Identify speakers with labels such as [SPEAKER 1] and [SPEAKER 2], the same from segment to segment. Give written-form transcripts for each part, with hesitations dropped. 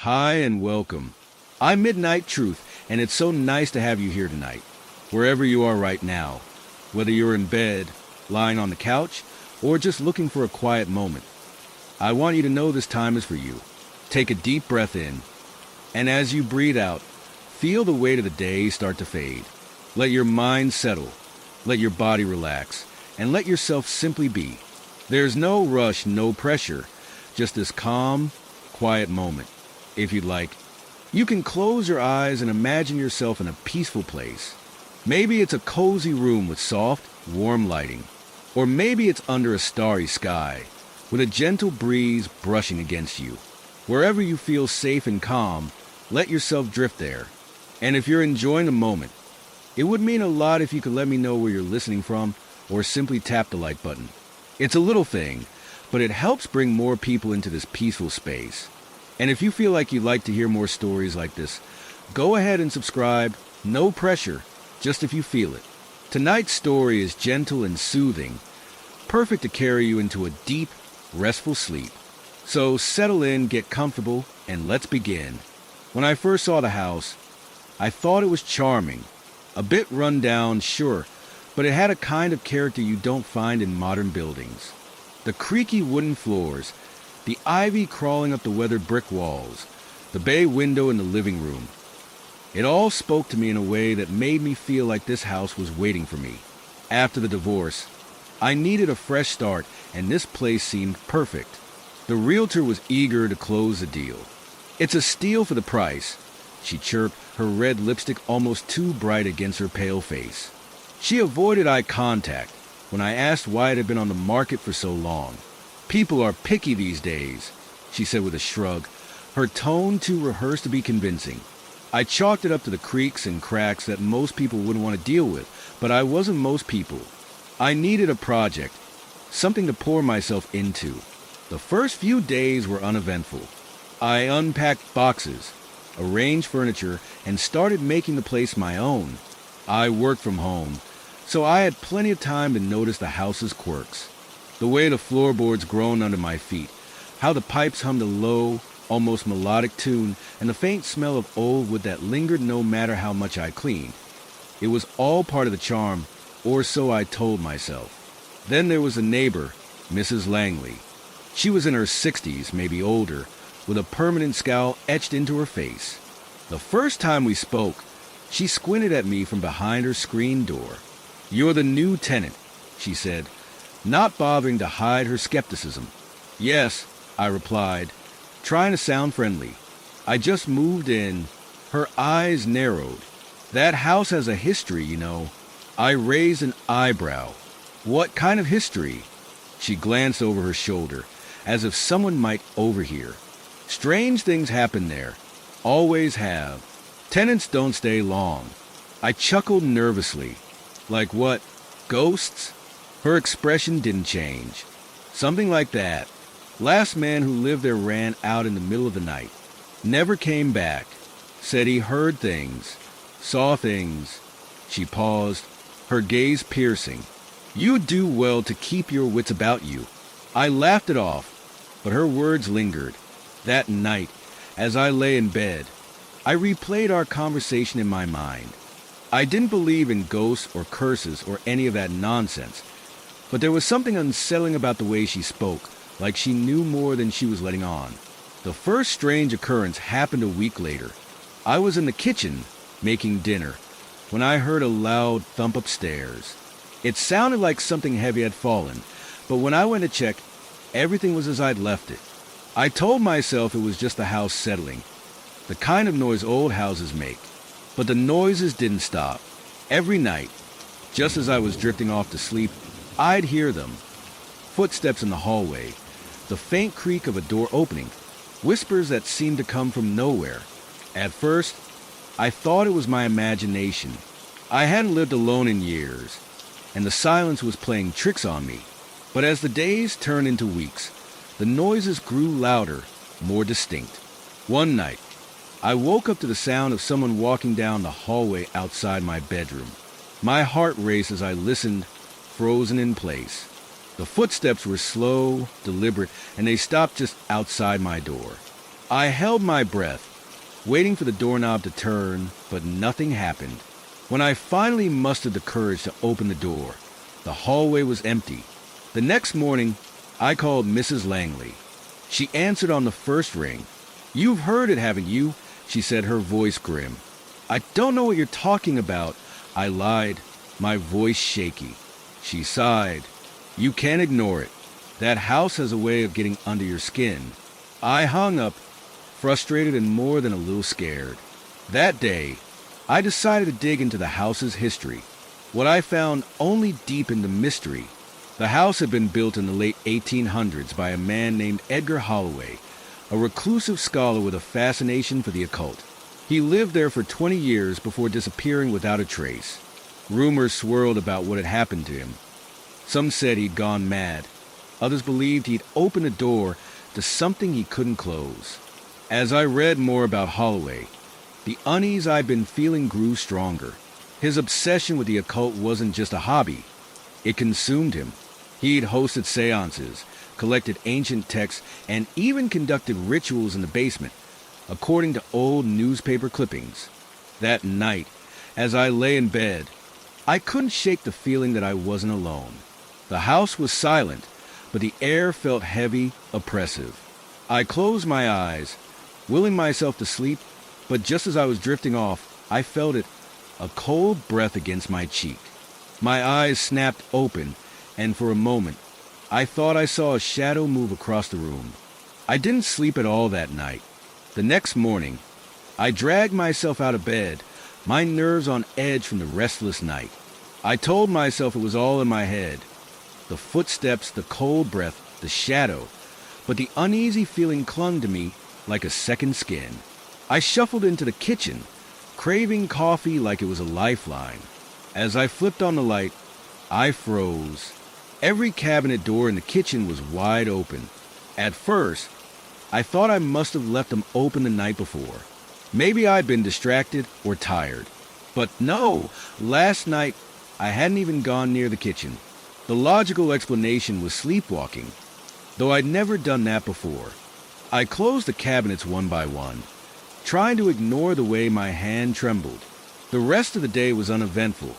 [SPEAKER 1] Hi and welcome. I'm Midnight Truth, and it's so nice to have you here tonight, wherever you are right now, whether you're in bed, lying on the couch, or just looking for a quiet moment. I want you to know this time is for you. Take a deep breath in, and as you breathe out, feel the weight of the day start to fade. Let your mind settle, let your body relax, and let yourself simply be. There's no rush, no pressure, just this calm, quiet moment. If you'd like, you can close your eyes and imagine yourself in a peaceful place. Maybe it's a cozy room with soft, warm lighting. Or maybe it's under a starry sky, with a gentle breeze brushing against you. Wherever you feel safe and calm, let yourself drift there. And if you're enjoying the moment, it would mean a lot if you could let me know where you're listening from, or simply tap the like button. It's a little thing, but it helps bring more people into this peaceful space. And if you feel like you'd like to hear more stories like this, go ahead and subscribe. No pressure, just if you feel it. Tonight's story is gentle and soothing, perfect to carry you into a deep, restful sleep. So settle in, get comfortable, and let's begin. When I first saw the house, I thought it was charming. A bit run down, sure, but it had a kind of character you don't find in modern buildings. The creaky wooden floors, the ivy crawling up the weathered brick walls, the bay window in the living room. It all spoke to me in a way that made me feel like this house was waiting for me. After the divorce, I needed a fresh start, and this place seemed perfect. The realtor was eager to close the deal. "It's a steal for the price," she chirped, her red lipstick almost too bright against her pale face. She avoided eye contact when I asked why it had been on the market for so long. "People are picky these days," she said with a shrug, her tone too rehearsed to be convincing. I chalked it up to the creaks and cracks that most people wouldn't want to deal with, but I wasn't most people. I needed a project, something to pour myself into. The first few days were uneventful. I unpacked boxes, arranged furniture, and started making the place my own. I worked from home, so I had plenty of time to notice the house's quirks. The way the floorboards groaned under my feet, how the pipes hummed a low, almost melodic tune, and the faint smell of old wood that lingered no matter how much I cleaned. It was all part of the charm, or so I told myself. Then there was a neighbor, Mrs. Langley. She was in her 60s, maybe older, with a permanent scowl etched into her face. The first time we spoke, she squinted at me from behind her screen door. "You're the new tenant," she said, not bothering to hide her skepticism. "Yes," I replied, trying to sound friendly. "I just moved in." Her eyes narrowed. "That house has a history, you know." I raised an eyebrow. "What kind of history?" She glanced over her shoulder, as if someone might overhear. "Strange things happen there. Always have. Tenants don't stay long." I chuckled nervously. "Like what? Ghosts?" Her expression didn't change. "Something like that. Last man who lived there ran out in the middle of the night. Never came back. Said he heard things, saw things." She paused, her gaze piercing. "You do well to keep your wits about you." I laughed it off, but her words lingered. That night, as I lay in bed, I replayed our conversation in my mind. I didn't believe in ghosts or curses or any of that nonsense, but there was something unsettling about the way she spoke, like she knew more than she was letting on. The first strange occurrence happened a week later. I was in the kitchen, making dinner, when I heard a loud thump upstairs. It sounded like something heavy had fallen, but when I went to check, everything was as I'd left it. I told myself it was just the house settling, the kind of noise old houses make. But the noises didn't stop. Every night, just as I was drifting off to sleep, I'd hear them. Footsteps in the hallway, the faint creak of a door opening, whispers that seemed to come from nowhere. At first, I thought it was my imagination. I hadn't lived alone in years, and the silence was playing tricks on me. But as the days turned into weeks, the noises grew louder, more distinct. One night, I woke up to the sound of someone walking down the hallway outside my bedroom. My heart raced as I listened, frozen in place. The footsteps were slow, deliberate, and they stopped just outside my door. I held my breath, waiting for the doorknob to turn, but nothing happened. When I finally mustered the courage to open the door, the hallway was empty. The next morning, I called Mrs. Langley. She answered on the first ring. "You've heard it, haven't you?" she said, her voice grim. "I don't know what you're talking about," I lied, my voice shaky. She sighed. "You can't ignore it. That house has a way of getting under your skin." I hung up, frustrated and more than a little scared. That day, I decided to dig into the house's history. What I found only deepened the mystery. The house had been built in the late 1800s by a man named Edgar Holloway, a reclusive scholar with a fascination for the occult. He lived there for 20 years before disappearing without a trace. Rumors swirled about what had happened to him. Some said he'd gone mad. Others believed he'd opened a door to something he couldn't close. As I read more about Holloway, the unease I'd been feeling grew stronger. His obsession with the occult wasn't just a hobby. It consumed him. He'd hosted seances, collected ancient texts, and even conducted rituals in the basement, according to old newspaper clippings. That night, as I lay in bed, I couldn't shake the feeling that I wasn't alone. The house was silent, but the air felt heavy, oppressive. I closed my eyes, willing myself to sleep, but just as I was drifting off, I felt it, a cold breath against my cheek. My eyes snapped open, and for a moment, I thought I saw a shadow move across the room. I didn't sleep at all that night. The next morning, I dragged myself out of bed, my nerves on edge from the restless night. I told myself it was all in my head. The footsteps, the cold breath, the shadow, but the uneasy feeling clung to me like a second skin. I shuffled into the kitchen, craving coffee like it was a lifeline. As I flipped on the light, I froze. Every cabinet door in the kitchen was wide open. At first, I thought I must have left them open the night before. Maybe I'd been distracted or tired. But no, last night I hadn't even gone near the kitchen. The logical explanation was sleepwalking, though I'd never done that before. I closed the cabinets one by one, trying to ignore the way my hand trembled. The rest of the day was uneventful,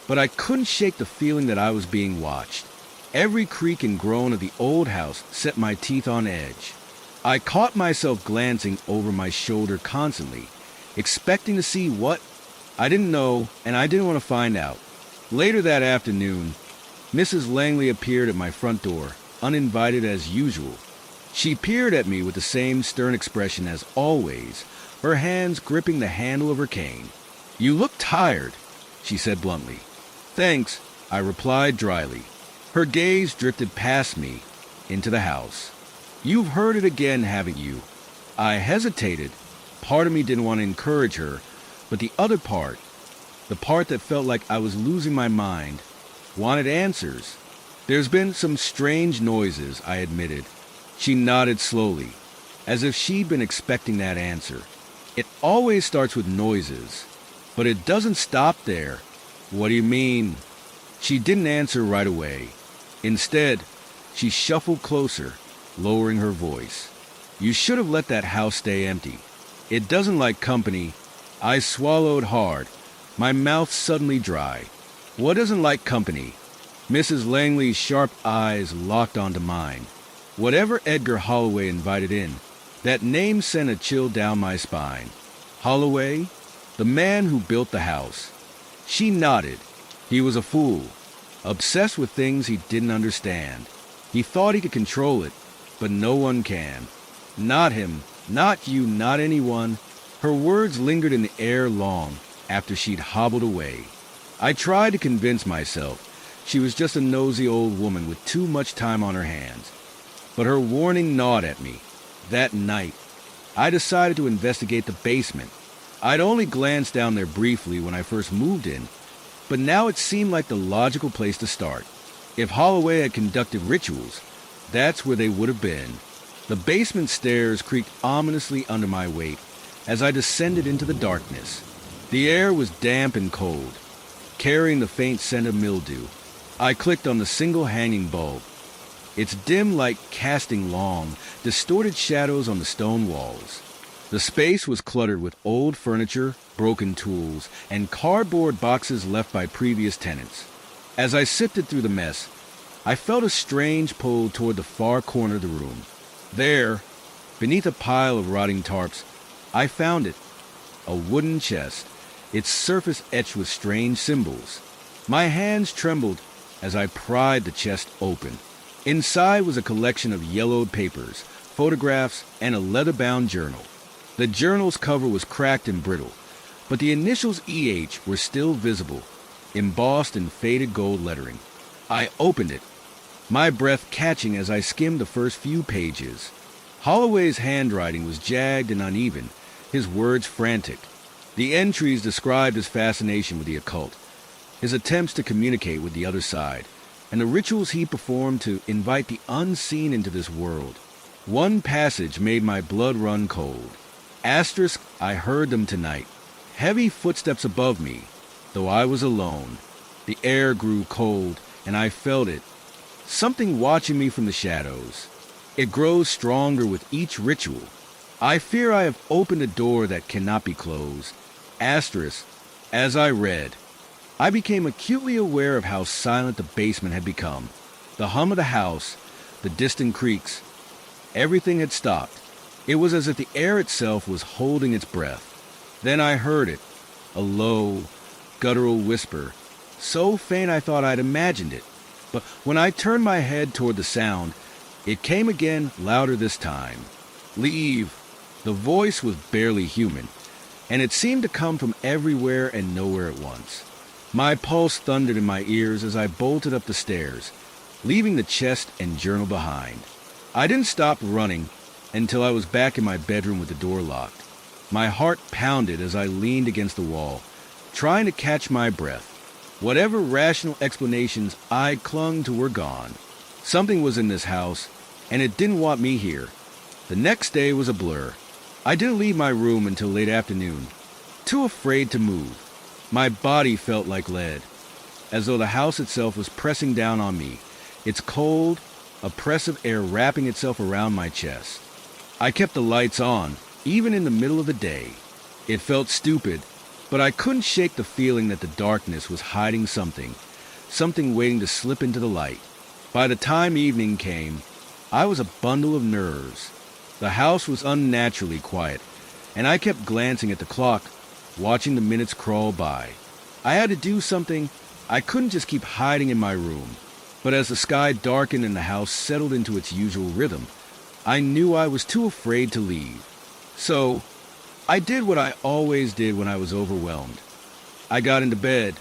[SPEAKER 1] but I couldn't shake the feeling that I was being watched. Every creak and groan of the old house set my teeth on edge. I caught myself glancing over my shoulder constantly, expecting to see what I didn't know, and I didn't want to find out. Later that afternoon, Mrs. Langley appeared at my front door, uninvited as usual. She peered at me with the same stern expression as always, her hands gripping the handle of her cane. "You look tired," she said bluntly. "Thanks," I replied dryly. Her gaze drifted past me, into the house. "You've heard it again, haven't you?" I hesitated. Part of me didn't want to encourage her, but the other part, the part that felt like I was losing my mind, wanted answers. "There's been some strange noises," I admitted. She nodded slowly, as if she'd been expecting that answer. "It always starts with noises, but it doesn't stop there." "What do you mean?" She didn't answer right away. Instead, she shuffled closer, lowering her voice. "You should have let that house stay empty. It doesn't like company." I swallowed hard, my mouth suddenly dry. "What doesn't like company?" Mrs. Langley's sharp eyes locked onto mine. Whatever Edgar Holloway invited in, that name sent a chill down my spine. Holloway? The man who built the house. She nodded. He was a fool, obsessed with things he didn't understand. He thought he could control it, but no one can. Not him, not you, not anyone. Her words lingered in the air long after she'd hobbled away. I tried to convince myself she was just a nosy old woman with too much time on her hands. But her warning gnawed at me. That night, I decided to investigate the basement. I'd only glanced down there briefly when I first moved in, but now it seemed like the logical place to start. If Holloway had conducted rituals, that's where they would have been. The basement stairs creaked ominously under my weight as I descended into the darkness. The air was damp and cold, carrying the faint scent of mildew. I clicked on the single hanging bulb. its dim light casting long, distorted shadows on the stone walls. The space was cluttered with old furniture, broken tools, and cardboard boxes left by previous tenants. As I sifted through the mess, I felt a strange pull toward the far corner of the room. There, beneath a pile of rotting tarps, I found it. A wooden chest, its surface etched with strange symbols. My hands trembled as I pried the chest open. Inside was a collection of yellowed papers, photographs, and a leather-bound journal. The journal's cover was cracked and brittle, but the initials EH were still visible, embossed in faded gold lettering. I opened it, my breath catching as I skimmed the first few pages. Holloway's handwriting was jagged and uneven, his words frantic. The entries described his fascination with the occult, his attempts to communicate with the other side, and the rituals he performed to invite the unseen into this world. One passage made my blood run cold. Asterisk, I heard them tonight. Heavy footsteps above me, though I was alone. The air grew cold, and I felt it. Something watching me from the shadows. It grows stronger with each ritual. I fear I have opened a door that cannot be closed. Asterisk, as I read, I became acutely aware of how silent the basement had become. The hum of the house, the distant creaks, everything had stopped. It was as if the air itself was holding its breath. Then I heard it, a low, guttural whisper, so faint I thought I'd imagined it. But when I turned my head toward the sound, it came again, louder this time. Leave. The voice was barely human, and it seemed to come from everywhere and nowhere at once. My pulse thundered in my ears as I bolted up the stairs, leaving the chest and journal behind. I didn't stop running until I was back in my bedroom with the door locked. My heart pounded as I leaned against the wall, trying to catch my breath. Whatever rational explanations I clung to were gone. Something was in this house, and it didn't want me here. The next day was a blur. I didn't leave my room until late afternoon, too afraid to move. My body felt like lead, as though the house itself was pressing down on me, its cold, oppressive air wrapping itself around my chest. I kept the lights on, even in the middle of the day. It felt stupid, but I couldn't shake the feeling that the darkness was hiding something waiting to slip into the light. By the time evening came, I was a bundle of nerves. The house was unnaturally quiet, and I kept glancing at the clock, watching the minutes crawl by. I had to do something. I couldn't just keep hiding in my room. But as the sky darkened and the house settled into its usual rhythm, I knew I was too afraid to leave. So, I did what I always did when I was overwhelmed. I got into bed,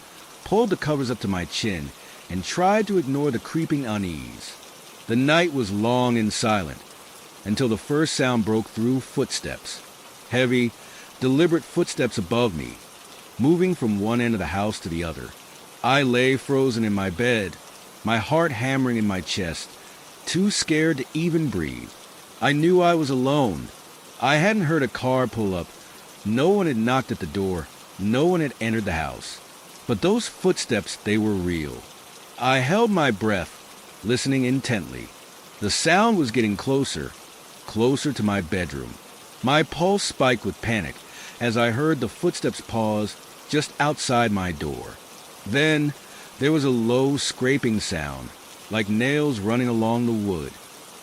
[SPEAKER 1] pulled the covers up to my chin, and tried to ignore the creeping unease. The night was long and silent, until the first sound broke through. Footsteps. Heavy, deliberate footsteps above me, moving from one end of the house to the other. I lay frozen in my bed, my heart hammering in my chest, too scared to even breathe. I knew I was alone. I hadn't heard a car pull up. No one had knocked at the door. No one had entered the house. But those footsteps, they were real. I held my breath, listening intently. The sound was getting closer, closer to my bedroom. My pulse spiked with panic as I heard the footsteps pause just outside my door. Then there was a low scraping sound, like nails running along the wood.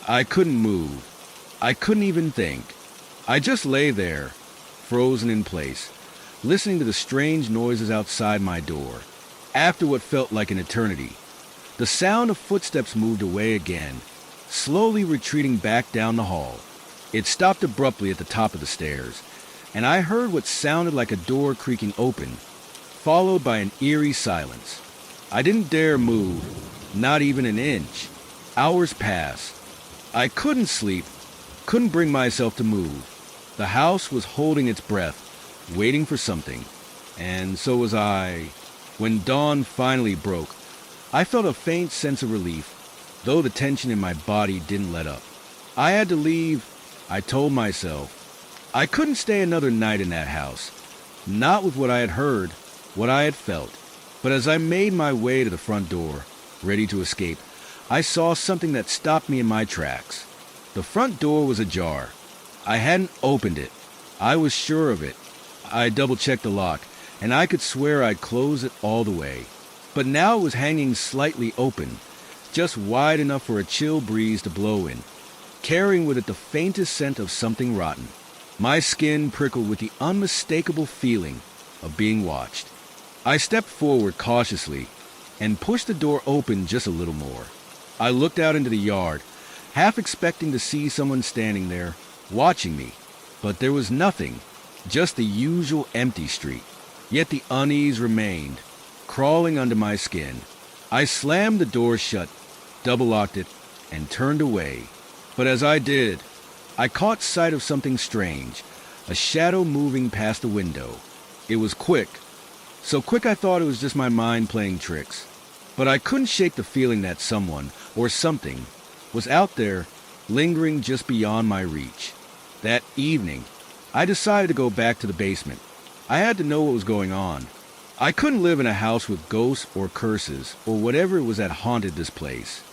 [SPEAKER 1] I couldn't move. I couldn't even think. I just lay there, frozen in place, listening to the strange noises outside my door. After what felt like an eternity, the sound of footsteps moved away again, slowly retreating back down the hall. It stopped abruptly at the top of the stairs, and I heard what sounded like a door creaking open, followed by an eerie silence. I didn't dare move, not even an inch. Hours passed. I couldn't sleep, couldn't bring myself to move. The house was holding its breath, waiting for something, and so was I. When dawn finally broke, I felt a faint sense of relief, though the tension in my body didn't let up. I had to leave, I told myself. I couldn't stay another night in that house, not with what I had heard, what I had felt. But as I made my way to the front door, ready to escape, I saw something that stopped me in my tracks. The front door was ajar. I hadn't opened it. I was sure of it. I double-checked the lock, and I could swear I'd closed it all the way. But now it was hanging slightly open, just wide enough for a chill breeze to blow in, carrying with it the faintest scent of something rotten. My skin prickled with the unmistakable feeling of being watched. I stepped forward cautiously and pushed the door open just a little more. I looked out into the yard, half expecting to see someone standing there, watching me. But there was nothing, just the usual empty street. Yet the unease remained, crawling under my skin. I slammed the door shut, double-locked it, and turned away. But as I did, I caught sight of something strange, a shadow moving past the window. It was quick, so quick I thought it was just my mind playing tricks. But I couldn't shake the feeling that someone, or something, was out there, lingering just beyond my reach. That evening, I decided to go back to the basement. I had to know what was going on. I couldn't live in a house with ghosts or curses or whatever it was that haunted this place.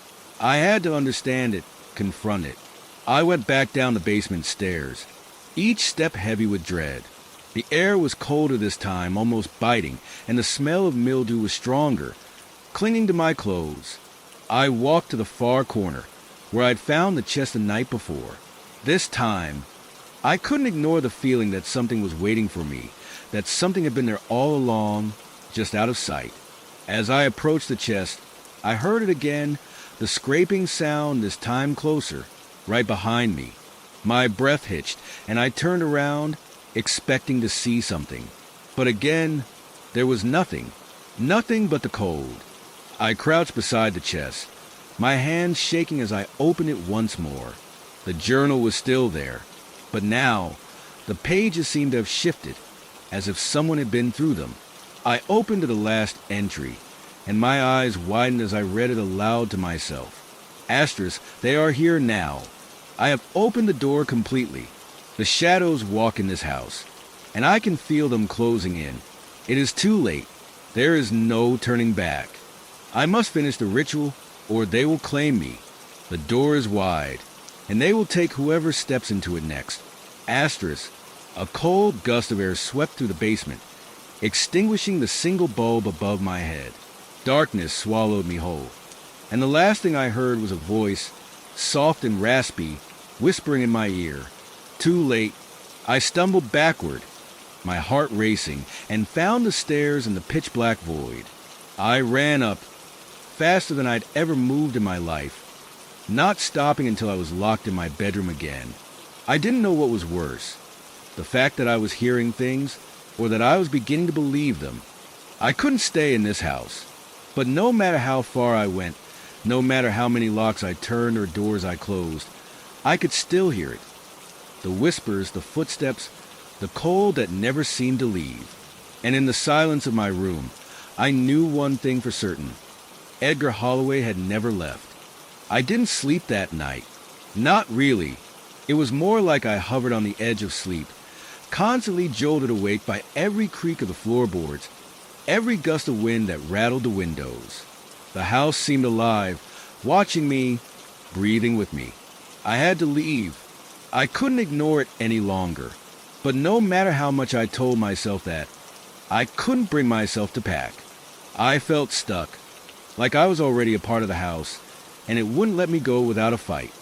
[SPEAKER 1] I had to understand it, confront it. I went back down the basement stairs, each step heavy with dread. The air was colder this time, almost biting, and the smell of mildew was stronger, clinging to my clothes. I walked to the far corner, where I'd found the chest the night before. This time, I couldn't ignore the feeling that something was waiting for me, that something had been there all along, just out of sight. As I approached the chest, I heard it again, the scraping sound this time closer, right behind me. My breath hitched, and I turned around, expecting to see something. But again, there was nothing but the cold. I crouched beside the chest, my hands shaking as I opened it once more. The journal was still there, but now the pages seemed to have shifted, as if someone had been through them. I opened to the last entry, and my eyes widened as I read it aloud to myself. Asterisk, they are here now. I have opened the door completely. The shadows walk in this house, and I can feel them closing in. It is too late. There is no turning back. I must finish the ritual, or they will claim me. The door is wide, and they will take whoever steps into it next. Asterisk, a cold gust of air swept through the basement, extinguishing the single bulb above my head. Darkness swallowed me whole, and the last thing I heard was a voice, soft and raspy, whispering in my ear. Too late. I stumbled backward, my heart racing, and found the stairs in the pitch-black void. I ran up, faster than I'd ever moved in my life, not stopping until I was locked in my bedroom again. I didn't know what was worse, the fact that I was hearing things, or that I was beginning to believe them. I couldn't stay in this house, but no matter how far I went, no matter how many locks I turned or doors I closed, I could still hear it. The whispers, the footsteps, the cold that never seemed to leave. And in the silence of my room, I knew one thing for certain. Edgar Holloway had never left. I didn't sleep that night. Not really. It was more like I hovered on the edge of sleep, constantly jolted awake by every creak of the floorboards, every gust of wind that rattled the windows. The house seemed alive, watching me, breathing with me. I had to leave. I couldn't ignore it any longer. But no matter how much I told myself that, I couldn't bring myself to pack. I felt stuck, like I was already a part of the house, and it wouldn't let me go without a fight.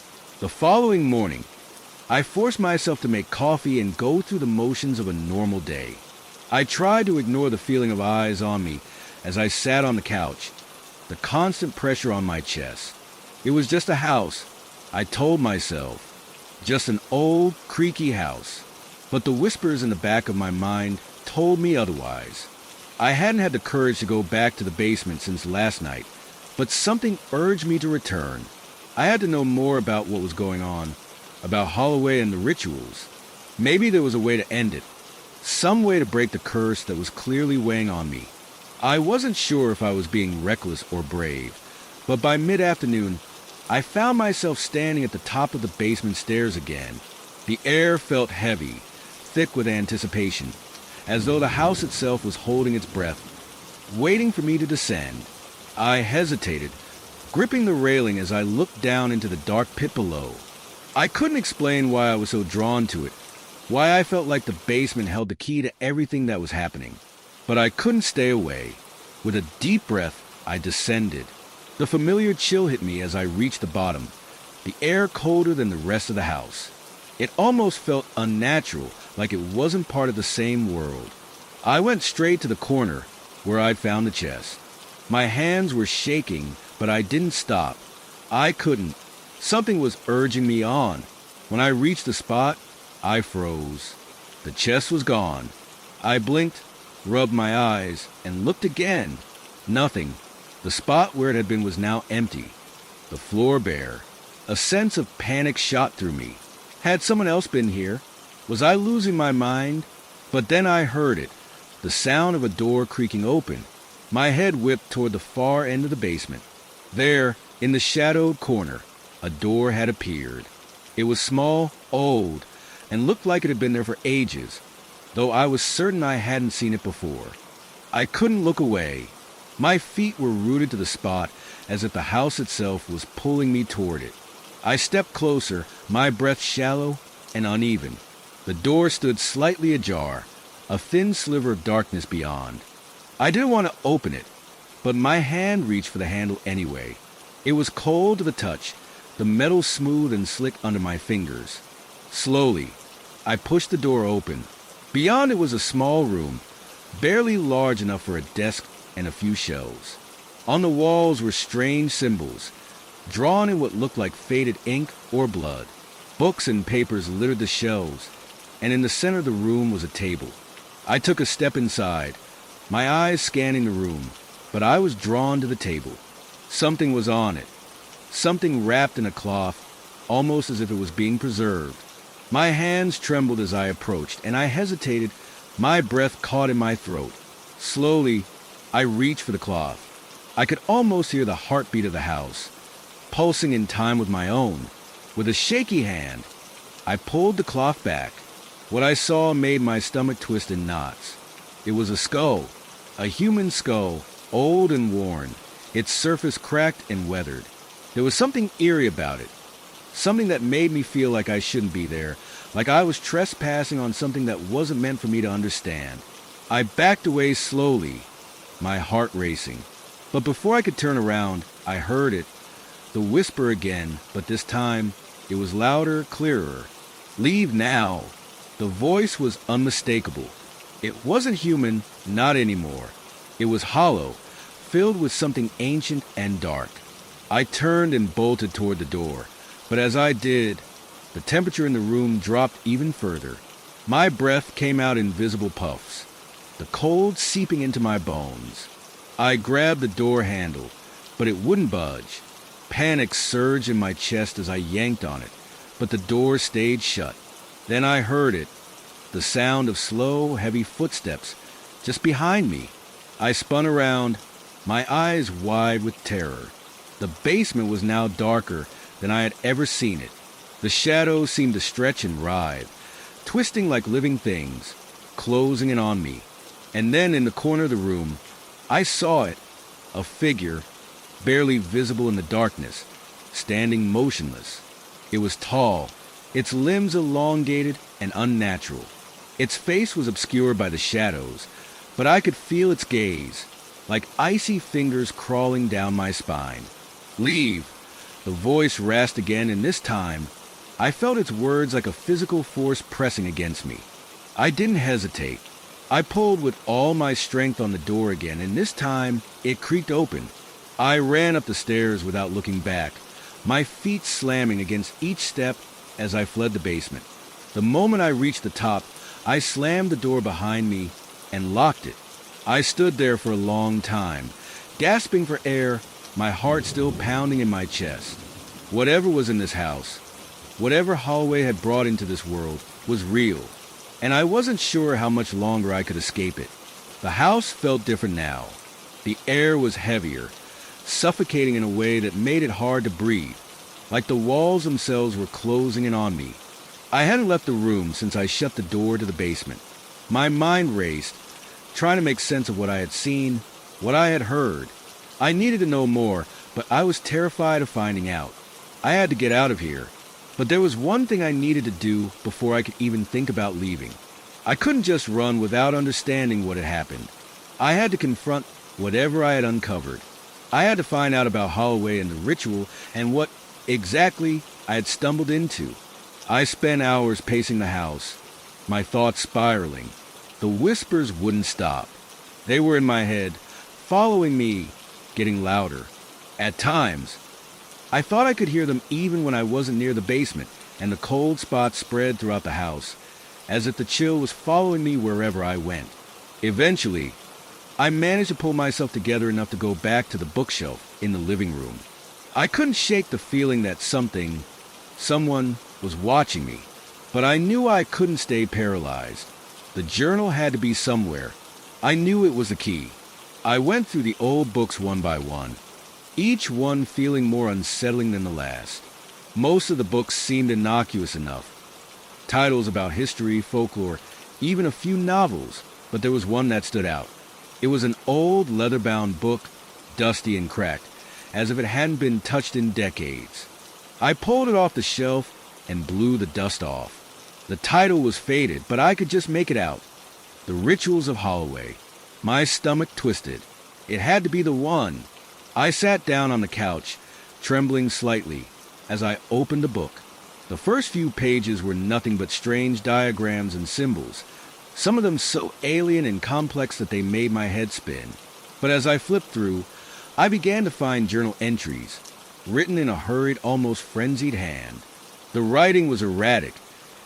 [SPEAKER 1] The following morning, I forced myself to make coffee and go through the motions of a normal day. I tried to ignore the feeling of eyes on me as I sat on the couch, the constant pressure on my chest. It was just a house, I told myself. Just an old, creaky house. But the whispers in the back of my mind told me otherwise. I hadn't had the courage to go back to the basement since last night, but something urged me to return. I had to know more about what was going on, about Holloway and the rituals. Maybe there was a way to end it, some way to break the curse that was clearly weighing on me. I wasn't sure if I was being reckless or brave, but by mid-afternoon, I found myself standing at the top of the basement stairs again. The air felt heavy, thick with anticipation, as though the house itself was holding its breath, waiting for me to descend. I hesitated, gripping the railing as I looked down into the dark pit below. I couldn't explain why I was so drawn to it, why I felt like the basement held the key to everything that was happening. But I couldn't stay away. With a deep breath, I descended. The familiar chill hit me as I reached the bottom, the air colder than the rest of the house. It almost felt unnatural, like it wasn't part of the same world. I went straight to the corner where I'd found the chest. My hands were shaking, but I didn't stop. I couldn't. Something was urging me on. When I reached the spot, I froze. The chest was gone. I blinked, rubbed my eyes, and looked again. Nothing. The spot where it had been was now empty. The floor bare. A sense of panic shot through me. Had someone else been here? Was I losing my mind? But then I heard it. The sound of a door creaking open. My head whipped toward the far end of the basement. There, in the shadowed corner, a door had appeared. It was small, old, and looked like it had been there for ages, though I was certain I hadn't seen it before. I couldn't look away. My feet were rooted to the spot as if the house itself was pulling me toward it. I stepped closer, my breath shallow and uneven. The door stood slightly ajar, a thin sliver of darkness beyond. I didn't want to open it, but my hand reached for the handle anyway. It was cold to the touch, the metal smooth and slick under my fingers. Slowly, I pushed the door open. Beyond it was a small room, barely large enough for a desk and a few shelves. On the walls were strange symbols, drawn in what looked like faded ink or blood. Books and papers littered the shelves, and in the center of the room was a table. I took a step inside, my eyes scanning the room, but I was drawn to the table. Something was on it, something wrapped in a cloth, almost as if it was being preserved. My hands trembled as I approached, and I hesitated, my breath caught in my throat. Slowly, I reached for the cloth. I could almost hear the heartbeat of the house, pulsing in time with my own. With a shaky hand, I pulled the cloth back. What I saw made my stomach twist in knots. It was a skull, a human skull, old and worn, its surface cracked and weathered. There was something eerie about it, something that made me feel like I shouldn't be there, like I was trespassing on something that wasn't meant for me to understand. I backed away slowly, my heart racing. But before I could turn around, I heard it, the whisper again, but this time it was louder, clearer. "Leave now." The voice was unmistakable. It wasn't human, not anymore. It was hollow, filled with something ancient and dark. I turned and bolted toward the door, but as I did, the temperature in the room dropped even further. My breath came out in visible puffs, the cold seeping into my bones. I grabbed the door handle, but it wouldn't budge. Panic surged in my chest as I yanked on it, but the door stayed shut. Then I heard it, the sound of slow, heavy footsteps just behind me. I spun around, my eyes wide with terror. The basement was now darker than I had ever seen it. The shadows seemed to stretch and writhe, twisting like living things, closing in on me. And then in the corner of the room, I saw it, a figure, barely visible in the darkness, standing motionless. It was tall, its limbs elongated and unnatural. Its face was obscured by the shadows, but I could feel its gaze, like icy fingers crawling down my spine. "Leave!" The voice rasped again, and this time, I felt its words like a physical force pressing against me. I didn't hesitate. I pulled with all my strength on the door again, and this time, it creaked open. I ran up the stairs without looking back, my feet slamming against each step as I fled the basement. The moment I reached the top, I slammed the door behind me and locked it. I stood there for a long time, gasping for air, my heart still pounding in my chest. Whatever was in this house, whatever Holloway had brought into this world, was real, and I wasn't sure how much longer I could escape it. The house felt different now. The air was heavier, suffocating in a way that made it hard to breathe, like the walls themselves were closing in on me. I hadn't left the room since I shut the door to the basement. My mind raced, trying to make sense of what I had seen, what I had heard. I needed to know more, but I was terrified of finding out. I had to get out of here, but there was one thing I needed to do before I could even think about leaving. I couldn't just run without understanding what had happened. I had to confront whatever I had uncovered. I had to find out about Holloway and the ritual and what exactly I had stumbled into. I spent hours pacing the house, my thoughts spiraling. The whispers wouldn't stop. They were in my head, following me, getting louder. At times, I thought I could hear them even when I wasn't near the basement, and the cold spots spread throughout the house, as if the chill was following me wherever I went. Eventually, I managed to pull myself together enough to go back to the bookshelf in the living room. I couldn't shake the feeling that someone was watching me, but I knew I couldn't stay paralyzed. The journal had to be somewhere. I knew it was the key. I went through the old books one by one, each one feeling more unsettling than the last. Most of the books seemed innocuous enough. Titles about history, folklore, even a few novels, but there was one that stood out. It was an old leather-bound book, dusty and cracked, as if it hadn't been touched in decades. I pulled it off the shelf and blew the dust off. The title was faded, but I could just make it out. The Rituals of Holloway. My stomach twisted. It had to be the one. I sat down on the couch, trembling slightly, as I opened the book. The first few pages were nothing but strange diagrams and symbols, some of them so alien and complex that they made my head spin. But as I flipped through, I began to find journal entries, written in a hurried, almost frenzied hand. The writing was erratic,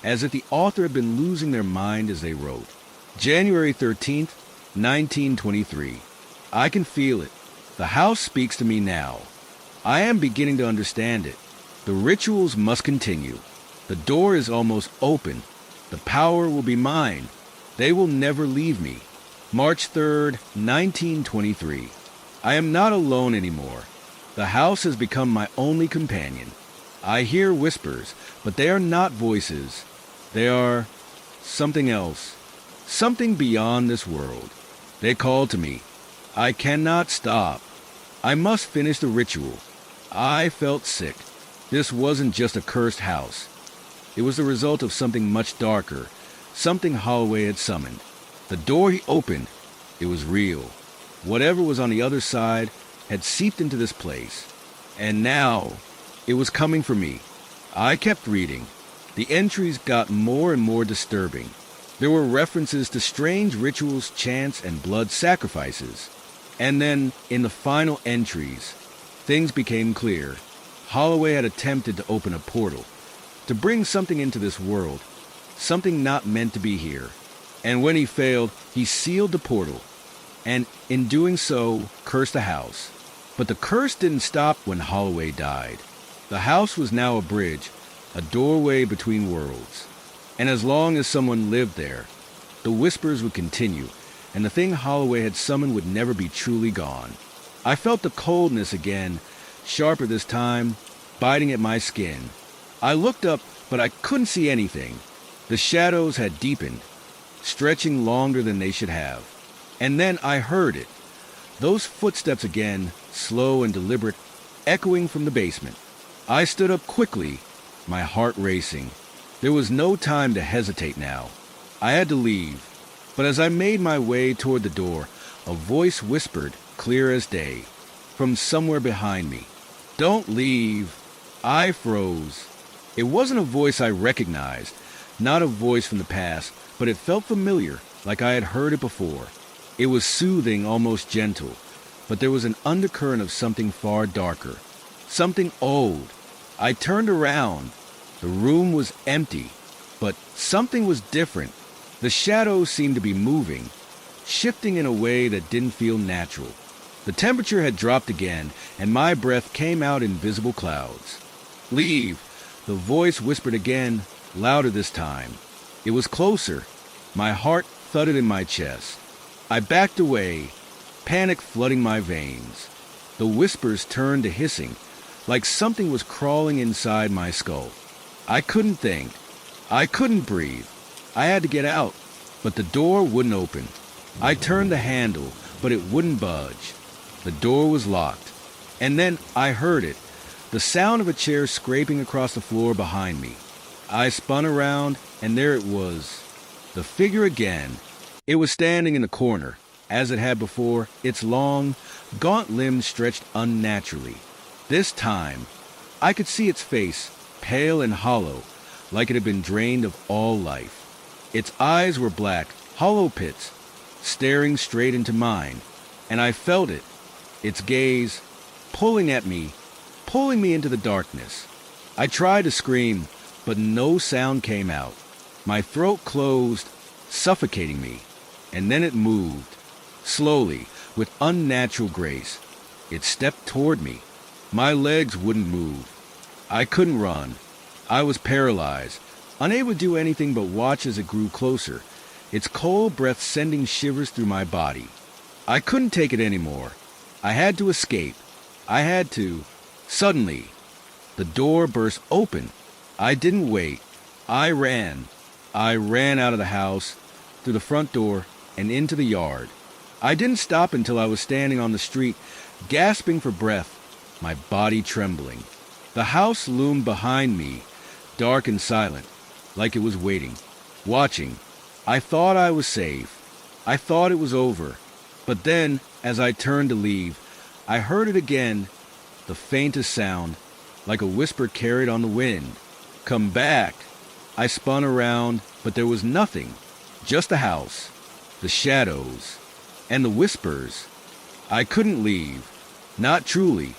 [SPEAKER 1] as if the author had been losing their mind as they wrote. January 13th, 1923. I can feel it. The house speaks to me now. I am beginning to understand it. The rituals must continue. The door is almost open. The power will be mine. They will never leave me. March 3rd, 1923. I am not alone anymore. The house has become my only companion. I hear whispers, but they are not voices. They are something else, something beyond this world. They call to me. I cannot stop. I must finish the ritual. I felt sick. This wasn't just a cursed house. It was the result of something much darker, something Holloway had summoned. The door he opened, it was real. Whatever was on the other side had seeped into this place. And now, it was coming for me. I kept reading. The entries got more and more disturbing. There were references to strange rituals, chants, and blood sacrifices. And then, in the final entries, things became clear. Holloway had attempted to open a portal, to bring something into this world, something not meant to be here. And when he failed, he sealed the portal, and in doing so, cursed the house. But the curse didn't stop when Holloway died. The house was now a bridge, a doorway between worlds. And as long as someone lived there, the whispers would continue, and the thing Holloway had summoned would never be truly gone. I felt the coldness again, sharper this time, biting at my skin. I looked up, but I couldn't see anything. The shadows had deepened, stretching longer than they should have. And then I heard it. Those footsteps again, slow and deliberate, echoing from the basement. I stood up quickly, my heart racing. There was no time to hesitate now. I had to leave. But as I made my way toward the door, a voice whispered, clear as day, from somewhere behind me, "Don't leave." I froze. It wasn't a voice I recognized, not a voice from the past, but it felt familiar, like I had heard it before. It was soothing, almost gentle, but there was an undercurrent of something far darker, something old. I turned around. The room was empty, but something was different. The shadows seemed to be moving, shifting in a way that didn't feel natural. The temperature had dropped again, and my breath came out in visible clouds. "Leave," the voice whispered again, louder this time. It was closer. My heart thudded in my chest. I backed away, panic flooding my veins. The whispers turned to hissing, like something was crawling inside my skull. I couldn't think. I couldn't breathe. I had to get out, but the door wouldn't open. I turned the handle, but it wouldn't budge. The door was locked. And then I heard it, the sound of a chair scraping across the floor behind me. I spun around, and there it was, the figure again. It was standing in the corner, as it had before, its long, gaunt limbs stretched unnaturally. This time, I could see its face, pale and hollow, like it had been drained of all life. Its eyes were black, hollow pits, staring straight into mine, and I felt it, its gaze, pulling at me, pulling me into the darkness. I tried to scream, but no sound came out. My throat closed, suffocating me, and then it moved, slowly, with unnatural grace. It stepped toward me. My legs wouldn't move. I couldn't run. I was paralyzed, unable to do anything but watch as it grew closer, its cold breath sending shivers through my body. I couldn't take it anymore. I had to escape. I had to. Suddenly, the door burst open. I didn't wait. I ran. I ran out of the house, through the front door, and into the yard. I didn't stop until I was standing on the street, gasping for breath, my body trembling. The house loomed behind me, dark and silent, like it was waiting, watching. I thought I was safe. I thought it was over. But then, as I turned to leave, I heard it again, the faintest sound, like a whisper carried on the wind. Come back. I spun around, but there was nothing, just the house, the shadows, and the whispers. I couldn't leave, not truly.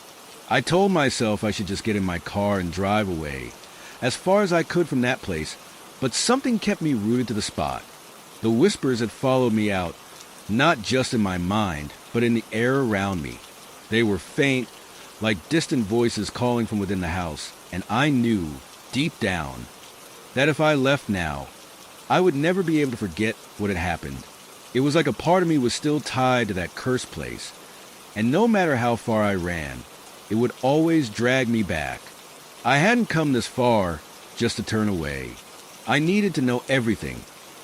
[SPEAKER 1] I told myself I should just get in my car and drive away, as far as I could from that place, but something kept me rooted to the spot. The whispers had followed me out, not just in my mind, but in the air around me. They were faint, like distant voices calling from within the house, and I knew, deep down, that if I left now, I would never be able to forget what had happened. It was like a part of me was still tied to that cursed place, and no matter how far I ran, it would always drag me back. I hadn't come this far just to turn away. I needed to know everything.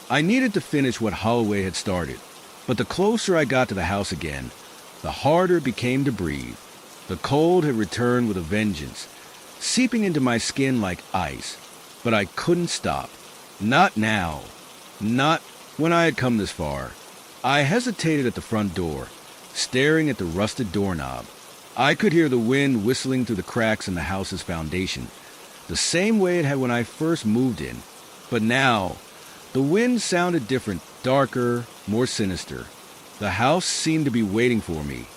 [SPEAKER 1] I needed to finish what Holloway had started. But the closer I got to the house again, the harder it became to breathe. The cold had returned with a vengeance, seeping into my skin like ice. But I couldn't stop. Not now. Not when I had come this far. I hesitated at the front door, staring at the rusted doorknob. I could hear the wind whistling through the cracks in the house's foundation, the same way it had when I first moved in. But now, the wind sounded different, darker, more sinister. The house seemed to be waiting for me,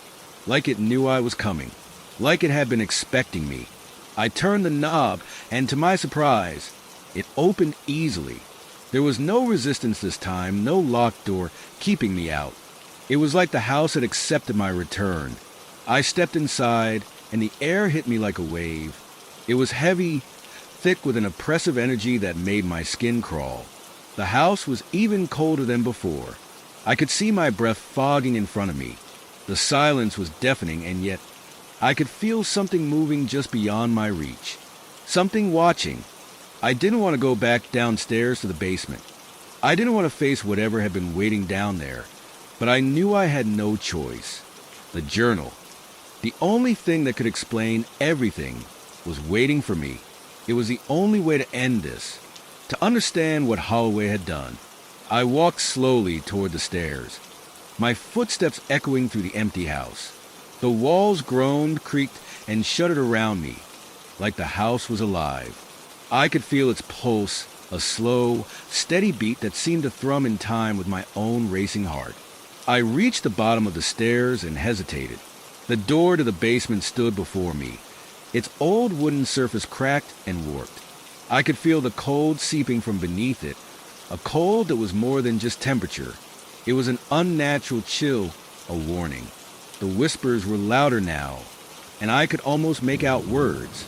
[SPEAKER 1] like it knew I was coming, like it had been expecting me. I turned the knob, and to my surprise, it opened easily. There was no resistance this time, no locked door keeping me out. It was like the house had accepted my return. I stepped inside, and the air hit me like a wave. It was heavy, thick with an oppressive energy that made my skin crawl. The house was even colder than before. I could see my breath fogging in front of me. The silence was deafening, and yet I could feel something moving just beyond my reach. Something watching. I didn't want to go back downstairs to the basement. I didn't want to face whatever had been waiting down there, but I knew I had no choice. The journal, the only thing that could explain everything, was waiting for me. It was the only way to end this, to understand what Holloway had done. I walked slowly toward the stairs, my footsteps echoing through the empty house. The walls groaned, creaked, and shuddered around me, like the house was alive. I could feel its pulse, a slow, steady beat that seemed to thrum in time with my own racing heart. I reached the bottom of the stairs and hesitated. The door to the basement stood before me, its old wooden surface cracked and warped. I could feel the cold seeping from beneath it, a cold that was more than just temperature. It was an unnatural chill, a warning. The whispers were louder now, and I could almost make out words.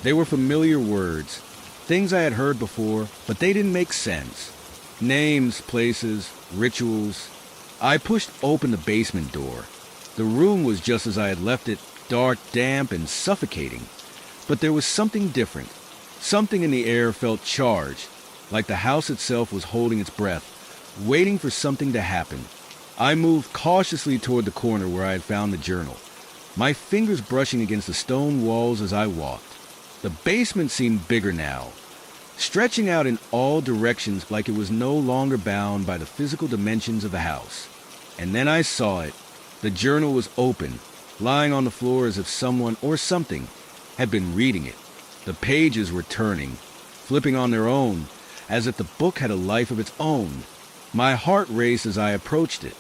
[SPEAKER 1] They were familiar words, things I had heard before, but they didn't make sense. Names, places, rituals. I pushed open the basement door. The room was just as I had left it, dark, damp, and suffocating. But there was something different. Something in the air felt charged, like the house itself was holding its breath, waiting for something to happen. I moved cautiously toward the corner where I had found the journal. my fingers brushing against the stone walls as I walked. The basement seemed bigger now, stretching out in all directions like it was no longer bound by the physical dimensions of the house. And then I saw it. The journal was open, lying on the floor as if someone or something had been reading it. The pages were turning, flipping on their own, as if the book had a life of its own. My heart raced as I approached it.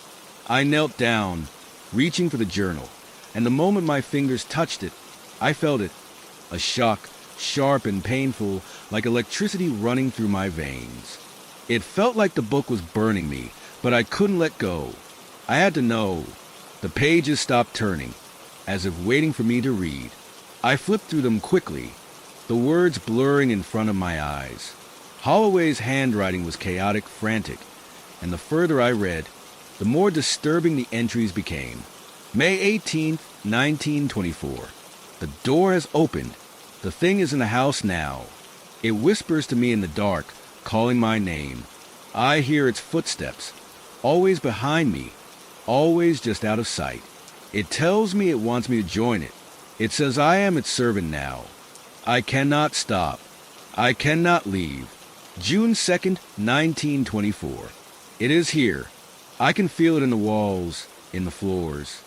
[SPEAKER 1] I knelt down, reaching for the journal, and the moment my fingers touched it, I felt it, a shock, sharp and painful, like electricity running through my veins. It felt like the book was burning me, but I couldn't let go. I had to know. The pages stopped turning, as if waiting for me to read. I flipped through them quickly, the words blurring in front of my eyes. Holloway's handwriting was chaotic, frantic, and the further I read, the more disturbing the entries became. May 18th, 1924. The door has opened. The thing is in the house now. It whispers to me in the dark, calling my name. I hear its footsteps, always behind me, always just out of sight. It tells me it wants me to join it. It says I am its servant now. I cannot stop. I cannot leave. June 2nd, 1924. It is here. I can feel it in the walls, in the floors.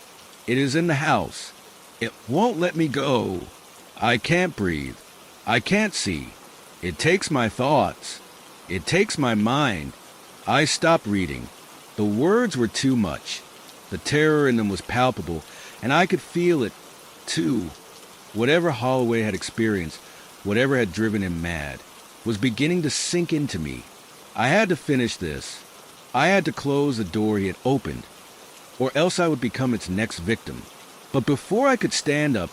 [SPEAKER 1] It is in the house. It won't let me go. I can't breathe. I can't see. It takes my thoughts. It takes my mind. I stopped reading. The words were too much. The terror in them was palpable, and I could feel it, too. Whatever Holloway had experienced, whatever had driven him mad, was beginning to sink into me. I had to finish this. I had to close the door he had opened, or else I would become its next victim. But before I could stand up,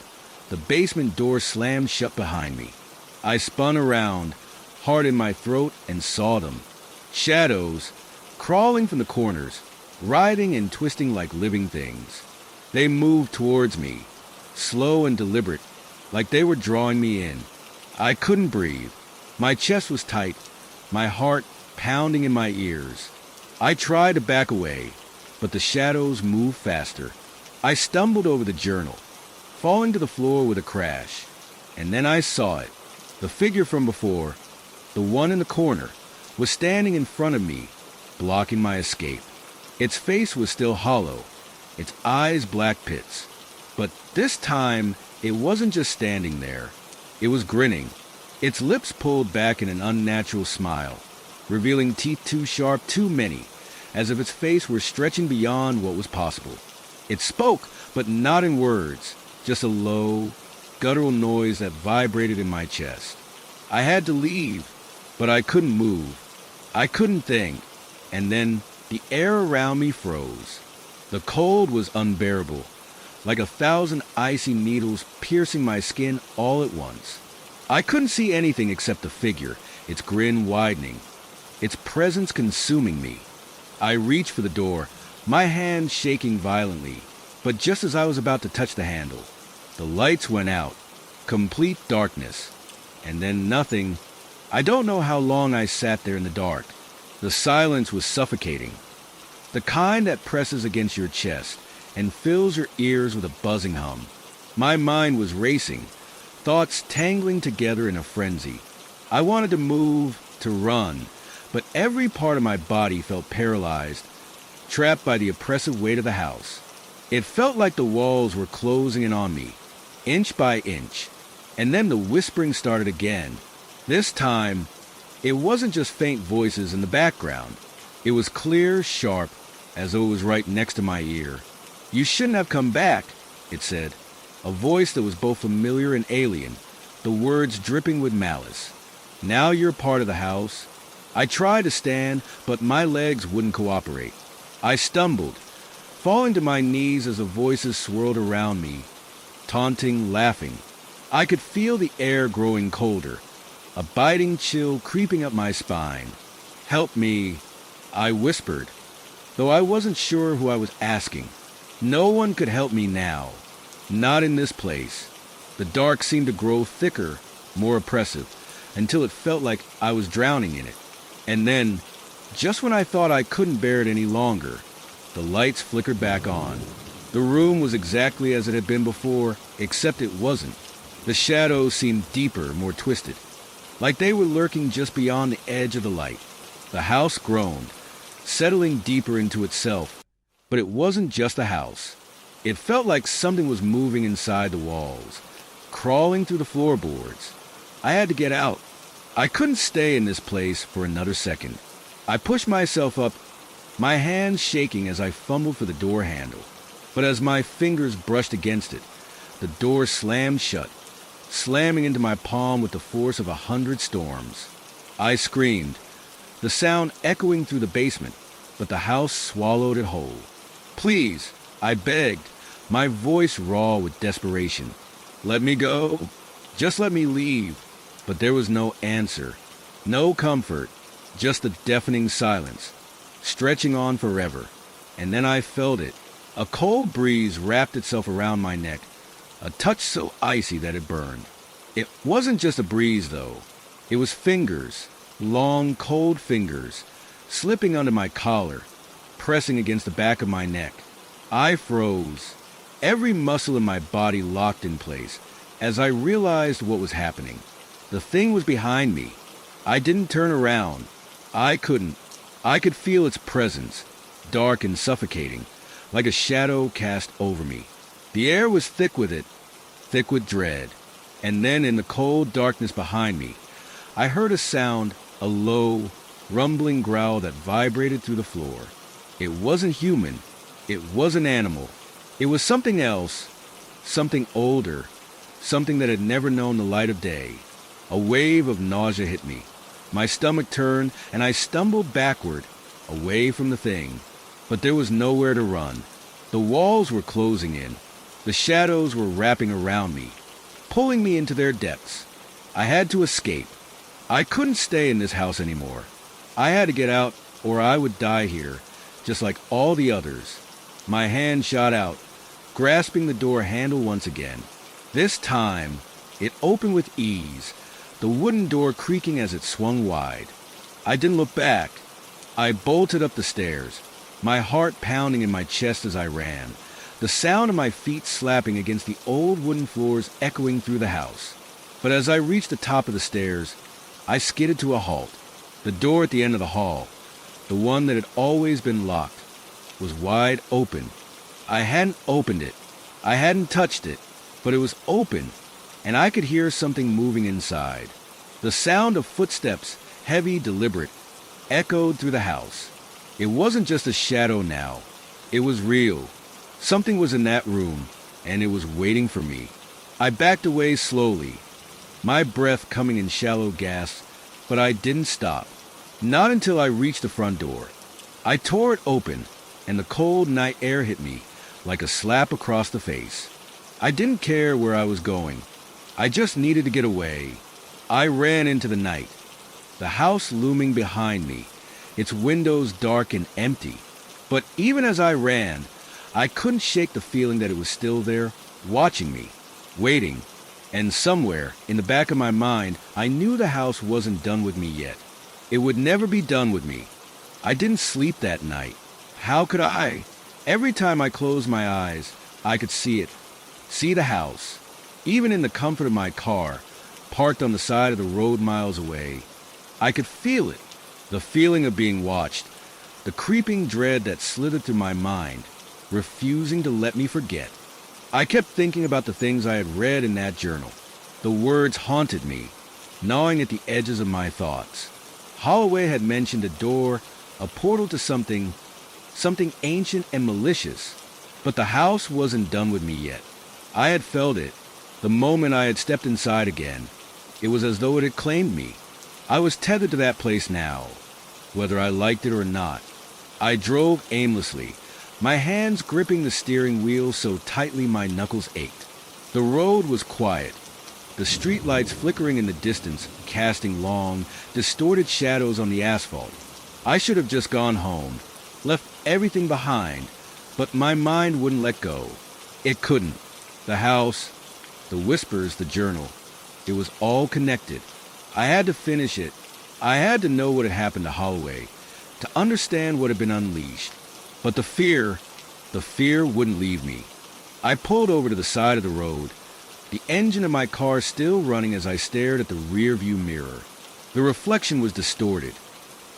[SPEAKER 1] the basement door slammed shut behind me. I spun around, heart in my throat, and saw them. Shadows, crawling from the corners, writhing and twisting like living things. They moved towards me, slow and deliberate, like they were drawing me in. I couldn't breathe. My chest was tight, my heart pounding in my ears. I tried to back away, but the shadows moved faster. I stumbled over the journal, falling to the floor with a crash. And then I saw it. The figure from before, the one in the corner, was standing in front of me, blocking my escape. Its face was still hollow, its eyes black pits. But this time, it wasn't just standing there. It was grinning, its lips pulled back in an unnatural smile, revealing teeth too sharp, too many, as if its face were stretching beyond what was possible. It spoke, but not in words, just a low, guttural noise that vibrated in my chest. I had to leave, but I couldn't move. I couldn't think. And then the air around me froze. The cold was unbearable, like 1,000 icy needles piercing my skin all at once. I couldn't see anything except the figure, its grin widening, its presence consuming me. I reached for the door, my hand shaking violently, but just as I was about to touch the handle, the lights went out, complete darkness, and then nothing. I don't know how long I sat there in the dark. The silence was suffocating, the kind that presses against your chest and fills your ears with a buzzing hum. My mind was racing, thoughts tangling together in a frenzy. I wanted to move, to run, but every part of my body felt paralyzed, trapped by the oppressive weight of the house. It felt like the walls were closing in on me, inch by inch. And then the whispering started again. This time, it wasn't just faint voices in the background. It was clear, sharp, as though it was right next to my ear. "You shouldn't have come back," it said, a voice that was both familiar and alien, the words dripping with malice. "Now you're part of the house." I tried to stand, but my legs wouldn't cooperate. I stumbled, falling to my knees as the voices swirled around me, taunting, laughing. I could feel the air growing colder, a biting chill creeping up my spine. "Help me," I whispered, though I wasn't sure who I was asking. No one could help me now, not in this place. The dark seemed to grow thicker, more oppressive, until it felt like I was drowning in it. And then, just when I thought I couldn't bear it any longer, the lights flickered back on. The room was exactly as it had been before, except it wasn't. The shadows seemed deeper, more twisted, like they were lurking just beyond the edge of the light. The house groaned, settling deeper into itself, but it wasn't just the house. It felt like something was moving inside the walls, crawling through the floorboards. I had to get out. I couldn't stay in this place for another second. I pushed myself up, my hands shaking as I fumbled for the door handle. But as my fingers brushed against it, the door slammed shut, slamming into my palm with the force of 100 storms. I screamed, the sound echoing through the basement, but the house swallowed it whole. "Please," I begged, my voice raw with desperation. "Let me go. Just let me leave." But there was no answer, no comfort, just the deafening silence, stretching on forever. And then I felt it. A cold breeze wrapped itself around my neck, a touch so icy that it burned. It wasn't just a breeze, though. It was fingers, long, cold fingers, slipping under my collar, pressing against the back of my neck. I froze, every muscle in my body locked in place, as I realized what was happening. The thing was behind me. I didn't turn around. I couldn't. I could feel its presence, dark and suffocating, like a shadow cast over me. The air was thick with it, thick with dread. And then in the cold darkness behind me, I heard a sound, a low, rumbling growl that vibrated through the floor. It wasn't human. It wasn't animal. It was something else, something older, something that had never known the light of day. A wave of nausea hit me. My stomach turned, and I stumbled backward, away from the thing. But there was nowhere to run. The walls were closing in. The shadows were wrapping around me, pulling me into their depths. I had to escape. I couldn't stay in this house anymore. I had to get out, or I would die here, just like all the others. My hand shot out, grasping the door handle once again. This time, it opened with ease, the wooden door creaking as it swung wide. I didn't look back. I bolted up the stairs, my heart pounding in my chest as I ran, the sound of my feet slapping against the old wooden floors echoing through the house. But as I reached the top of the stairs, I skidded to a halt. The door at the end of the hall, the one that had always been locked, was wide open. I hadn't opened it. I hadn't touched it, but it was open, and I could hear something moving inside. The sound of footsteps, heavy, deliberate, echoed through the house. It wasn't just a shadow now. It was real. Something was in that room, and it was waiting for me. I backed away slowly, my breath coming in shallow gasps, but I didn't stop. Not until I reached the front door. I tore it open, and the cold night air hit me like a slap across the face. I didn't care where I was going. I just needed to get away. I ran into the night, the house looming behind me, its windows dark and empty. But even as I ran, I couldn't shake the feeling that it was still there, watching me, waiting. And somewhere in the back of my mind, I knew the house wasn't done with me yet. It would never be done with me. I didn't sleep that night. How could I? Every time I closed my eyes, I could see it, see the house. Even in the comfort of my car, parked on the side of the road miles away, I could feel it, the feeling of being watched, the creeping dread that slithered through my mind, refusing to let me forget. I kept thinking about the things I had read in that journal. The words haunted me, gnawing at the edges of my thoughts. Holloway had mentioned a door, a portal to something ancient and malicious. But the house wasn't done with me yet. I had felt it, the moment I had stepped inside again. It was as though it had claimed me. I was tethered to that place now, whether I liked it or not. I drove aimlessly, my hands gripping the steering wheel so tightly my knuckles ached. The road was quiet, the streetlights flickering in the distance, casting long, distorted shadows on the asphalt. I should have just gone home, left everything behind, but my mind wouldn't let go. It couldn't. The house, the whispers, the journal, it was all connected. I had to finish it. I had to know what had happened to Holloway, to understand what had been unleashed. But the fear The fear wouldn't leave me. I pulled over to the side of the road, the engine of my car still running as I stared at the rearview mirror. The reflection was distorted,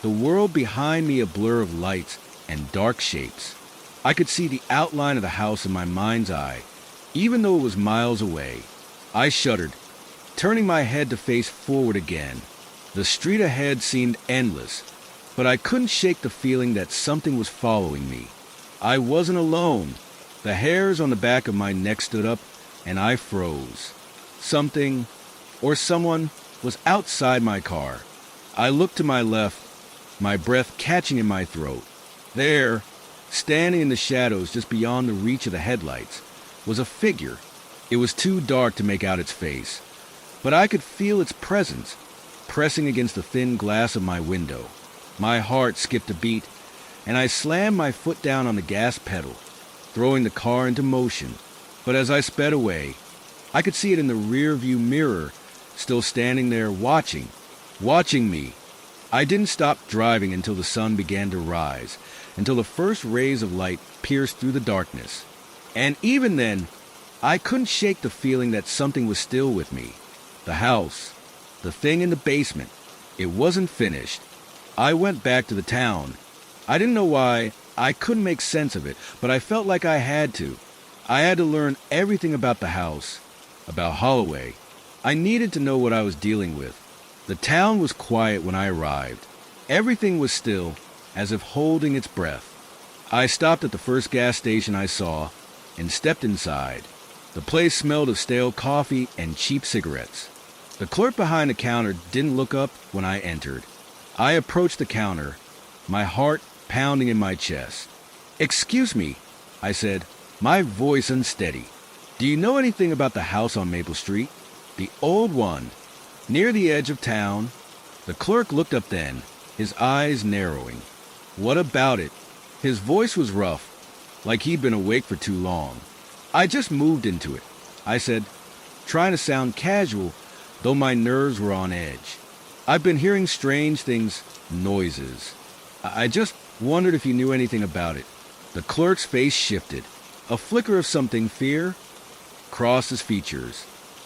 [SPEAKER 1] the world behind me a blur of lights and dark shapes. I could see the outline of the house in my mind's eye, even though it was miles away. I shuddered, turning my head to face forward again. The street ahead seemed endless, but I couldn't shake the feeling that something was following me. I wasn't alone. The hairs on the back of my neck stood up, and I froze. Something, or someone, was outside my car. I looked to my left, my breath catching in my throat. There, standing in the shadows just beyond the reach of the headlights, was a figure. It was too dark to make out its face, but I could feel its presence, pressing against the thin glass of my window. My heart skipped a beat, and I slammed my foot down on the gas pedal, throwing the car into motion. But as I sped away, I could see it in the rear-view mirror, still standing there watching me. I didn't stop driving until the sun began to rise, until the first rays of light pierced through the darkness. And even then, I couldn't shake the feeling that something was still with me. The house, the thing in the basement, it wasn't finished. I went back to the town. I didn't know why, I couldn't make sense of it, but I felt like I had to. I had to learn everything about the house, about Holloway. I needed to know what I was dealing with. The town was quiet when I arrived. Everything was still, as if holding its breath. I stopped at the first gas station I saw and stepped inside. The place smelled of stale coffee and cheap cigarettes. The clerk behind the counter didn't look up when I entered. I approached the counter, my heart pounding in my chest. "Excuse me," I said, my voice unsteady. "Do you know anything about the house on Maple Street? The old one, near the edge of town?" The clerk looked up then, his eyes narrowing. "What about it?" His voice was rough, like he'd been awake for too long. "I just moved into it," I said, trying to sound casual, though my nerves were on edge. "I've been hearing strange things, noises. I just wondered if you knew anything about it." The clerk's face shifted. A flicker of something, fear, crossed his features.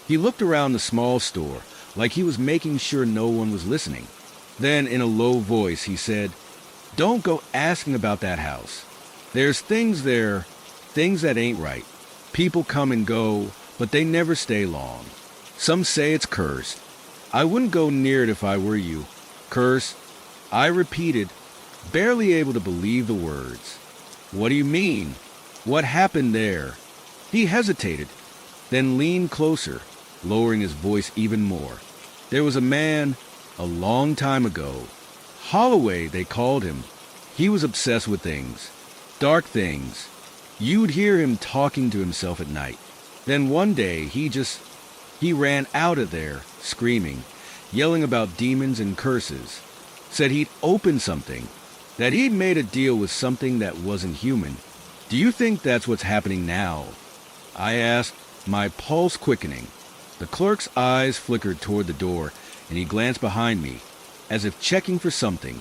[SPEAKER 1] He looked around the small store, like he was making sure no one was listening. Then, in a low voice, he said, "Don't go asking about that house. There's things there, things that ain't right. People come and go, but they never stay long. Some say it's cursed. I wouldn't go near it if I were you." "Curse?" I repeated, barely able to believe the words. "What do you mean? What happened there?" He hesitated, then leaned closer, lowering his voice even more. "There was a man, a long time ago. Holloway, they called him. He was obsessed with things, dark things. You'd hear him talking to himself at night. Then one day, he ran out of there, screaming, yelling about demons and curses. Said he'd opened something, that he'd made a deal with something that wasn't human. Do you think that's what's happening now?" I asked, my pulse quickening. The clerk's eyes flickered toward the door, and he glanced behind me, as if checking for something.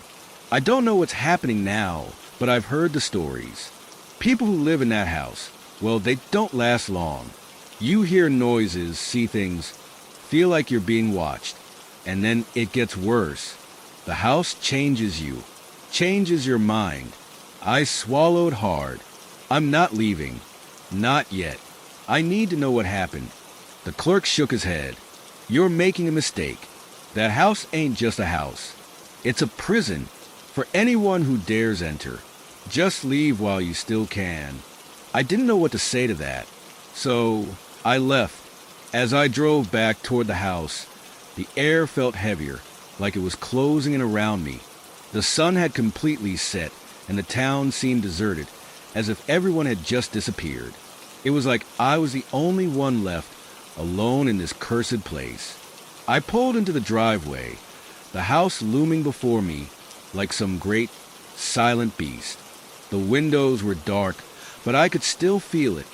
[SPEAKER 1] "I don't know what's happening now, but I've heard the stories. People who live in that house, well, they don't last long. You hear noises, see things, feel like you're being watched, and then it gets worse. The house changes you, changes your mind." I swallowed hard. "I'm not leaving. Not yet. I need to know what happened." The clerk shook his head. "You're making a mistake. That house ain't just a house. It's a prison for anyone who dares enter. Just leave while you still can." I didn't know what to say to that, so I left. As I drove back toward the house, the air felt heavier, like it was closing in around me. The sun had completely set, and the town seemed deserted, as if everyone had just disappeared. It was like I was the only one left, alone in this cursed place. I pulled into the driveway, the house looming before me like some great, silent beast. The windows were dark, but I could still feel it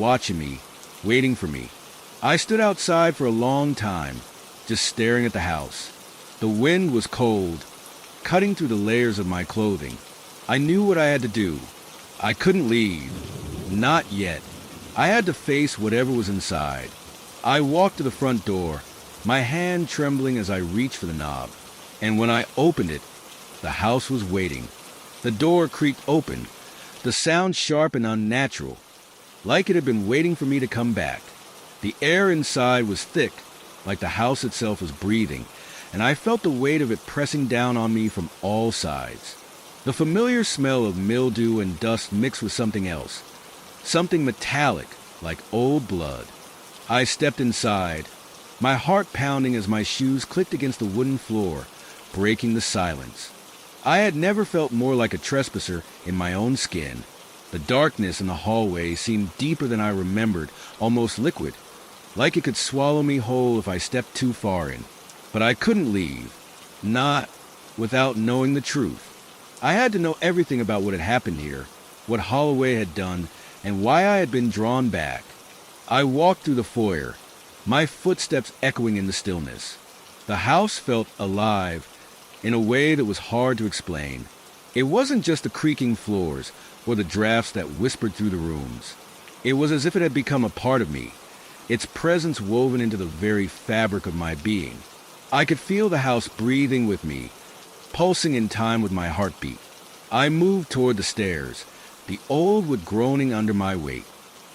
[SPEAKER 1] watching me, waiting for me. I stood outside for a long time, just staring at the house. The wind was cold, cutting through the layers of my clothing. I knew what I had to do. I couldn't leave. Not yet. I had to face whatever was inside. I walked to the front door, my hand trembling as I reached for the knob. And when I opened it, the house was waiting. The door creaked open, the sound sharp and unnatural, like it had been waiting for me to come back. The air inside was thick, like the house itself was breathing, and I felt the weight of it pressing down on me from all sides. The familiar smell of mildew and dust mixed with something else, something metallic, like old blood. I stepped inside, my heart pounding as my shoes clicked against the wooden floor, breaking the silence. I had never felt more like a trespasser in my own skin. The darkness in the hallway seemed deeper than I remembered, almost liquid, like it could swallow me whole if I stepped too far in. But I couldn't leave, not without knowing the truth. I had to know everything about what had happened here, what Holloway had done, and why I had been drawn back. I walked through the foyer, my footsteps echoing in the stillness. The house felt alive in a way that was hard to explain. It wasn't just the creaking floors or the drafts that whispered through the rooms. It was as if it had become a part of me, its presence woven into the very fabric of my being. I could feel the house breathing with me, pulsing in time with my heartbeat. I moved toward the stairs, the old wood groaning under my weight.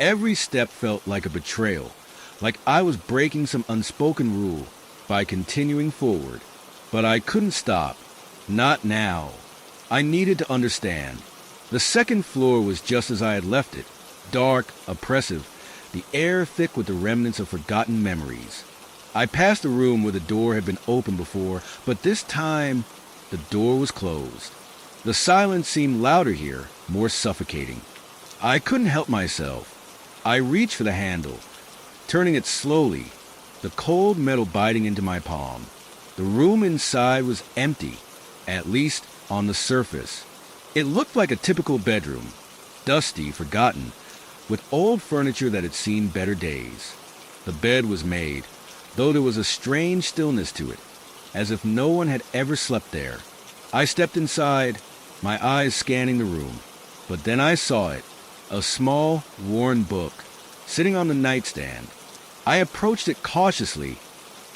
[SPEAKER 1] Every step felt like a betrayal, like I was breaking some unspoken rule by continuing forward. But I couldn't stop. Not now. I needed to understand. The second floor was just as I had left it, dark, oppressive, the air thick with the remnants of forgotten memories. I passed a room where the door had been open before, but this time the door was closed. The silence seemed louder here, more suffocating. I couldn't help myself. I reached for the handle, turning it slowly, the cold metal biting into my palm. The room inside was empty, at least on the surface. It looked like a typical bedroom, dusty, forgotten, with old furniture that had seen better days. The bed was made, though there was a strange stillness to it, as if no one had ever slept there. I stepped inside, my eyes scanning the room, but then I saw it, a small, worn book, sitting on the nightstand. I approached it cautiously,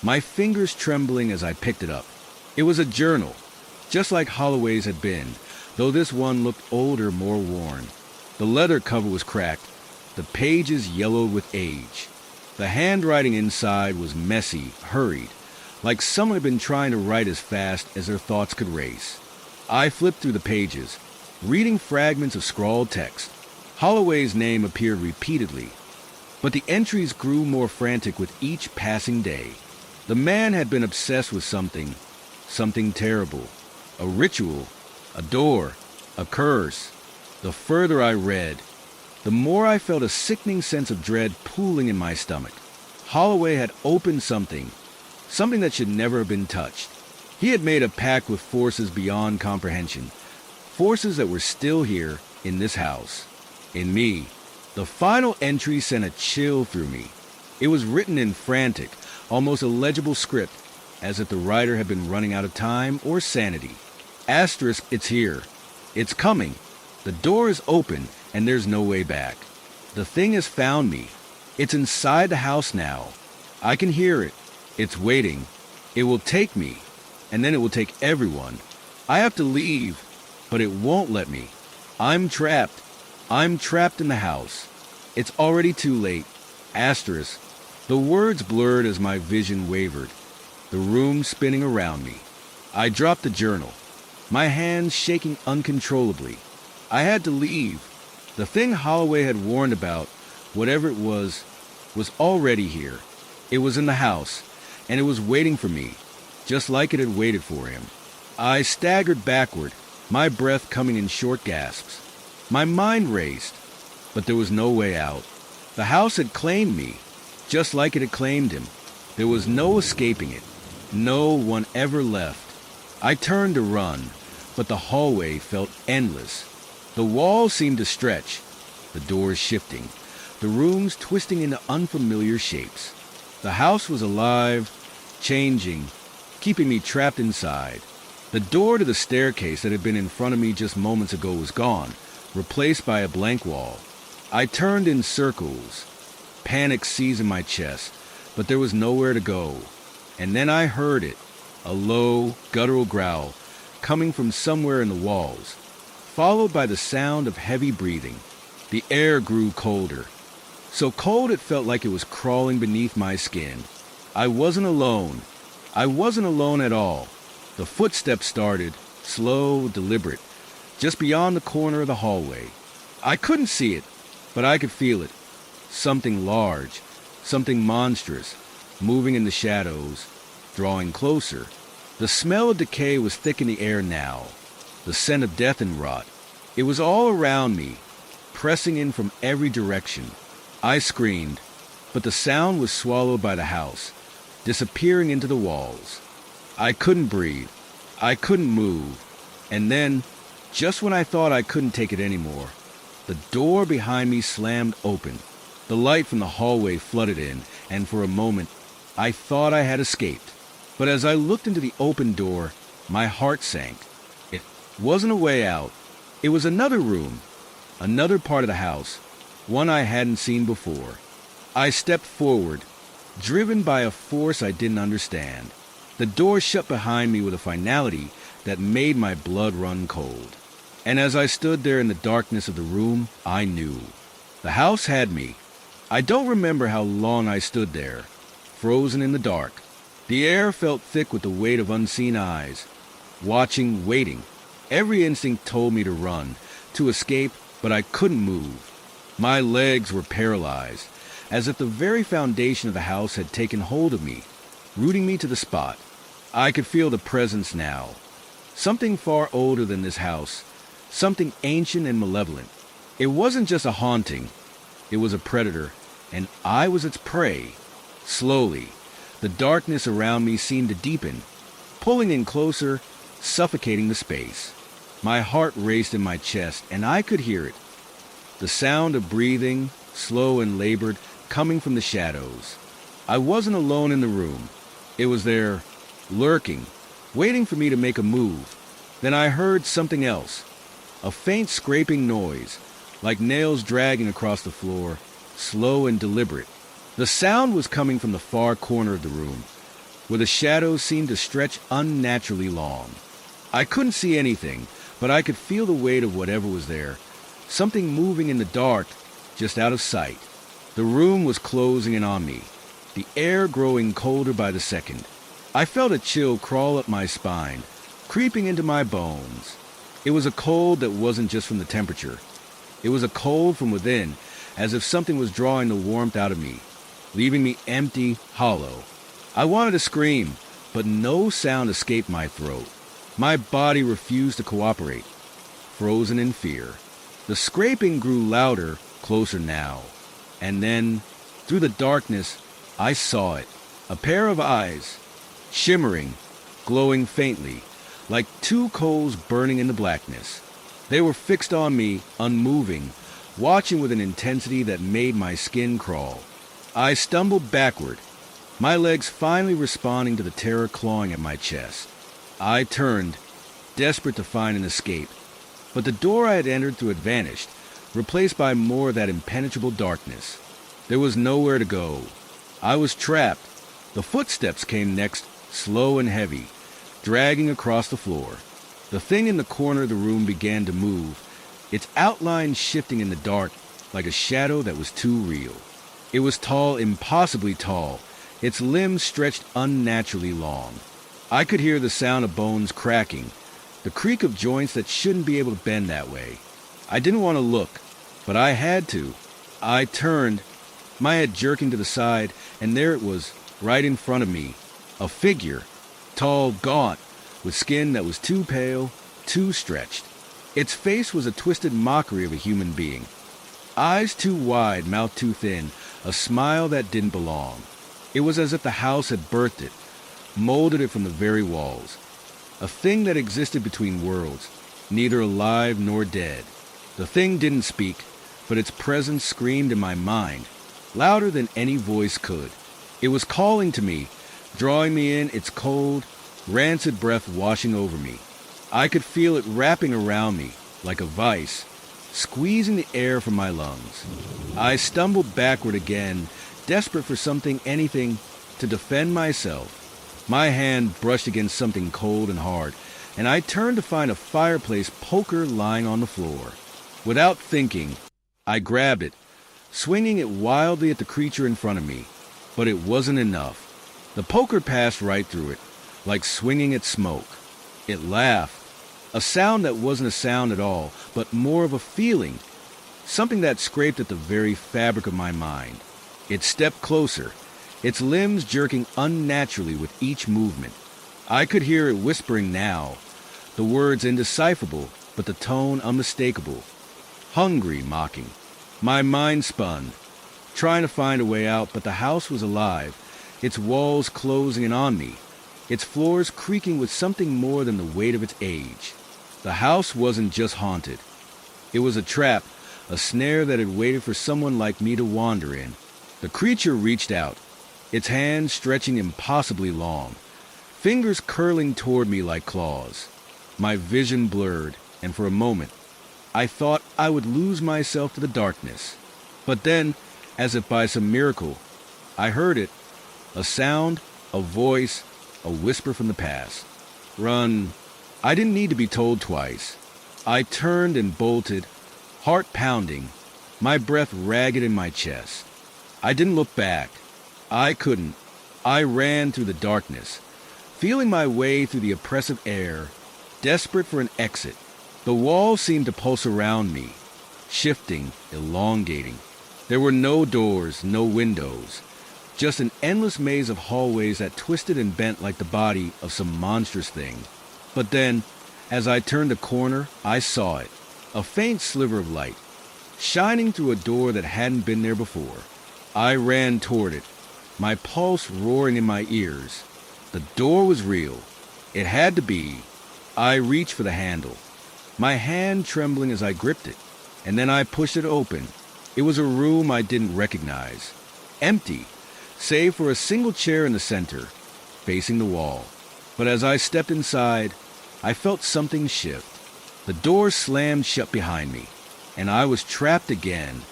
[SPEAKER 1] my fingers trembling as I picked it up. It was a journal, just like Holloway's had been, though this one looked older, more worn. The leather cover was cracked, the pages yellowed with age. The handwriting inside was messy, hurried, like someone had been trying to write as fast as their thoughts could race. I flipped through the pages, reading fragments of scrawled text. Holloway's name appeared repeatedly, but the entries grew more frantic with each passing day. The man had been obsessed with something terrible. A ritual, a door, a curse. The further I read, the more I felt a sickening sense of dread pooling in my stomach. Holloway had opened something that should never have been touched. He had made a pact with forces beyond comprehension, forces that were still here in this house, in me. The final entry sent a chill through me. It was written in frantic, almost illegible script, as if the writer had been running out of time or sanity. Asterisk, it's here. It's coming. The door is open, and there's no way back. The thing has found me. It's inside the house now. I can hear it. It's waiting. It will take me, and then it will take everyone. I have to leave, but it won't let me. I'm trapped. I'm trapped in the house. It's already too late. Asterisk. The words blurred as my vision wavered, the room spinning around me. I dropped the journal, my hands shaking uncontrollably. I had to leave. The thing Holloway had warned about, whatever it was already here. It was in the house, and it was waiting for me, just like it had waited for him. I staggered backward, my breath coming in short gasps. My mind raced, but there was no way out. The house had claimed me, just like it had claimed him. There was no escaping it. No one ever left. I turned to run, but the hallway felt endless. The walls seemed to stretch, the doors shifting, the rooms twisting into unfamiliar shapes. The house was alive, changing, keeping me trapped inside. The door to the staircase that had been in front of me just moments ago was gone, replaced by a blank wall. I turned in circles, panic seizing my chest, but there was nowhere to go. And then I heard it, a low, guttural growl coming from somewhere in the walls, followed by the sound of heavy breathing. The air grew colder, so cold it felt like it was crawling beneath my skin. I wasn't alone. I wasn't alone at all. The footsteps started, slow, deliberate, just beyond the corner of the hallway. I couldn't see it, but I could feel it. Something large, something monstrous, moving in the shadows, drawing closer. The smell of decay was thick in the air now, the scent of death and rot. It was all around me, pressing in from every direction. I screamed, but the sound was swallowed by the house, disappearing into the walls. I couldn't breathe. I couldn't move. And then, just when I thought I couldn't take it anymore, the door behind me slammed open. The light from the hallway flooded in, and for a moment, I thought I had escaped. But as I looked into the open door, my heart sank. It wasn't a way out. It was another room, another part of the house, one I hadn't seen before. I stepped forward, driven by a force I didn't understand. The door shut behind me with a finality that made my blood run cold. And as I stood there in the darkness of the room, I knew. The house had me. I don't remember how long I stood there, frozen in the dark. The air felt thick with the weight of unseen eyes, watching, waiting. Every instinct told me to run, to escape, but I couldn't move. My legs were paralyzed, as if the very foundation of the house had taken hold of me, rooting me to the spot. I could feel the presence now. Something far older than this house, something ancient and malevolent. It wasn't just a haunting, it was a predator, and I was its prey. Slowly, the darkness around me seemed to deepen, pulling in closer, suffocating the space. My heart raced in my chest, and I could hear it. The sound of breathing, slow and labored, coming from the shadows. I wasn't alone in the room. It was there, lurking, waiting for me to make a move. Then I heard something else, a faint scraping noise, like nails dragging across the floor, slow and deliberate. The sound was coming from the far corner of the room, where the shadows seemed to stretch unnaturally long. I couldn't see anything, but I could feel the weight of whatever was there, something moving in the dark, just out of sight. The room was closing in on me, the air growing colder by the second. I felt a chill crawl up my spine, creeping into my bones. It was a cold that wasn't just from the temperature. It was a cold from within, as if something was drawing the warmth out of me, leaving me empty, hollow. I wanted to scream, but no sound escaped my throat. My body refused to cooperate, frozen in fear. The scraping grew louder, closer now. And then, through the darkness, I saw it. A pair of eyes, shimmering, glowing faintly, like two coals burning in the blackness. They were fixed on me, unmoving, watching with an intensity that made my skin crawl. I stumbled backward, my legs finally responding to the terror clawing at my chest. I turned, desperate to find an escape, but the door I had entered through had vanished, replaced by more of that impenetrable darkness. There was nowhere to go. I was trapped. The footsteps came next, slow and heavy, dragging across the floor. The thing in the corner of the room began to move, its outline shifting in the dark like a shadow that was too real. It was tall, impossibly tall, its limbs stretched unnaturally long. I could hear the sound of bones cracking, the creak of joints that shouldn't be able to bend that way. I didn't want to look, but I had to. I turned, my head jerking to the side, and there it was, right in front of me. A figure, tall, gaunt, with skin that was too pale, too stretched. Its face was a twisted mockery of a human being. Eyes too wide, mouth too thin, a smile that didn't belong. It was as if the house had birthed it, molded it from the very walls. A thing that existed between worlds, neither alive nor dead. The thing didn't speak, but its presence screamed in my mind, louder than any voice could. It was calling to me, drawing me in, its cold, rancid breath washing over me. I could feel it wrapping around me, like a vice, squeezing the air from my lungs. I stumbled backward again, desperate for anything, to defend myself. My hand brushed against something cold and hard, and I turned to find a fireplace poker lying on the floor. Without thinking, I grabbed it, swinging it wildly at the creature in front of me. But it wasn't enough. The poker passed right through it, like swinging at smoke. It laughed, a sound that wasn't a sound at all, but more of a feeling, something that scraped at the very fabric of my mind. It stepped closer, its limbs jerking unnaturally with each movement. I could hear it whispering now, the words indecipherable, but the tone unmistakable. Hungry, mocking. My mind spun, trying to find a way out, but the house was alive, its walls closing in on me, its floors creaking with something more than the weight of its age. The house wasn't just haunted. It was a trap, a snare that had waited for someone like me to wander in. The creature reached out, its hands stretching impossibly long, fingers curling toward me like claws. My vision blurred, and for a moment, I thought I would lose myself to the darkness. But then, as if by some miracle, I heard it, a sound, a voice, a whisper from the past. Run. I didn't need to be told twice. I turned and bolted, heart pounding, my breath ragged in my chest. I didn't look back. I couldn't. I ran through the darkness, feeling my way through the oppressive air, desperate for an exit. The walls seemed to pulse around me, shifting, elongating. There were no doors, no windows, just an endless maze of hallways that twisted and bent like the body of some monstrous thing. But then, as I turned a corner, I saw it, a faint sliver of light, shining through a door that hadn't been there before. I ran toward it, my pulse roaring in my ears. The door was real. It had to be. I reached for the handle, my hand trembling as I gripped it, and then I pushed it open. It was a room I didn't recognize, empty, save for a single chair in the center, facing the wall. But as I stepped inside, I felt something shift. The door slammed shut behind me, and I was trapped again.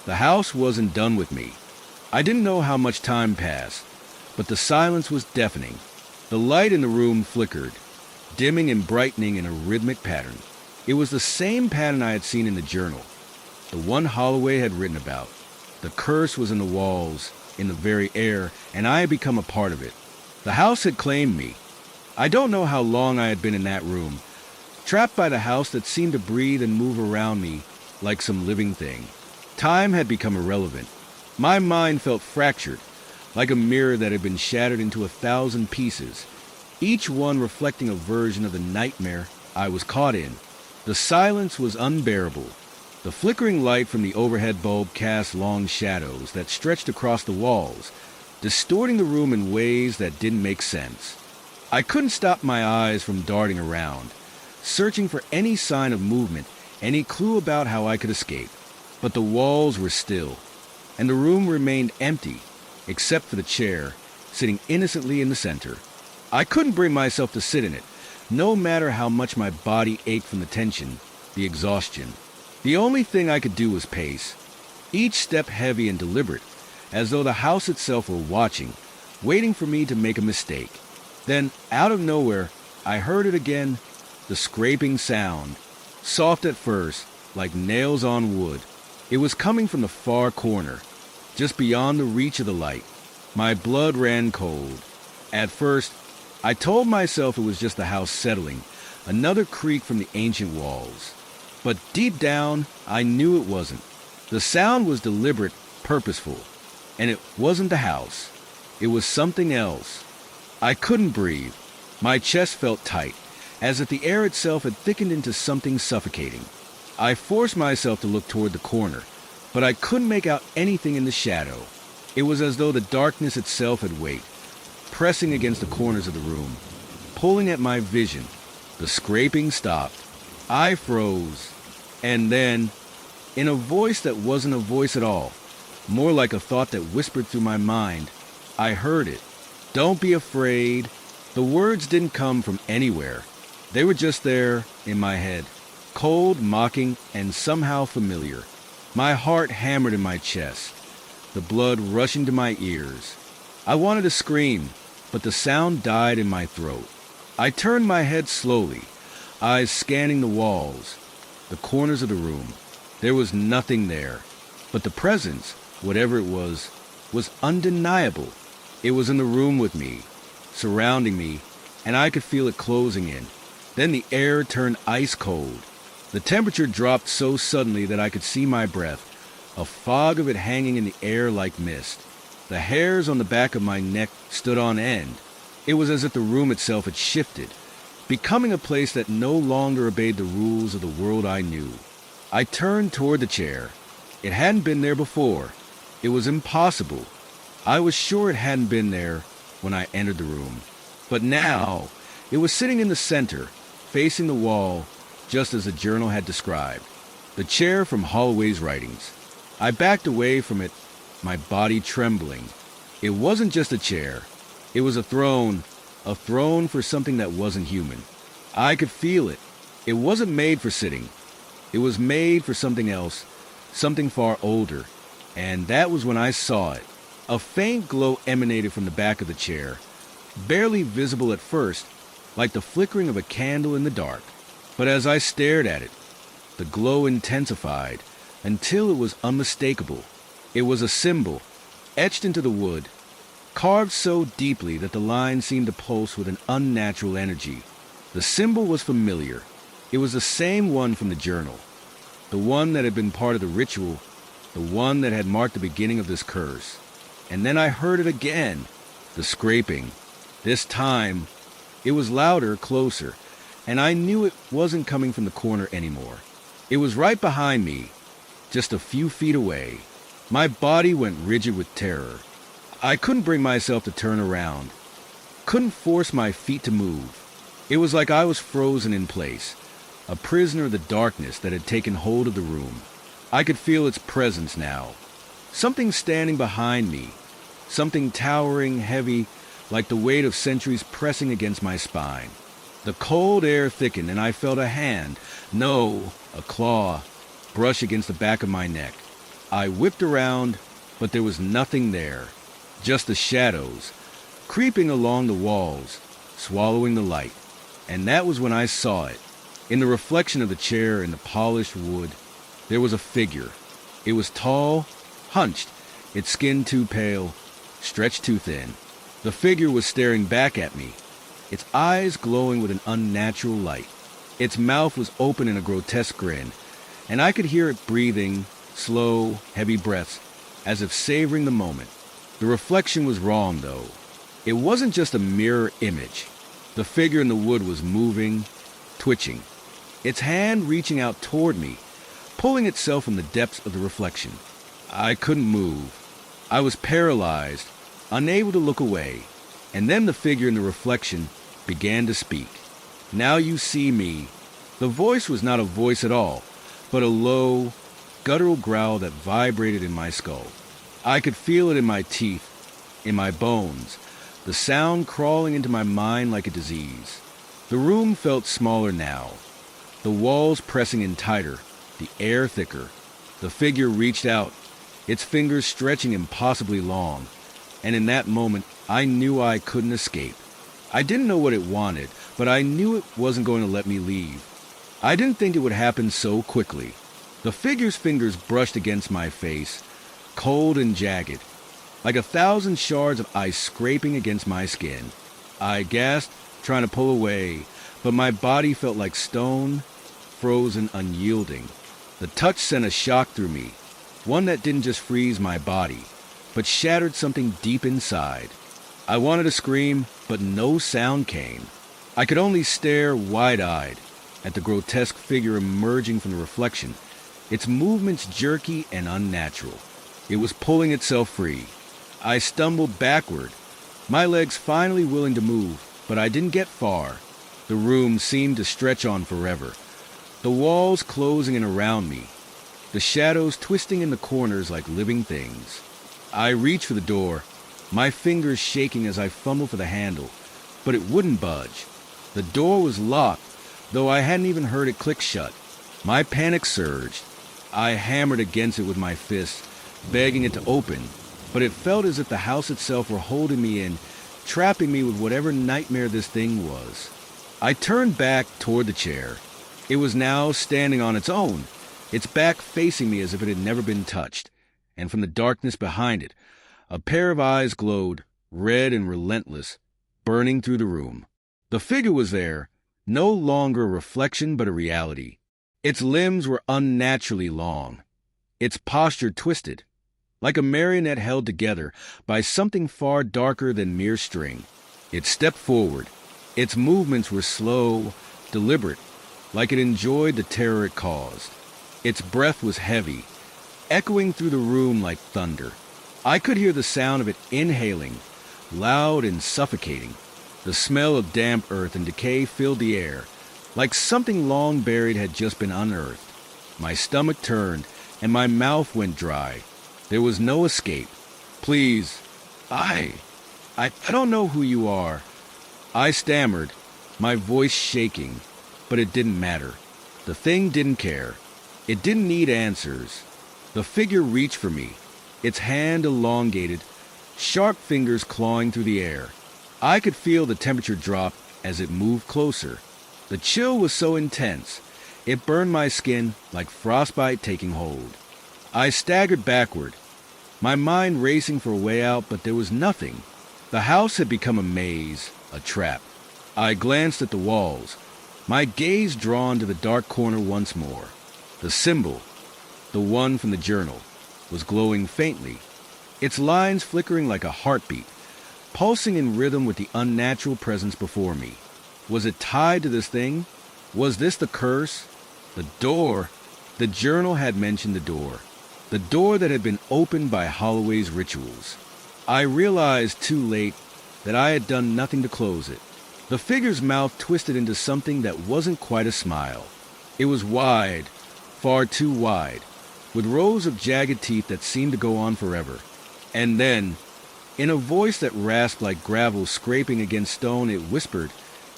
[SPEAKER 1] The house wasn't done with me. I didn't know how much time passed, but the silence was deafening. The light in the room flickered, dimming and brightening in a rhythmic pattern. It was the same pattern I had seen in the journal, the one Holloway had written about. The curse was in the walls, in the very air, and I had become a part of it. The house had claimed me. I don't know how long I had been in that room, trapped by the house that seemed to breathe and move around me like some living thing. Time had become irrelevant. My mind felt fractured, like a mirror that had been shattered into 1,000 pieces, each one reflecting a version of the nightmare I was caught in. The silence was unbearable. The flickering light from the overhead bulb cast long shadows that stretched across the walls, distorting the room in ways that didn't make sense. I couldn't stop my eyes from darting around, searching for any sign of movement, any clue about how I could escape. But the walls were still, and the room remained empty, except for the chair, sitting innocently in the center. I couldn't bring myself to sit in it, no matter how much my body ached from the tension, the exhaustion. The only thing I could do was pace, each step heavy and deliberate, as though the house itself were watching, waiting for me to make a mistake. Then, out of nowhere, I heard it again, the scraping sound, soft at first, like nails on wood. It was coming from the far corner, just beyond the reach of the light. My blood ran cold. At first, I told myself it was just the house settling, another creak from the ancient walls. But deep down, I knew it wasn't. The sound was deliberate, purposeful, and it wasn't the house. It was something else. I couldn't breathe. My chest felt tight, as if the air itself had thickened into something suffocating. I forced myself to look toward the corner, but I couldn't make out anything in the shadow. It was as though the darkness itself had weight, pressing against the corners of the room, pulling at my vision. The scraping stopped. I froze. And then, in a voice that wasn't a voice at all, more like a thought that whispered through my mind, I heard it. Don't be afraid. The words didn't come from anywhere. They were just there in my head. Cold, mocking, and somehow familiar. My heart hammered in my chest, the blood rushing to my ears. I wanted to scream, but the sound died in my throat. I turned my head slowly, eyes scanning the walls, the corners of the room. There was nothing there, but the presence, whatever it was undeniable. It was in the room with me, surrounding me, and I could feel it closing in. Then the air turned ice cold. The temperature dropped so suddenly that I could see my breath, a fog of it hanging in the air like mist. The hairs on the back of my neck stood on end. It was as if the room itself had shifted, becoming a place that no longer obeyed the rules of the world I knew. I turned toward the chair. It hadn't been there before. It was impossible. I was sure it hadn't been there when I entered the room. But now, it was sitting in the center, facing the wall, just as the journal had described. The chair from Holloway's writings. I backed away from it, my body trembling. It wasn't just a chair. It was a throne for something that wasn't human. I could feel it. It wasn't made for sitting. It was made for something else, something far older. And that was when I saw it. A faint glow emanated from the back of the chair, barely visible at first, like the flickering of a candle in the dark. But as I stared at it, the glow intensified until it was unmistakable. It was a symbol, etched into the wood, carved so deeply that the lines seemed to pulse with an unnatural energy. The symbol was familiar. It was the same one from the journal, the one that had been part of the ritual, the one that had marked the beginning of this curse. And then I heard it again, the scraping. This time, it was louder, closer, and I knew it wasn't coming from the corner anymore. It was right behind me, just a few feet away. My body went rigid with terror. I couldn't bring myself to turn around, couldn't force my feet to move. It was like I was frozen in place, a prisoner of the darkness that had taken hold of the room. I could feel its presence now. Something standing behind me, something towering, heavy, like the weight of centuries pressing against my spine. The cold air thickened, and I felt a hand, no, a claw, brush against the back of my neck. I whipped around, but there was nothing there, just the shadows, creeping along the walls, swallowing the light. And that was when I saw it. In the reflection of the chair in the polished wood, there was a figure. It was tall, hunched, its skin too pale, stretched too thin. The figure was staring back at me, its eyes glowing with an unnatural light. Its mouth was open in a grotesque grin, and I could hear it breathing, slow, heavy breaths, as if savoring the moment. The reflection was wrong, though. It wasn't just a mirror image. The figure in the wood was moving, twitching, its hand reaching out toward me, pulling itself from the depths of the reflection. I couldn't move. I was paralyzed, unable to look away. And then the figure in the reflection began to speak. "Now you see me." The voice was not a voice at all, but a low, guttural growl that vibrated in my skull. I could feel it in my teeth, in my bones, the sound crawling into my mind like a disease. The room felt smaller now, the walls pressing in tighter, the air thicker. The figure reached out, its fingers stretching impossibly long, and in that moment I knew I couldn't escape. I didn't know what it wanted, but I knew it wasn't going to let me leave. I didn't think it would happen so quickly. The figure's fingers brushed against my face, cold and jagged, like 1,000 shards of ice scraping against my skin. I gasped, trying to pull away, but my body felt like stone, frozen, unyielding. The touch sent a shock through me, one that didn't just freeze my body, but shattered something deep inside. I wanted to scream, but no sound came. I could only stare wide-eyed at the grotesque figure emerging from the reflection, its movements jerky and unnatural. It was pulling itself free. I stumbled backward, my legs finally willing to move, but I didn't get far. The room seemed to stretch on forever, the walls closing in around me, the shadows twisting in the corners like living things. I reached for the door, my fingers shaking as I fumbled for the handle, but it wouldn't budge. The door was locked, though I hadn't even heard it click shut. My panic surged. I hammered against it with my fists, begging it to open, but it felt as if the house itself were holding me in, trapping me with whatever nightmare this thing was. I turned back toward the chair. It was now standing on its own, its back facing me as if it had never been touched, and from the darkness behind it, a pair of eyes glowed, red and relentless, burning through the room. The figure was there, no longer a reflection but a reality. Its limbs were unnaturally long, its posture twisted, like a marionette held together by something far darker than mere string. It stepped forward. Its movements were slow, deliberate, like it enjoyed the terror it caused. Its breath was heavy, echoing through the room like thunder. I could hear the sound of it inhaling, loud and suffocating. The smell of damp earth and decay filled the air, like something long buried had just been unearthed. My stomach turned, and my mouth went dry. There was no escape. Please, I don't know who you are. I stammered, my voice shaking, but it didn't matter. The thing didn't care. It didn't need answers. The figure reached for me, its hand elongated, sharp fingers clawing through the air. I could feel the temperature drop as it moved closer. The chill was so intense, it burned my skin like frostbite taking hold. I staggered backward, my mind racing for a way out, but there was nothing. The house had become a maze, a trap. I glanced at the walls, my gaze drawn to the dark corner once more. The symbol, the one from the journal, was glowing faintly, its lines flickering like a heartbeat, pulsing in rhythm with the unnatural presence before me. Was it tied to this thing? Was this the curse? The door. The journal had mentioned the door. The door that had been opened by Holloway's rituals. I realized too late that I had done nothing to close it. The figure's mouth twisted into something that wasn't quite a smile. It was wide, far too wide, with rows of jagged teeth that seemed to go on forever. And then, in a voice that rasped like gravel scraping against stone, it whispered,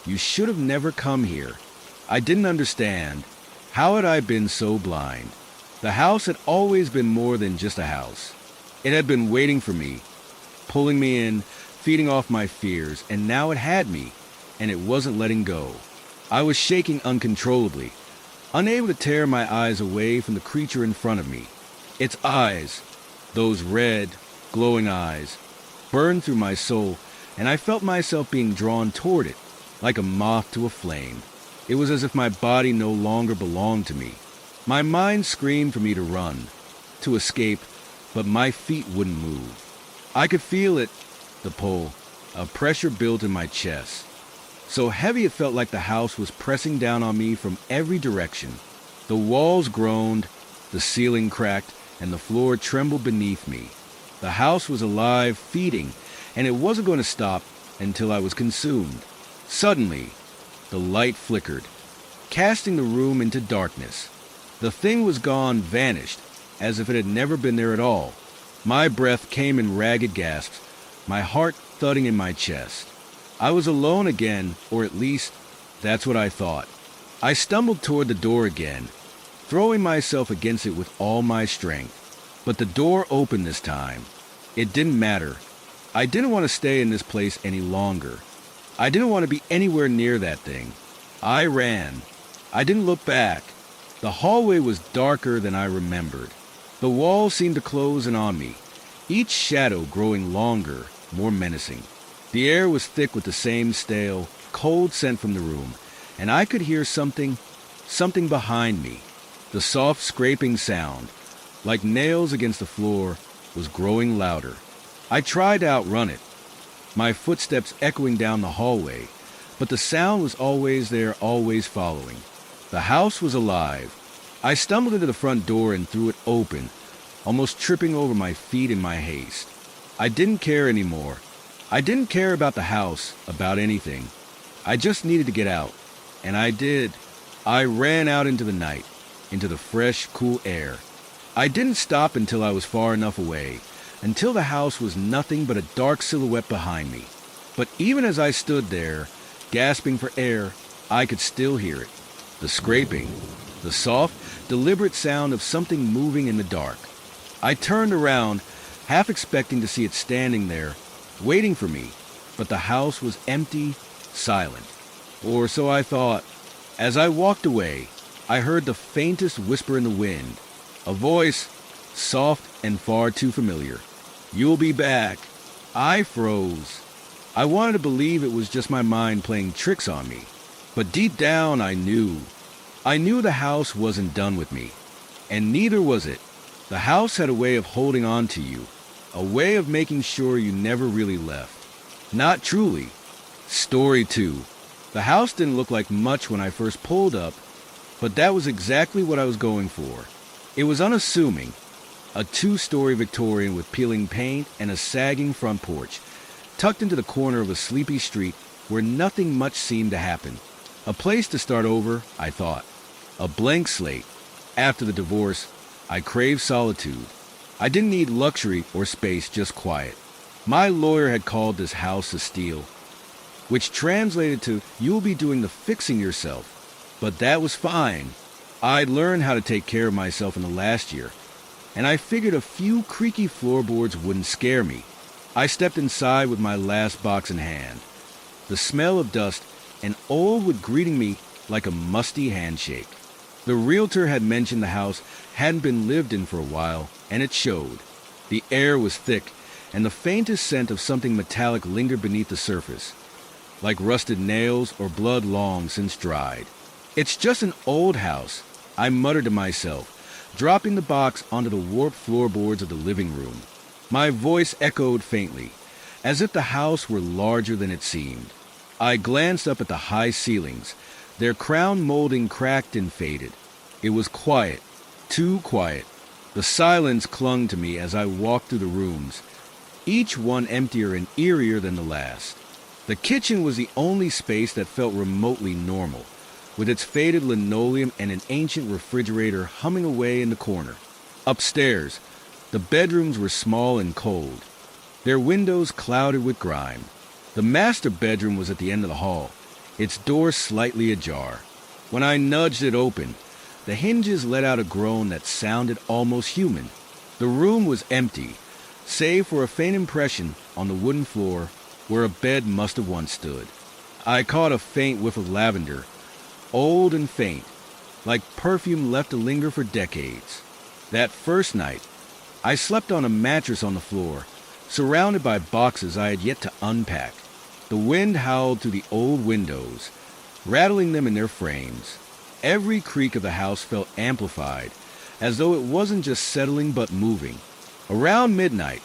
[SPEAKER 1] "You should have never come here." I didn't understand. How had I been so blind? The house had always been more than just a house. It had been waiting for me, pulling me in, feeding off my fears, and now it had me, and it wasn't letting go. I was shaking uncontrollably, unable to tear my eyes away from the creature in front of me. Its eyes, those red, glowing eyes, burned through my soul, and I felt myself being drawn toward it, like a moth to a flame. It was as if my body no longer belonged to me. My mind screamed for me to run, to escape, but my feet wouldn't move. I could feel it, the pull, a pressure built in my chest. So heavy it felt like the house was pressing down on me from every direction. The walls groaned, the ceiling cracked, and the floor trembled beneath me. The house was alive, feeding, and it wasn't going to stop until I was consumed. Suddenly, the light flickered, casting the room into darkness. The thing was gone, vanished, as if it had never been there at all. My breath came in ragged gasps, my heart thudding in my chest. I was alone again, or at least, that's what I thought. I stumbled toward the door again, throwing myself against it with all my strength. But the door opened this time. It didn't matter. I didn't want to stay in this place any longer. I didn't want to be anywhere near that thing. I ran. I didn't look back. The hallway was darker than I remembered. The walls seemed to close in on me, each shadow growing longer, more menacing. The air was thick with the same stale, cold scent from the room, and I could hear something behind me. The soft scraping sound, like nails against the floor, was growing louder. I tried to outrun it, my footsteps echoing down the hallway, but the sound was always there, always following. The house was alive. I stumbled into the front door and threw it open, almost tripping over my feet in my haste. I didn't care anymore. I didn't care about the house, about anything. I just needed to get out, and I did. I ran out into the night, into the fresh, cool air. I didn't stop until I was far enough away, until the house was nothing but a dark silhouette behind me. But even as I stood there, gasping for air, I could still hear it. The scraping, the soft, deliberate sound of something moving in the dark. I turned around, half expecting to see it standing there, waiting for me, but the house was empty, silent. Or so I thought. As I walked away, I heard the faintest whisper in the wind, a voice, soft and far too familiar. "You'll be back." I froze. I wanted to believe it was just my mind playing tricks on me, but deep down I knew. I knew the house wasn't done with me, and neither was it. The house had a way of holding on to you, a way of making sure you never really left. Not truly. Story 2. The house didn't look like much when I first pulled up, but that was exactly what I was going for. It was unassuming, a 2-story Victorian with peeling paint and a sagging front porch, tucked into the corner of a sleepy street where nothing much seemed to happen. A place to start over, I thought. A blank slate. After the divorce, I craved solitude. I didn't need luxury or space, just quiet. My lawyer had called this house a steal, which translated to, "You'll be doing the fixing yourself." But that was fine. I'd learned how to take care of myself in the last year, and I figured a few creaky floorboards wouldn't scare me. I stepped inside with my last box in hand. The smell of dust and old wood greeting me like a musty handshake. The realtor had mentioned the house hadn't been lived in for a while, and it showed. The air was thick, and the faintest scent of something metallic lingered beneath the surface, like rusted nails or blood long since dried. "It's just an old house," I muttered to myself, dropping the box onto the warped floorboards of the living room. My voice echoed faintly, as if the house were larger than it seemed. I glanced up at the high ceilings, their crown molding cracked and faded. It was quiet, too quiet. The silence clung to me as I walked through the rooms, each one emptier and eerier than the last. The kitchen was the only space that felt remotely normal, with its faded linoleum and an ancient refrigerator humming away in the corner. Upstairs, the bedrooms were small and cold, their windows clouded with grime. The master bedroom was at the end of the hall, its door slightly ajar. When I nudged it open, the hinges let out a groan that sounded almost human. The room was empty, save for a faint impression on the wooden floor where a bed must have once stood. I caught a faint whiff of lavender, old and faint, like perfume left to linger for decades. That first night, I slept on a mattress on the floor, surrounded by boxes I had yet to unpack. The wind howled through the old windows, rattling them in their frames. Every creak of the house felt amplified, as though it wasn't just settling but moving. Around midnight,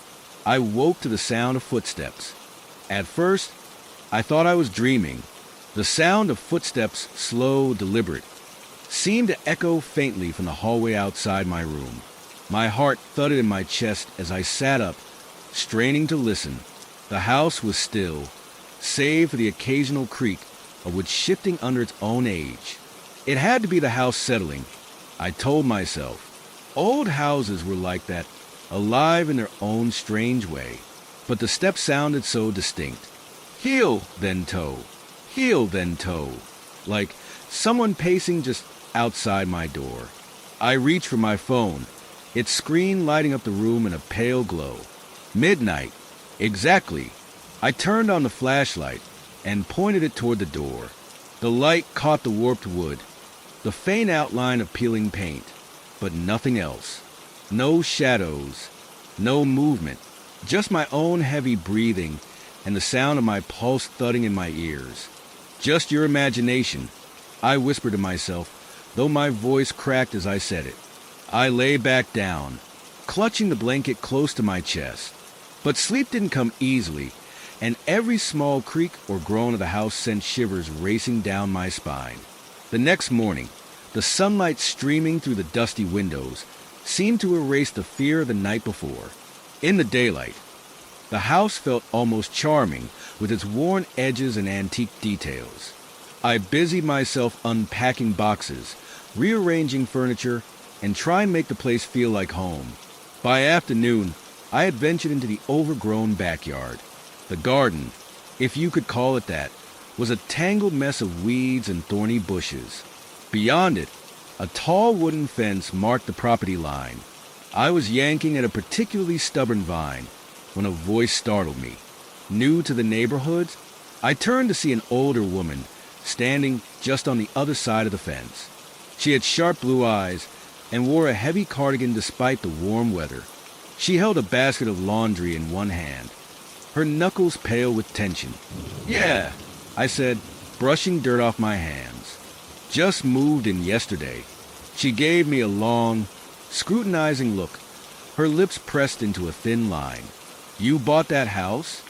[SPEAKER 1] I woke to the sound of footsteps. At first, I thought I was dreaming. The sound of footsteps, slow, deliberate, seemed to echo faintly from the hallway outside my room. My heart thudded in my chest as I sat up, straining to listen. The house was still, save for the occasional creak of wood shifting under its own age. It had to be the house settling, I told myself. Old houses were like that, alive in their own strange way. But the steps sounded so distinct. Heel, then toe. Heel, then toe. Like someone pacing just outside my door. I reached for my phone, its screen lighting up the room in a pale glow. Midnight. Exactly. I turned on the flashlight and pointed it toward the door. The light caught the warped wood, the faint outline of peeling paint, but nothing else. No shadows, no movement, just my own heavy breathing and the sound of my pulse thudding in my ears. "Just your imagination," I whispered to myself, though my voice cracked as I said it. I lay back down, clutching the blanket close to my chest. But sleep didn't come easily, and every small creak or groan of the house sent shivers racing down my spine. The next morning, the sunlight streaming through the dusty windows seemed to erase the fear of the night before. In the daylight, the house felt almost charming with its worn edges and antique details. I busied myself unpacking boxes, rearranging furniture, and trying to make the place feel like home. By afternoon, I had ventured into the overgrown backyard. The garden, if you could call it that, was a tangled mess of weeds and thorny bushes. Beyond it, A tall wooden fence marked the property line. I was yanking at a particularly stubborn vine when a voice startled me. New to the neighborhood, I turned to see an older woman standing just on the other side of the fence. She had sharp blue eyes and wore a heavy cardigan despite the warm weather. She held a basket of laundry in one hand, her knuckles pale with tension. "Yeah," I said, brushing dirt off my hands. "Just moved in yesterday." She gave me a long, scrutinizing look, her lips pressed into a thin line. "You bought that house?"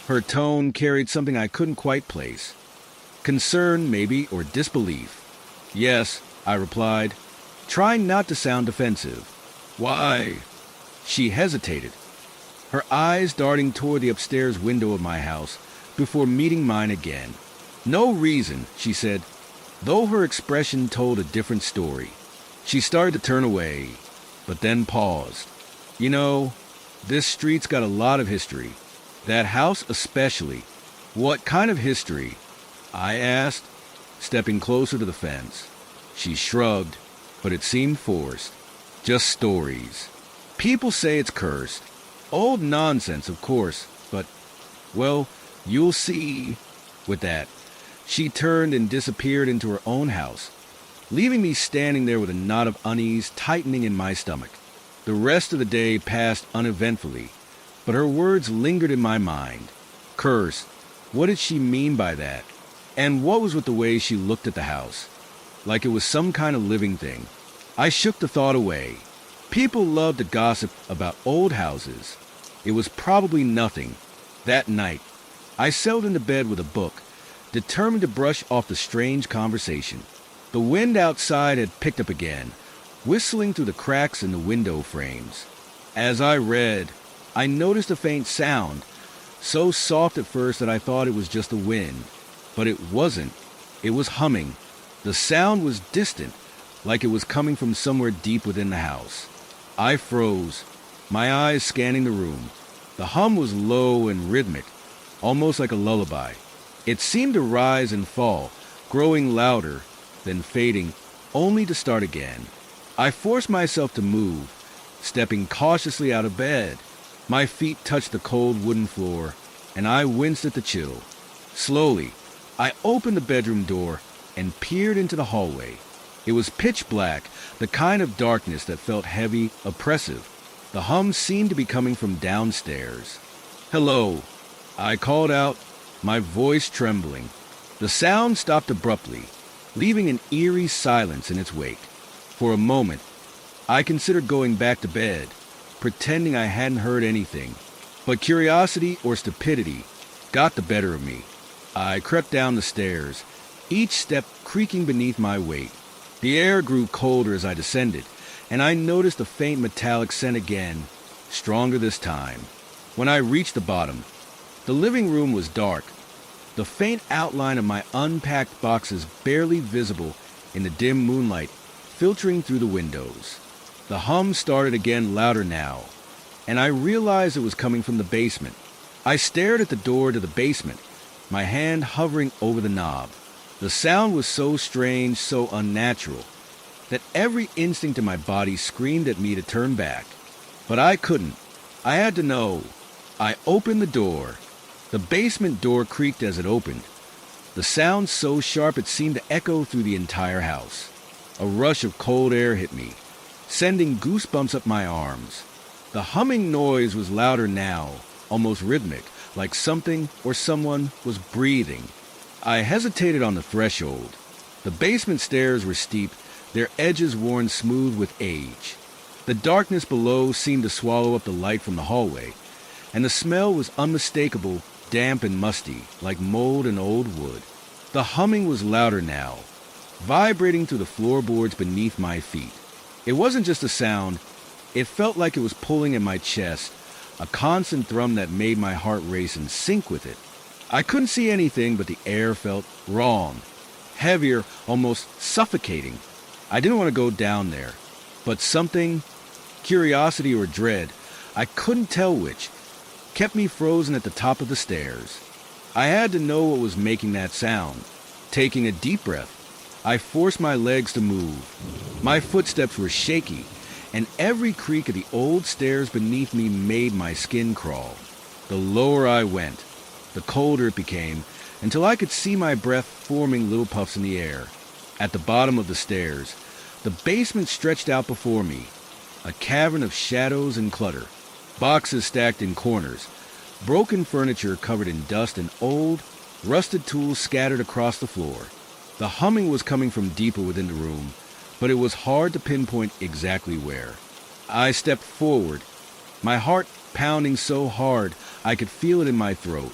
[SPEAKER 1] Her tone carried something I couldn't quite place. Concern, maybe, or disbelief. "Yes," I replied, trying not to sound defensive. "Why?" She hesitated, her eyes darting toward the upstairs window of my house before meeting mine again. "No reason," she said, though her expression told a different story. She started to turn away, but then paused. "You know, this street's got a lot of history. That house especially." "What kind of history?" I asked, stepping closer to the fence. She shrugged, but it seemed forced. "Just stories. People say it's cursed. Old nonsense, of course, but, well, you'll see." With that, she turned and disappeared into her own house, leaving me standing there with a knot of unease tightening in my stomach. The rest of the day passed uneventfully, but her words lingered in my mind. Curse. What did she mean by that? And what was with the way she looked at the house? Like it was some kind of living thing. I shook the thought away. People loved to gossip about old houses. It was probably nothing. That night, I settled into bed with a book, determined to brush off the strange conversation. The wind outside had picked up again, whistling through the cracks in the window frames. As I read, I noticed a faint sound, so soft at first that I thought it was just the wind. But it wasn't. It was humming. The sound was distant, like it was coming from somewhere deep within the house. I froze, my eyes scanning the room. The hum was low and rhythmic, almost like a lullaby. It seemed to rise and fall, growing louder, then fading, only to start again. I forced myself to move, stepping cautiously out of bed. My feet touched the cold wooden floor, and I winced at the chill. Slowly, I opened the bedroom door and peered into the hallway. It was pitch black, the kind of darkness that felt heavy, oppressive. The hum seemed to be coming from downstairs. "Hello," I called out, my voice trembling. The sound stopped abruptly, leaving an eerie silence in its wake. For a moment, I considered going back to bed, pretending I hadn't heard anything. But curiosity or stupidity got the better of me. I crept down the stairs, each step creaking beneath my weight. The air grew colder as I descended, and I noticed the faint metallic scent again, stronger this time. When I reached the bottom, the living room was dark, the faint outline of my unpacked boxes barely visible in the dim moonlight filtering through the windows. The hum started again, louder now, and I realized it was coming from the basement. I stared at the door to the basement, my hand hovering over the knob. The sound was so strange, so unnatural, that every instinct in my body screamed at me to turn back. But I couldn't. I had to know. I opened the door. The basement door creaked as it opened, the sound so sharp it seemed to echo through the entire house. A rush of cold air hit me, sending goosebumps up my arms. The humming noise was louder now, almost rhythmic, like something or someone was breathing. I hesitated on the threshold. The basement stairs were steep, their edges worn smooth with age. The darkness below seemed to swallow up the light from the hallway, and the smell was unmistakable, damp and musty, like mold and old wood. The humming was louder now, vibrating through the floorboards beneath my feet. It wasn't just a sound, it felt like it was pulling at my chest, a constant thrum that made my heart race in sync with it. I couldn't see anything, but the air felt wrong, heavier, almost suffocating. I didn't want to go down there, but something, curiosity or dread, I couldn't tell which, kept me frozen at the top of the stairs. I had to know what was making that sound. Taking a deep breath, I forced my legs to move. My footsteps were shaky, and every creak of the old stairs beneath me made my skin crawl. The lower I went, the colder it became, until I could see my breath forming little puffs in the air. At the bottom of the stairs, the basement stretched out before me, a cavern of shadows and clutter, boxes stacked in corners, broken furniture covered in dust, and old, rusted tools scattered across the floor. The humming was coming from deeper within the room, but it was hard to pinpoint exactly where. I stepped forward, my heart pounding so hard I could feel it in my throat.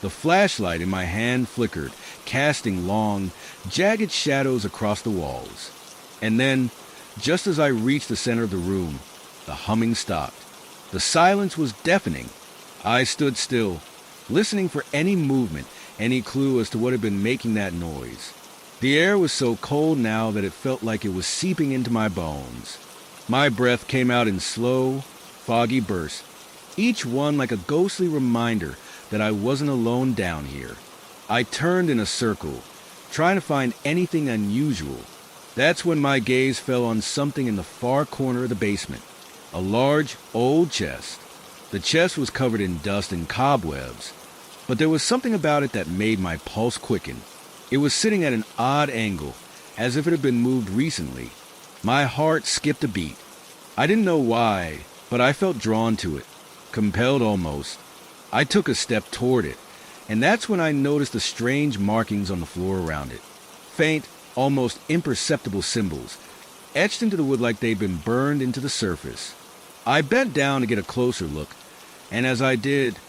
[SPEAKER 1] The flashlight in my hand flickered, casting long, jagged shadows across the walls. And then, just as I reached the center of the room, the humming stopped. The silence was deafening. I stood still, listening for any movement, any clue as to what had been making that noise. The air was so cold now that it felt like it was seeping into my bones. My breath came out in slow, foggy bursts, each one like a ghostly reminder that I wasn't alone down here. I turned in a circle, trying to find anything unusual. That's when my gaze fell on something in the far corner of the basement. A large, old chest. The chest was covered in dust and cobwebs, but there was something about it that made my pulse quicken. It was sitting at an odd angle, as if it had been moved recently. My heart skipped a beat. I didn't know why, but I felt drawn to it, compelled almost. I took a step toward it, and that's when I noticed the strange markings on the floor around it. Faint, almost imperceptible symbols, etched into the wood like they'd been burned into the surface. I bent down to get a closer look, and as I did,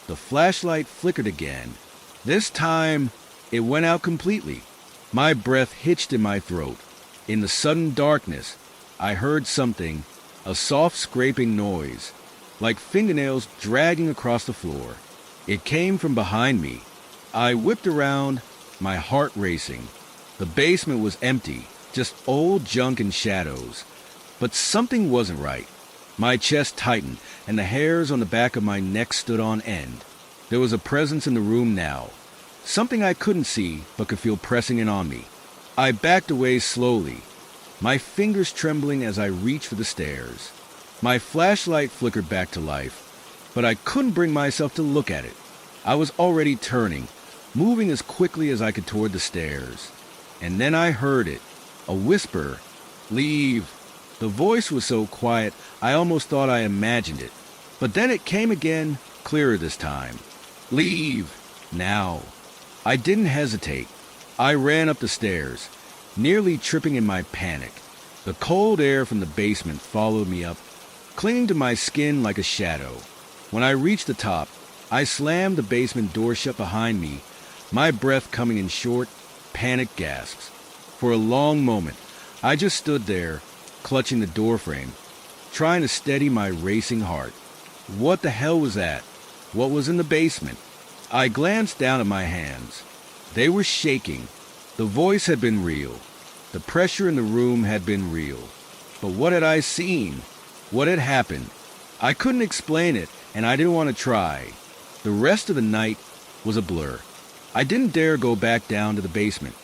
[SPEAKER 1] the flashlight flickered again. This time, it went out completely. My breath hitched in my throat. In the sudden darkness, I heard something, a soft scraping noise, like fingernails dragging across the floor. It came from behind me. I whipped around, my heart racing. The basement was empty, just old junk and shadows. But something wasn't right. My chest tightened, and the hairs on the back of my neck stood on end. There was a presence in the room now, something I couldn't see but could feel pressing in on me. I backed away slowly, my fingers trembling as I reached for the stairs. My flashlight flickered back to life, but I couldn't bring myself to look at it. I was already turning, moving as quickly as I could toward the stairs. And then I heard it, a whisper, "Leave." The voice was so quiet, I almost thought I imagined it. But then it came again, clearer this time. "Leave, now." I didn't hesitate. I ran up the stairs, nearly tripping in my panic. The cold air from the basement followed me up, clinging to my skin like a shadow. When I reached the top, I slammed the basement door shut behind me, my breath coming in short, panicked gasps. For a long moment, I just stood there, clutching the doorframe, trying to steady my racing heart. What the hell was that? What was in the basement? I glanced down at my hands. They were shaking. The voice had been real. The pressure in the room had been real. But what had I seen? What had happened? I couldn't explain it, and I didn't want to try. The rest of the night was a blur. I didn't dare go back down to the basement.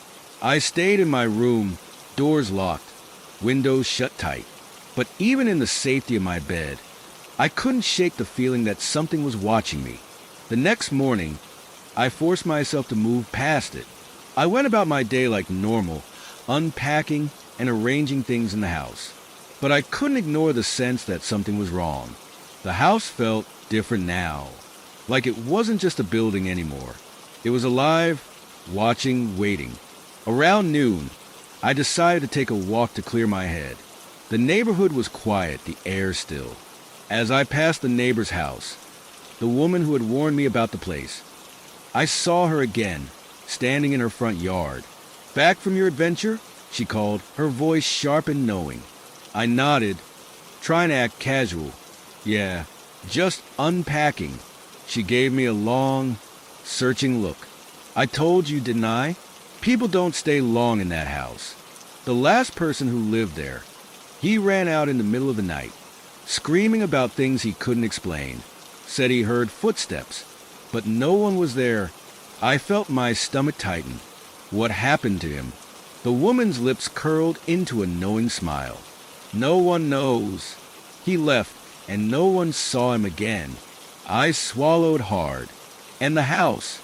[SPEAKER 1] I stayed in my room, doors locked, windows shut tight. But even in the safety of my bed, I couldn't shake the feeling that something was watching me. The next morning, I forced myself to move past it. I went about my day like normal, unpacking and arranging things in the house. But I couldn't ignore the sense that something was wrong. The house felt different now, like it wasn't just a building anymore. It was alive, watching, waiting. Around noon, I decided to take a walk to clear my head. The neighborhood was quiet, the air still. As I passed the neighbor's house, the woman who had warned me about the place, I saw her again, standing in her front yard. "Back from your adventure?" she called, her voice sharp and knowing. I nodded, trying to act casual. "Yeah, just unpacking." She gave me a long, searching look. "I told you, didn't I? People don't stay long in that house." The last person who lived there, he ran out in the middle of the night, screaming about things he couldn't explain. Said he heard footsteps, but no one was there. I felt my stomach tighten. What happened to him? The woman's lips curled into a knowing smile. No one knows. He left, and no one saw him again. I swallowed hard. And the house?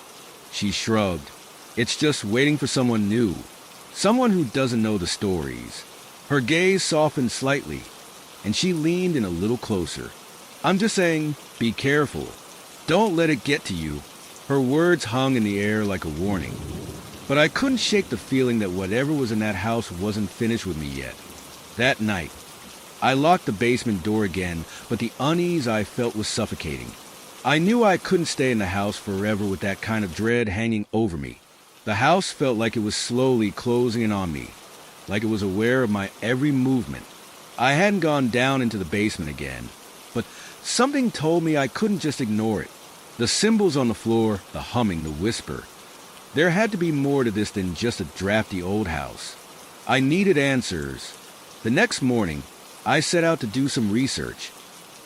[SPEAKER 1] She shrugged. It's just waiting for someone new. Someone who doesn't know the stories. Her gaze softened slightly, and she leaned in a little closer. I'm just saying, be careful. Don't let it get to you. Her words hung in the air like a warning. But I couldn't shake the feeling that whatever was in that house wasn't finished with me yet. That night, I locked the basement door again, but the unease I felt was suffocating. I knew I couldn't stay in the house forever with that kind of dread hanging over me. The house felt like it was slowly closing in on me, like it was aware of my every movement. I hadn't gone down into the basement again, but something told me I couldn't just ignore it. The symbols on the floor, the humming, the whisper. There had to be more to this than just a drafty old house. I needed answers. The next morning, I set out to do some research.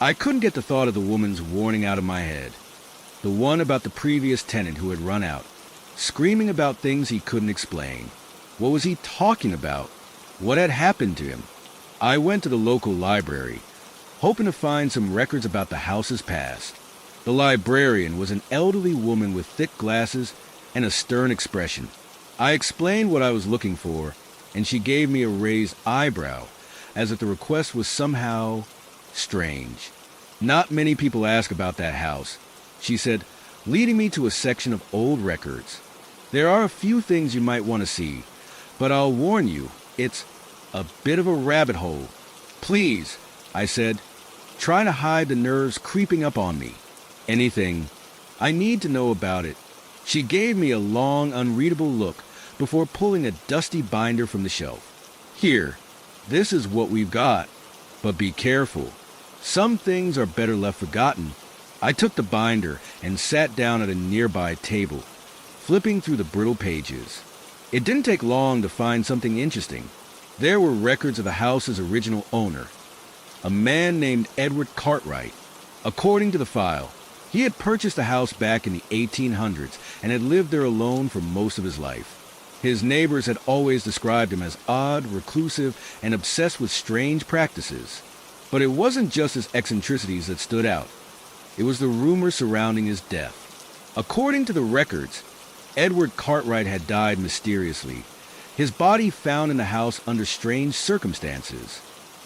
[SPEAKER 1] I couldn't get the thought of the woman's warning out of my head. The one about the previous tenant who had run out, screaming about things he couldn't explain. What was he talking about? What had happened to him? I went to the local library, hoping to find some records about the house's past. The librarian was an elderly woman with thick glasses and a stern expression. I explained what I was looking for, and she gave me a raised eyebrow, as if the request was somehow strange. Not many people ask about that house, she said, leading me to a section of old records. There are a few things you might want to see, but I'll warn you, it's a bit of a rabbit hole. Please, I said, trying to hide the nerves creeping up on me. Anything. I need to know about it. She gave me a long, unreadable look before pulling a dusty binder from the shelf. Here, this is what we've got. But be careful. Some things are better left forgotten. I took the binder and sat down at a nearby table, flipping through the brittle pages. It didn't take long to find something interesting. There were records of the house's original owner, a man named Edward Cartwright. According to the file, he had purchased the house back in the 1800s and had lived there alone for most of his life. His neighbors had always described him as odd, reclusive, and obsessed with strange practices. But it wasn't just his eccentricities that stood out. It was the rumor surrounding his death. According to the records, Edward Cartwright had died mysteriously, his body found in the house under strange circumstances.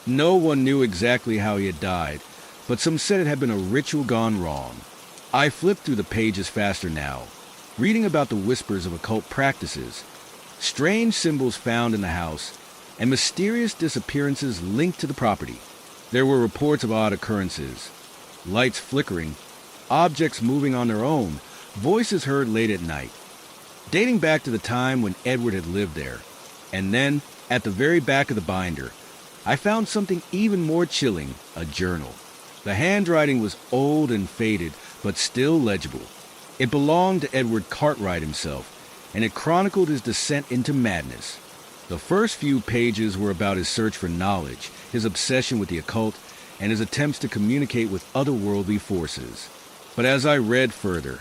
[SPEAKER 1] No one knew exactly how he had died, but some said it had been a ritual gone wrong. I flipped through the pages faster now, reading about the whispers of occult practices, strange symbols found in the house, and mysterious disappearances linked to the property. There were reports of odd occurrences, lights flickering, objects moving on their own, voices heard late at night, dating back to the time when Edward had lived there. And then, at the very back of the binder, I found something even more chilling, a journal. The handwriting was old and faded, but still legible. It belonged to Edward Cartwright himself, and it chronicled his descent into madness. The first few pages were about his search for knowledge, his obsession with the occult, and his attempts to communicate with otherworldly forces. But as I read further,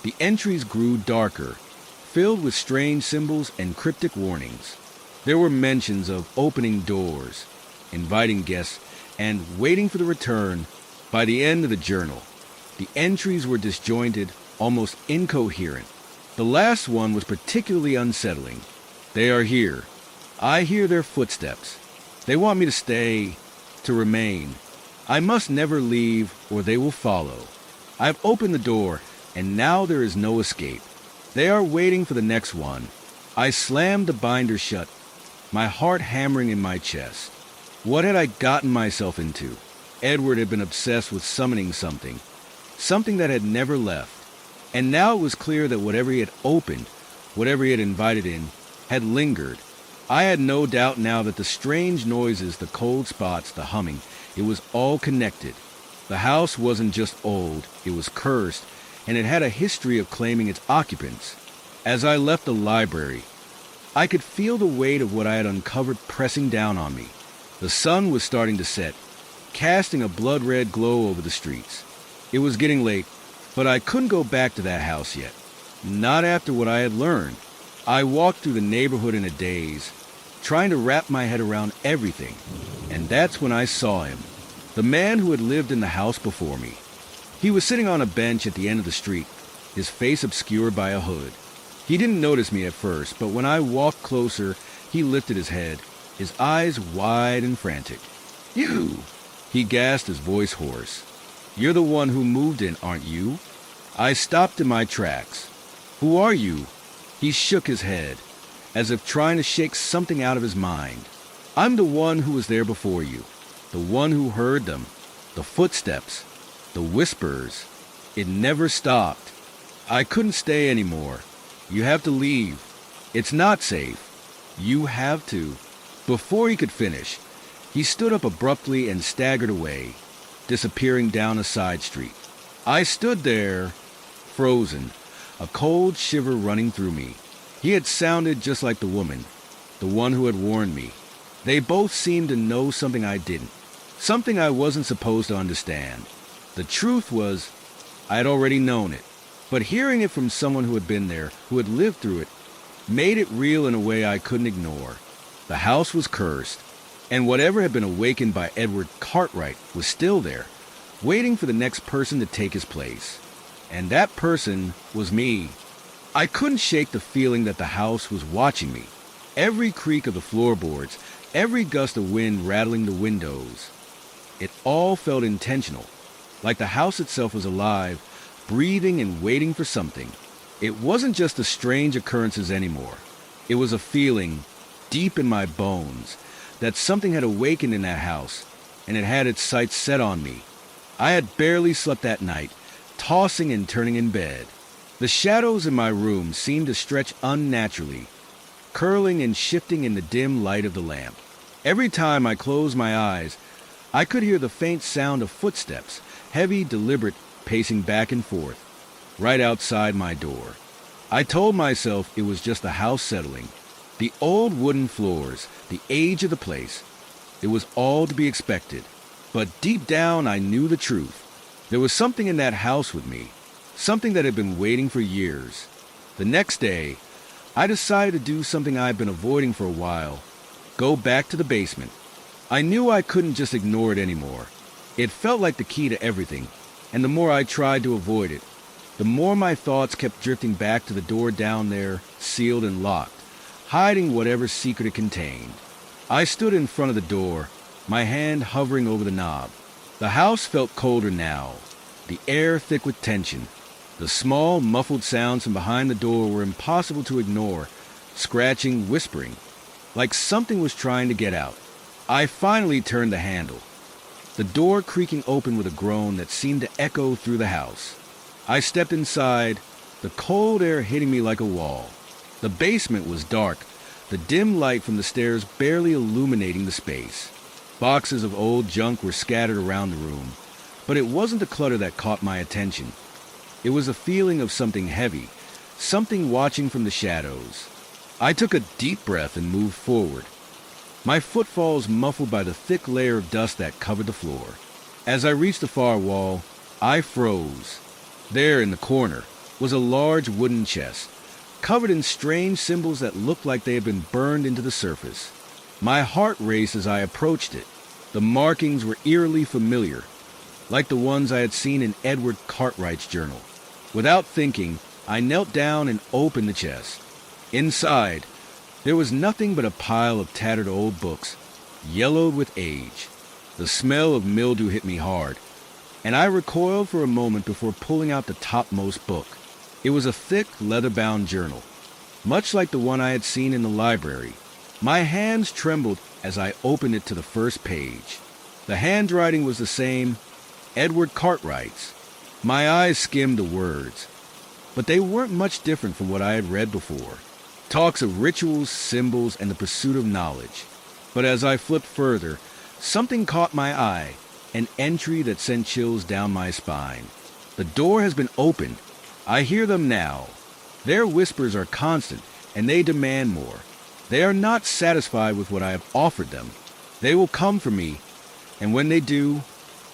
[SPEAKER 1] the entries grew darker, filled with strange symbols and cryptic warnings. There were mentions of opening doors, inviting guests, and waiting for the return. By the end of the journal, the entries were disjointed, almost incoherent. The last one was particularly unsettling. They are here. I hear their footsteps. They want me to stay, to remain. I must never leave, or they will follow. I've opened the door, and now there is no escape. They are waiting for the next one. I slammed the binder shut, my heart hammering in my chest. What had I gotten myself into? Edward had been obsessed with summoning something that had never left. And now it was clear that whatever he had opened, whatever he had invited in, had lingered. I had no doubt now that the strange noises, the cold spots, the humming, it was all connected. The house wasn't just old, it was cursed, and it had a history of claiming its occupants. As I left the library, I could feel the weight of what I had uncovered pressing down on me. The sun was starting to set, casting a blood-red glow over the streets. It was getting late, but I couldn't go back to that house yet. Not after what I had learned. I walked through the neighborhood in a daze, trying to wrap my head around everything. And that's when I saw him, the man who had lived in the house before me. He was sitting on a bench at the end of the street, his face obscured by a hood. He didn't notice me at first, but when I walked closer, he lifted his head, his eyes wide and frantic. "You!" he gasped, his voice hoarse. "You're the one who moved in, aren't you?" I stopped in my tracks. "Who are you?" He shook his head, as if trying to shake something out of his mind. "I'm the one who was there before you, the one who heard them, the footsteps, the whispers. It never stopped. I couldn't stay anymore. You have to leave. It's not safe. You have to." Before he could finish, he stood up abruptly and staggered away, disappearing down a side street. I stood there, frozen, a cold shiver running through me. He had sounded just like the woman, the one who had warned me. They both seemed to know something I didn't, something I wasn't supposed to understand. The truth was, I had already known it, but hearing it from someone who had been there, who had lived through it, made it real in a way I couldn't ignore. The house was cursed, and whatever had been awakened by Edward Cartwright was still there, waiting for the next person to take his place. And that person was me. I couldn't shake the feeling that the house was watching me. Every creak of the floorboards, every gust of wind rattling the windows. It all felt intentional, like the house itself was alive, breathing and waiting for something. It wasn't just the strange occurrences anymore. It was a feeling, deep in my bones, that something had awakened in that house, and it had its sights set on me. I had barely slept that night, tossing and turning in bed. The shadows in my room seemed to stretch unnaturally, curling and shifting in the dim light of the lamp. Every time I closed my eyes, I could hear the faint sound of footsteps, heavy, deliberate, pacing back and forth, right outside my door. I told myself it was just the house settling. The old wooden floors, the age of the place. It was all to be expected. But deep down, I knew the truth. There was something in that house with me, something that had been waiting for years. The next day, I decided to do something I had been avoiding for a while, go back to the basement. I knew I couldn't just ignore it anymore. It felt like the key to everything, and the more I tried to avoid it, the more my thoughts kept drifting back to the door down there, sealed and locked, hiding whatever secret it contained. I stood in front of the door, my hand hovering over the knob. The house felt colder now, the air thick with tension. The small, muffled sounds from behind the door were impossible to ignore, scratching, whispering, like something was trying to get out. I finally turned the handle, the door creaking open with a groan that seemed to echo through the house. I stepped inside, the cold air hitting me like a wall. The basement was dark, the dim light from the stairs barely illuminating the space. Boxes of old junk were scattered around the room, but it wasn't the clutter that caught my attention. It was a feeling of something heavy, something watching from the shadows. I took a deep breath and moved forward, my footfalls muffled by the thick layer of dust that covered the floor. As I reached the far wall, I froze. There in the corner was a large wooden chest, covered in strange symbols that looked like they had been burned into the surface. My heart raced as I approached it. The markings were eerily familiar, like the ones I had seen in Edward Cartwright's journal. Without thinking, I knelt down and opened the chest. Inside, there was nothing but a pile of tattered old books, yellowed with age. The smell of mildew hit me hard, and I recoiled for a moment before pulling out the topmost book. It was a thick, leather-bound journal, much like the one I had seen in the library. My hands trembled as I opened it to the first page. The handwriting was the same, Edward Cartwright's. My eyes skimmed the words, but they weren't much different from what I had read before. Talks of rituals, symbols, and the pursuit of knowledge. But as I flipped further, something caught my eye, an entry that sent chills down my spine. The door has been opened. I hear them now. Their whispers are constant, and they demand more. They are not satisfied with what I have offered them. They will come for me, and when they do,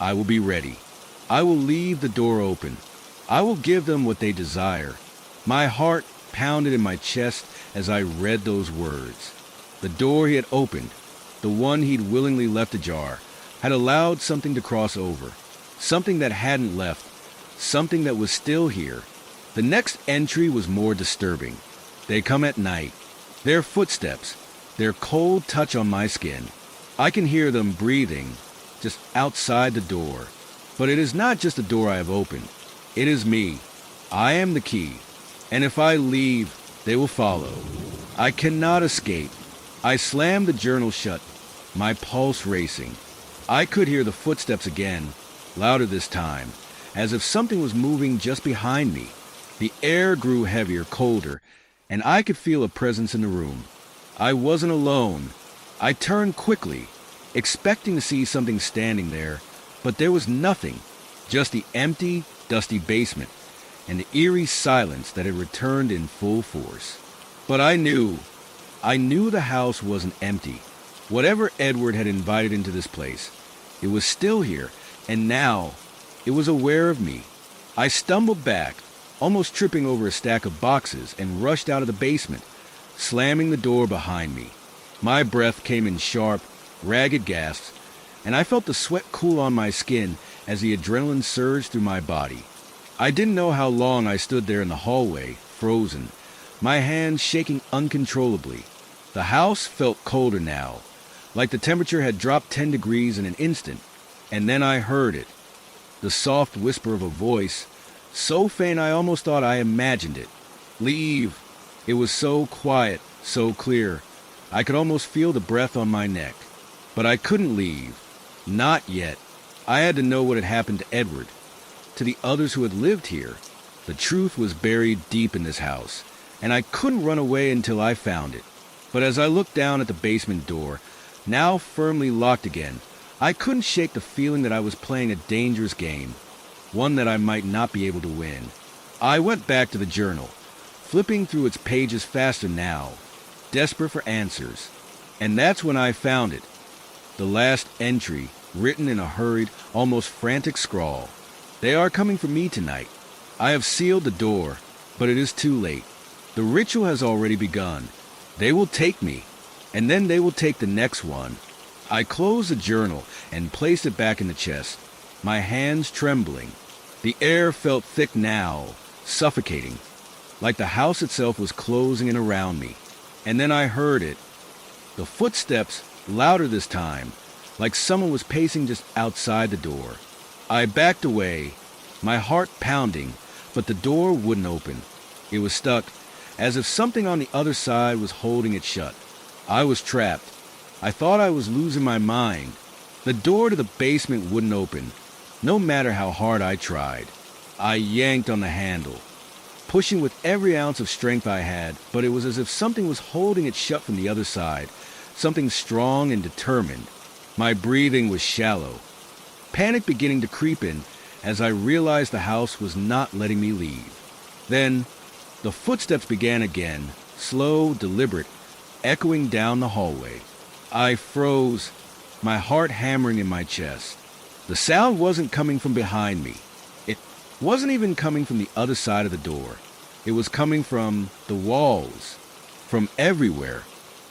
[SPEAKER 1] I will be ready. I will leave the door open. I will give them what they desire. My heart pounded in my chest as I read those words. The door he had opened, the one he'd willingly left ajar, had allowed something to cross over. Something that hadn't left. Something that was still here. The next entry was more disturbing. They come at night. Their footsteps, their cold touch on my skin. I can hear them breathing just outside the door. But it is not just the door I have opened. It is me. I am the key. And if I leave, they will follow. I cannot escape. I slammed the journal shut, my pulse racing. I could hear the footsteps again, louder this time, as if something was moving just behind me. The air grew heavier, colder, and I could feel a presence in the room. I wasn't alone. I turned quickly, expecting to see something standing there, but there was nothing, just the empty, dusty basement and the eerie silence that had returned in full force. But I knew the house wasn't empty. Whatever Edward had invited into this place, it was still here, and now it was aware of me. I stumbled back, almost tripping over a stack of boxes, and rushed out of the basement, slamming the door behind me. My breath came in sharp, ragged gasps, and I felt the sweat cool on my skin as the adrenaline surged through my body. I didn't know how long I stood there in the hallway, frozen, my hands shaking uncontrollably. The house felt colder now, like the temperature had dropped 10 degrees in an instant, and then I heard it. The soft whisper of a voice, so faint I almost thought I imagined it. Leave. It was so quiet, so clear. I could almost feel the breath on my neck. But I couldn't leave. Not yet. I had to know what had happened to Edward, to the others who had lived here. The truth was buried deep in this house, and I couldn't run away until I found it. But as I looked down at the basement door, now firmly locked again, I couldn't shake the feeling that I was playing a dangerous game, one that I might not be able to win. I went back to the journal, flipping through its pages faster now, desperate for answers. And that's when I found it. The last entry, written in a hurried, almost frantic scrawl. They are coming for me tonight. I have sealed the door, but it is too late. The ritual has already begun. They will take me, and then they will take the next one. I closed the journal and placed it back in the chest, my hands trembling. The air felt thick now, suffocating, like the house itself was closing in around me. And then I heard it. The footsteps, louder this time, like someone was pacing just outside the door. I backed away, my heart pounding, but the door wouldn't open. It was stuck, as if something on the other side was holding it shut. I was trapped. I thought I was losing my mind. The door to the basement wouldn't open, no matter how hard I tried. I yanked on the handle, pushing with every ounce of strength I had, but it was as if something was holding it shut from the other side, something strong and determined. My breathing was shallow, panic beginning to creep in as I realized the house was not letting me leave. Then, the footsteps began again, slow, deliberate, echoing down the hallway. I froze, my heart hammering in my chest. The sound wasn't coming from behind me. It wasn't even coming from the other side of the door. It was coming from the walls, from everywhere.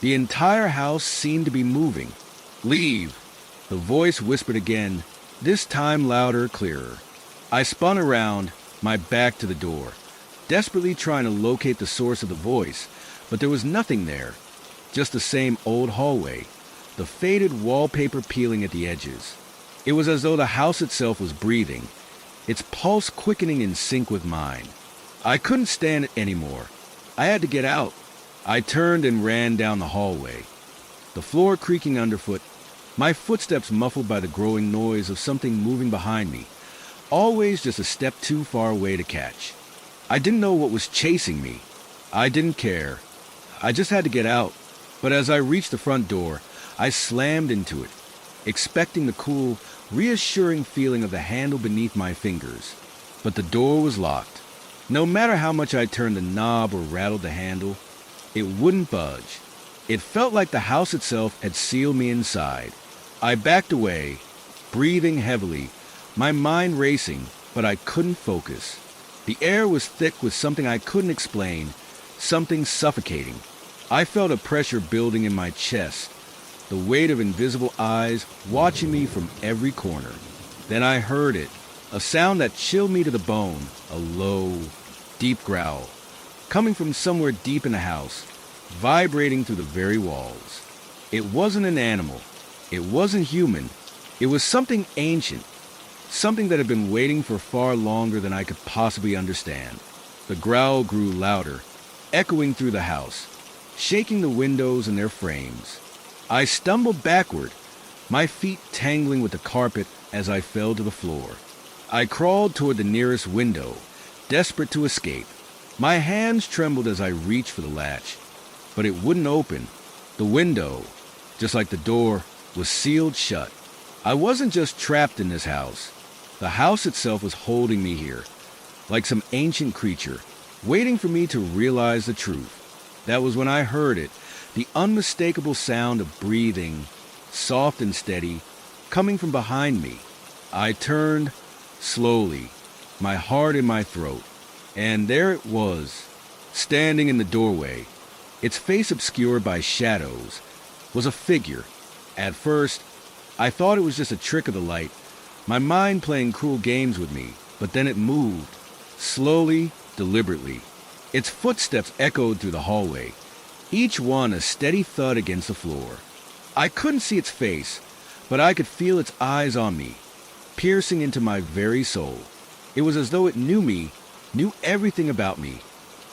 [SPEAKER 1] The entire house seemed to be moving. Leave, the voice whispered again, this time louder, clearer. I spun around, my back to the door, desperately trying to locate the source of the voice, but there was nothing there. Just the same old hallway, the faded wallpaper peeling at the edges. It was as though the house itself was breathing, its pulse quickening in sync with mine. I couldn't stand it anymore. I had to get out. I turned and ran down the hallway, the floor creaking underfoot, my footsteps muffled by the growing noise of something moving behind me, always just a step too far away to catch. I didn't know what was chasing me. I didn't care. I just had to get out. But as I reached the front door, I slammed into it, expecting the cool, reassuring feeling of the handle beneath my fingers. But the door was locked. No matter how much I turned the knob or rattled the handle, it wouldn't budge. It felt like the house itself had sealed me inside. I backed away, breathing heavily, my mind racing, but I couldn't focus. The air was thick with something I couldn't explain, something suffocating. I felt a pressure building in my chest, the weight of invisible eyes watching me from every corner. Then I heard it, a sound that chilled me to the bone, a low, deep growl, coming from somewhere deep in the house, vibrating through the very walls. It wasn't an animal. It wasn't human. It was something ancient, something that had been waiting for far longer than I could possibly understand. The growl grew louder, echoing through the house, shaking the windows and their frames. I stumbled backward, my feet tangling with the carpet as I fell to the floor. I crawled toward the nearest window, desperate to escape. My hands trembled as I reached for the latch, but it wouldn't open. The window, just like the door, was sealed shut. I wasn't just trapped in this house. The house itself was holding me here, like some ancient creature, waiting for me to realize the truth. That was when I heard it, the unmistakable sound of breathing, soft and steady, coming from behind me. I turned slowly, my heart in my throat, and there it was, standing in the doorway, its face obscured by shadows, was a figure. At first, I thought it was just a trick of the light, my mind playing cruel games with me, but then it moved, slowly, deliberately. Its footsteps echoed through the hallway, each one a steady thud against the floor. I couldn't see its face, but I could feel its eyes on me, piercing into my very soul. It was as though it knew me, knew everything about me,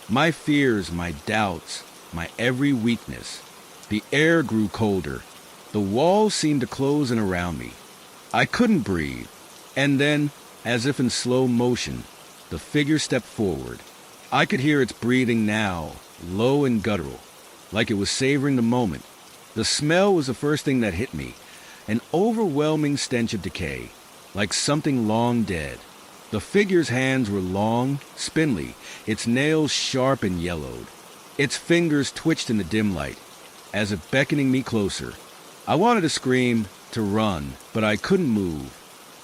[SPEAKER 1] my fears, my doubts, my every weakness. The air grew colder. The walls seemed to close in around me. I couldn't breathe. And then, as if in slow motion, the figure stepped forward. I could hear its breathing now, low and guttural, like it was savoring the moment. The smell was the first thing that hit me, an overwhelming stench of decay, like something long dead. The figure's hands were long, spindly, its nails sharp and yellowed. Its fingers twitched in the dim light, as if beckoning me closer. I wanted to scream, to run, but I couldn't move.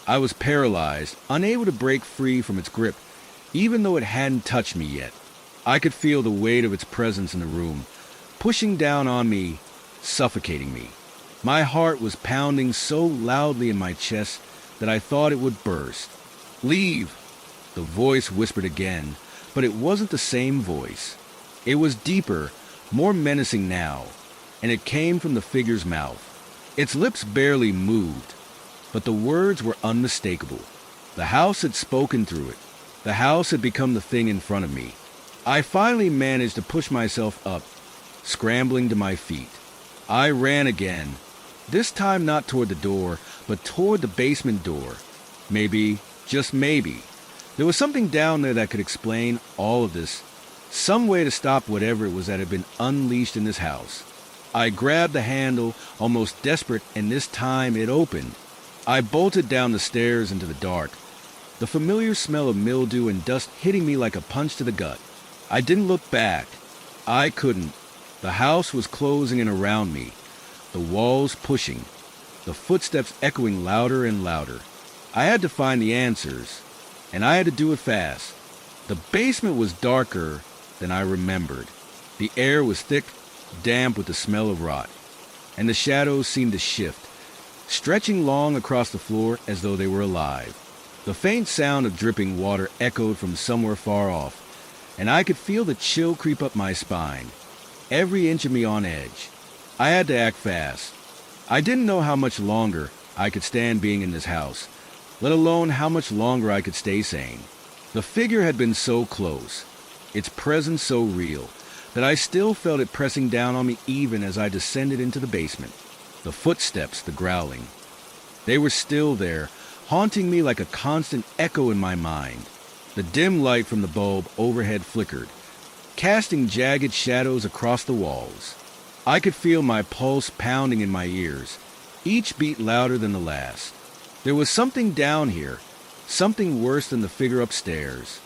[SPEAKER 1] I was paralyzed, unable to break free from its grip, even though it hadn't touched me yet. I could feel the weight of its presence in the room, pushing down on me, suffocating me. My heart was pounding so loudly in my chest that I thought it would burst. "Leave," the voice whispered again, but it wasn't the same voice. It was deeper, more menacing now, and it came from the figure's mouth. Its lips barely moved, but the words were unmistakable. The house had spoken through it. The house had become the thing in front of me. I finally managed to push myself up, scrambling to my feet. I ran again, this time not toward the door, but toward the basement door. Maybe, just maybe, there was something down there that could explain all of this, some way to stop whatever it was that had been unleashed in this house. I grabbed the handle, almost desperate, and this time it opened. I bolted down the stairs into the dark, the familiar smell of mildew and dust hitting me like a punch to the gut. I didn't look back. I couldn't. The house was closing in around me, the walls pushing, the footsteps echoing louder and louder. I had to find the answers, and I had to do it fast. The basement was darker than I remembered. The air was thick, damp with the smell of rot, and the shadows seemed to shift, stretching long across the floor as though they were alive. The faint sound of dripping water echoed from somewhere far off, and I could feel the chill creep up my spine, every inch of me on edge. I had to act fast. I didn't know how much longer I could stand being in this house, let alone how much longer I could stay sane. The figure had been so close, its presence so real, that I still felt it pressing down on me even as I descended into the basement. The footsteps, the growling. They were still there, haunting me like a constant echo in my mind. The dim light from the bulb overhead flickered, casting jagged shadows across the walls. I could feel my pulse pounding in my ears, each beat louder than the last. There was something down here, something worse than the figure upstairs.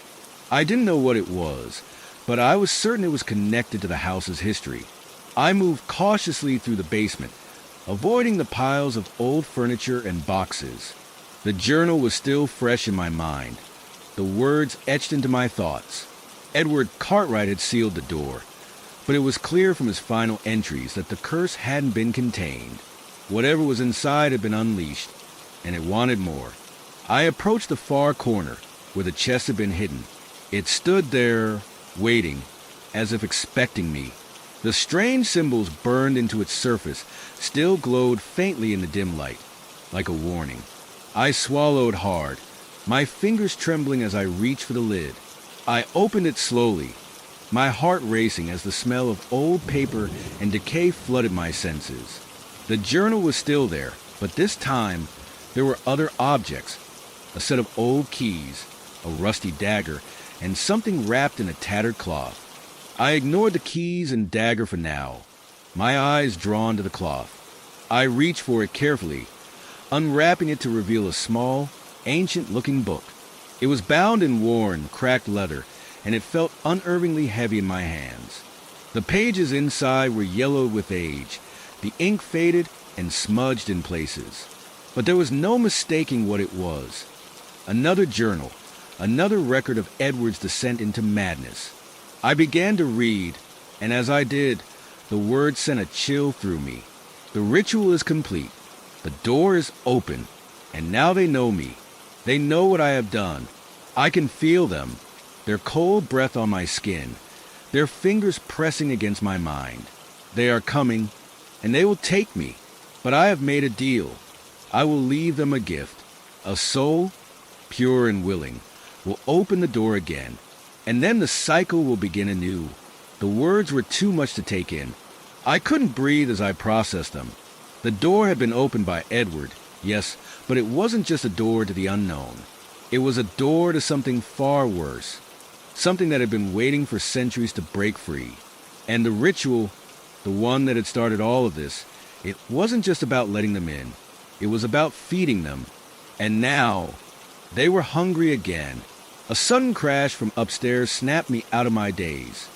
[SPEAKER 1] I didn't know what it was, but I was certain it was connected to the house's history. I moved cautiously through the basement, avoiding the piles of old furniture and boxes. The journal was still fresh in my mind, the words etched into my thoughts. Edward Cartwright had sealed the door. but it was clear from his final entries that the curse hadn't been contained. Whatever was inside had been unleashed, and it wanted more. I approached the far corner where the chest had been hidden. It stood there, waiting, as if expecting me. The strange symbols burned into its surface still glowed faintly in the dim light, like a warning. I swallowed hard, my fingers trembling as I reached for the lid. I opened it slowly, my heart racing as the smell of old paper and decay flooded my senses. The journal was still there, but this time there were other objects. A set of old keys, a rusty dagger, and something wrapped in a tattered cloth. I ignored the keys and dagger for now, my eyes drawn to the cloth. I reached for it carefully, unwrapping it to reveal a small, ancient-looking book. It was bound in worn, cracked leather, and it felt unervingly heavy in my hands. The pages inside were yellowed with age, the ink faded and smudged in places. But there was no mistaking what it was. Another journal, another record of Edward's descent into madness. I began to read, and as I did, the words sent a chill through me. The ritual is complete. The door is open, and now they know me. They know what I have done. I can feel them, their cold breath on my skin, their fingers pressing against my mind. They are coming, and they will take me. But I have made a deal. I will leave them a gift. A soul, pure and willing, will open the door again, and then the cycle will begin anew. The words were too much to take in. I couldn't breathe as I processed them. The door had been opened by Edward, yes, but it wasn't just a door to the unknown. It was a door to something far worse, something that had been waiting for centuries to break free. And the ritual, the one that had started all of this, it wasn't just about letting them in. It was about feeding them. And now, they were hungry again. A sudden crash from upstairs snapped me out of my daze.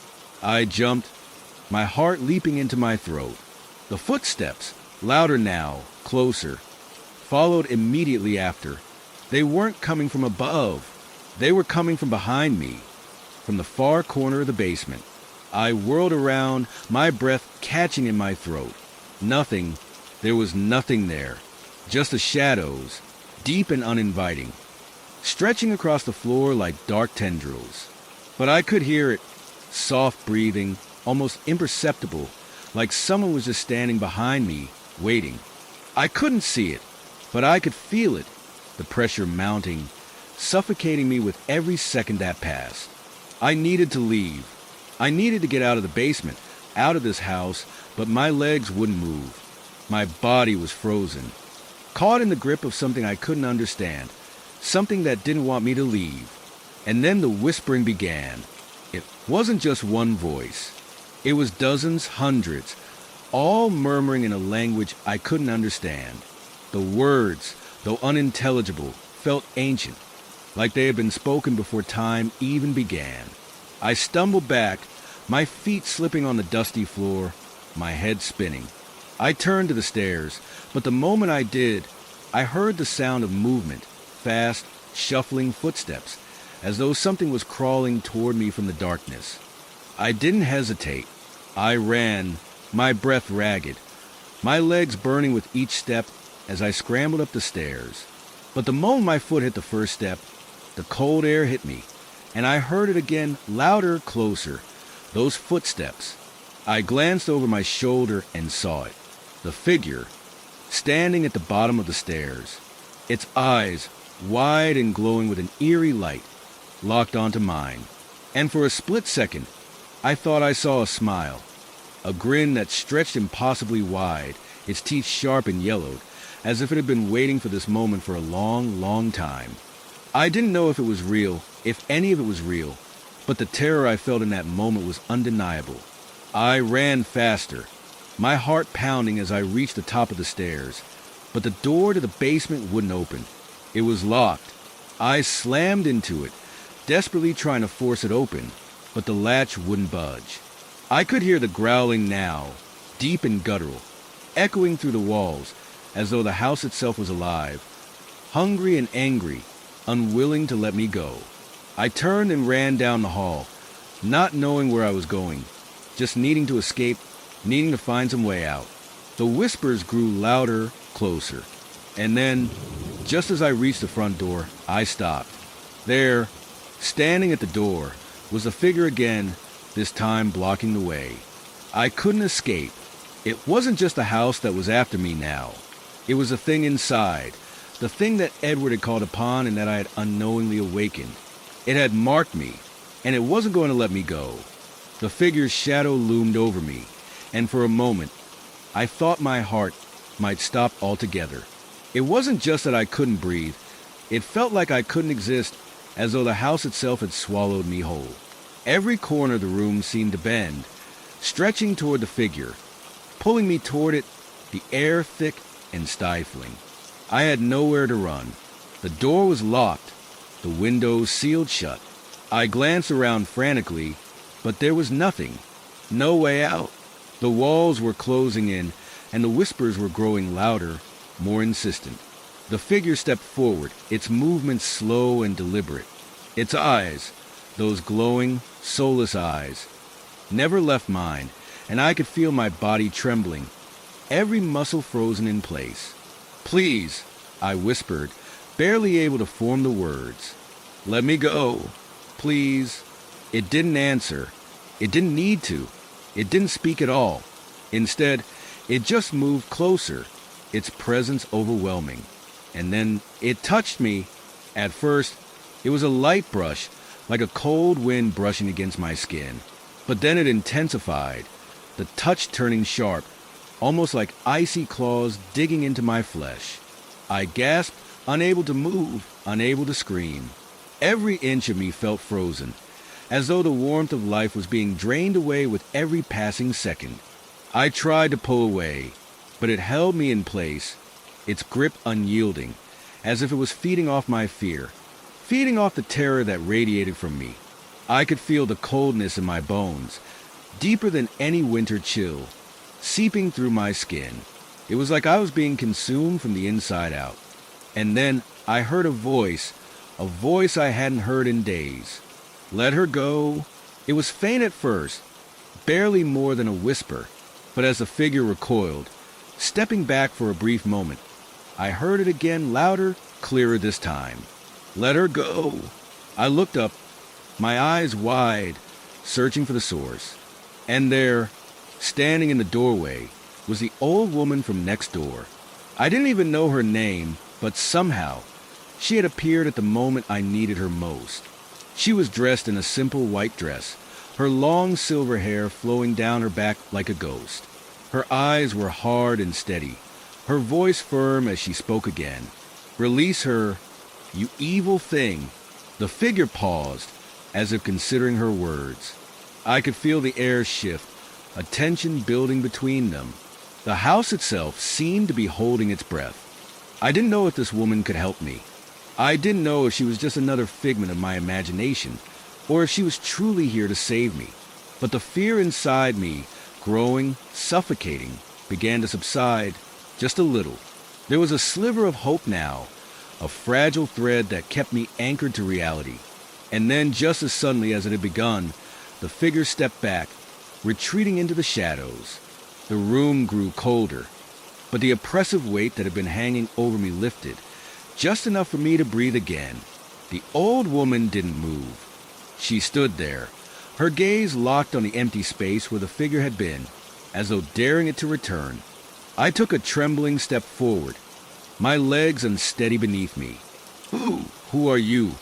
[SPEAKER 1] I jumped, my heart leaping into my throat. The footsteps, louder now, closer, followed immediately after. They weren't coming from above. They were coming from behind me, from the far corner of the basement. I whirled around, my breath catching in my throat. Nothing, there was nothing there. Just the shadows, deep and uninviting, stretching across the floor like dark tendrils. But I could hear it, soft breathing, almost imperceptible, like someone was just standing behind me, waiting. I couldn't see it, but I could feel it, the pressure mounting, suffocating me with every second that passed. I needed to leave. I needed to get out of the basement, out of this house, but my legs wouldn't move. My body was frozen, caught in the grip of something I couldn't understand, something that didn't want me to leave. And then the whispering began. It wasn't just one voice. It was dozens, hundreds, all murmuring in a language I couldn't understand. The words, though unintelligible, felt ancient, like they had been spoken before time even began. I stumbled back, my feet slipping on the dusty floor, my head spinning. I turned to the stairs, but the moment I did, I heard the sound of movement, fast, shuffling footsteps, as though something was crawling toward me from the darkness. I didn't hesitate. I ran, my breath ragged, my legs burning with each step as I scrambled up the stairs. But the moment my foot hit the first step, the cold air hit me, and I heard it again, louder, closer, those footsteps. I glanced over my shoulder and saw it, the figure, standing at the bottom of the stairs, its eyes, wide and glowing with an eerie light, locked onto mine. And for a split second, I thought I saw a smile, a grin that stretched impossibly wide, its teeth sharp and yellowed, as if it had been waiting for this moment for a long, long time. I didn't know if it was real, if any of it was real, but the terror I felt in that moment was undeniable. I ran faster, my heart pounding as I reached the top of the stairs, but the door to the basement wouldn't open. It was locked. I slammed into it, desperately trying to force it open, but the latch wouldn't budge. I could hear the growling now, deep and guttural, echoing through the walls, as though the house itself was alive, hungry and angry, unwilling to let me go. I turned and ran down the hall, not knowing where I was going, just needing to escape, needing to find some way out. The whispers grew louder, closer. And then, just as I reached the front door, I stopped. There, standing at the door, was a figure again, this time blocking the way. I couldn't escape. It wasn't just the house that was after me now. It was the thing inside, the thing that Edward had called upon and that I had unknowingly awakened. It had marked me, and it wasn't going to let me go. The figure's shadow loomed over me, and for a moment, I thought my heart might stop altogether. It wasn't just that I couldn't breathe. It felt like I couldn't exist, as though the house itself had swallowed me whole. Every corner of the room seemed to bend, stretching toward the figure, pulling me toward it, the air thick and stifling. I had nowhere to run. The door was locked, the windows sealed shut. I glanced around frantically, but there was nothing, no way out. The walls were closing in, and the whispers were growing louder, more insistent. The figure stepped forward, its movements slow and deliberate. Its eyes, those glowing, soulless eyes, never left mine, and I could feel my body trembling, every muscle frozen in place. "Please," I whispered, barely able to form the words. "Let me go. Please." It didn't answer. It didn't need to. It didn't speak at all. Instead, it just moved closer, its presence overwhelming. And then it touched me. At first, it was a light brush, like a cold wind brushing against my skin. But then it intensified, the touch turning sharp, almost like icy claws digging into my flesh. I gasped, unable to move, unable to scream. Every inch of me felt frozen, as though the warmth of life was being drained away with every passing second. I tried to pull away, but it held me in place, its grip unyielding, as if it was feeding off my fear, feeding off the terror that radiated from me. I could feel the coldness in my bones, deeper than any winter chill, seeping through my skin. It was like I was being consumed from the inside out. And then I heard a voice I hadn't heard in days. "Let her go." It was faint at first, barely more than a whisper, but as the figure recoiled, stepping back for a brief moment, I heard it again, louder, clearer this time. "Let her go." I looked up, my eyes wide, searching for the source. And there, standing in the doorway, was the old woman from next door. I didn't even know her name, but somehow, she had appeared at the moment I needed her most. She was dressed in a simple white dress, her long silver hair flowing down her back like a ghost. Her eyes were hard and steady, her voice firm as she spoke again. "Release her, you evil thing." The figure paused, as if considering her words. I could feel the air shift, a tension building between them. The house itself seemed to be holding its breath. I didn't know if this woman could help me. I didn't know if she was just another figment of my imagination, or if she was truly here to save me. But the fear inside me, growing, suffocating, began to subside just a little. There was a sliver of hope now, a fragile thread that kept me anchored to reality. And then, just as suddenly as it had begun, the figure stepped back, retreating into the shadows. The room grew colder, but the oppressive weight that had been hanging over me lifted, just enough for me to breathe again. The old woman didn't move. She stood there, her gaze locked on the empty space where the figure had been, as though daring it to return. I took a trembling step forward, my legs unsteady beneath me. Who are you?"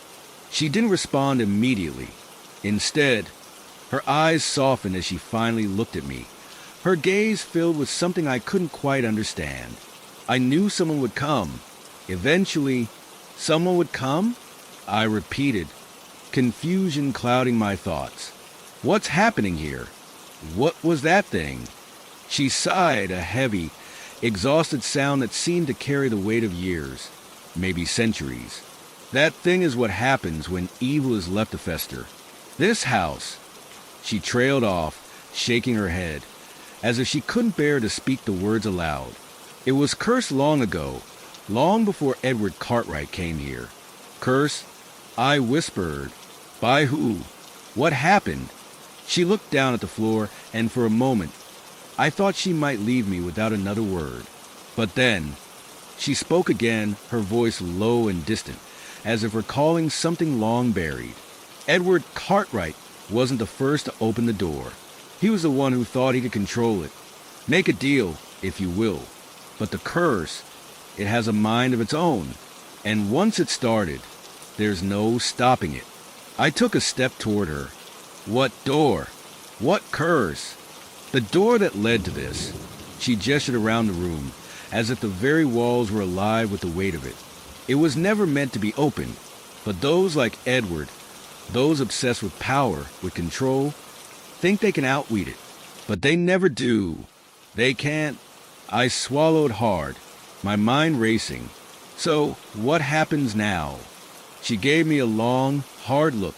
[SPEAKER 1] She didn't respond immediately. Instead, her eyes softened as she finally looked at me, her gaze filled with something I couldn't quite understand. I knew someone would come. Eventually, someone would come? I repeated, confusion clouding my thoughts. "What's happening here? What was that thing?" She sighed, a heavy, exhausted sound that seemed to carry the weight of years, maybe centuries. "That thing is what happens when evil is left to fester. This house." She trailed off, shaking her head, as if she couldn't bear to speak the words aloud. "It was cursed long ago, long before Edward Cartwright came here." "Curse?" I whispered. "By who? What happened?" She looked down at the floor, and for a moment, I thought she might leave me without another word. But then, she spoke again, her voice low and distant, as if recalling something long buried. Edward Cartwright wasn't the first to open the door. He was the one who thought he could control it. Make a deal, if you will. But the curse, it has a mind of its own. And once it started, there's no stopping it. I took a step toward her. What door? What curse? The door that led to this. She gestured around the room, as if the very walls were alive with the weight of it. It was never meant to be opened, but those like Edward, those obsessed with power, with control, think they can outwit it. But they never do. They can't. I swallowed hard, my mind racing. So, what happens now? She gave me a long, hard look.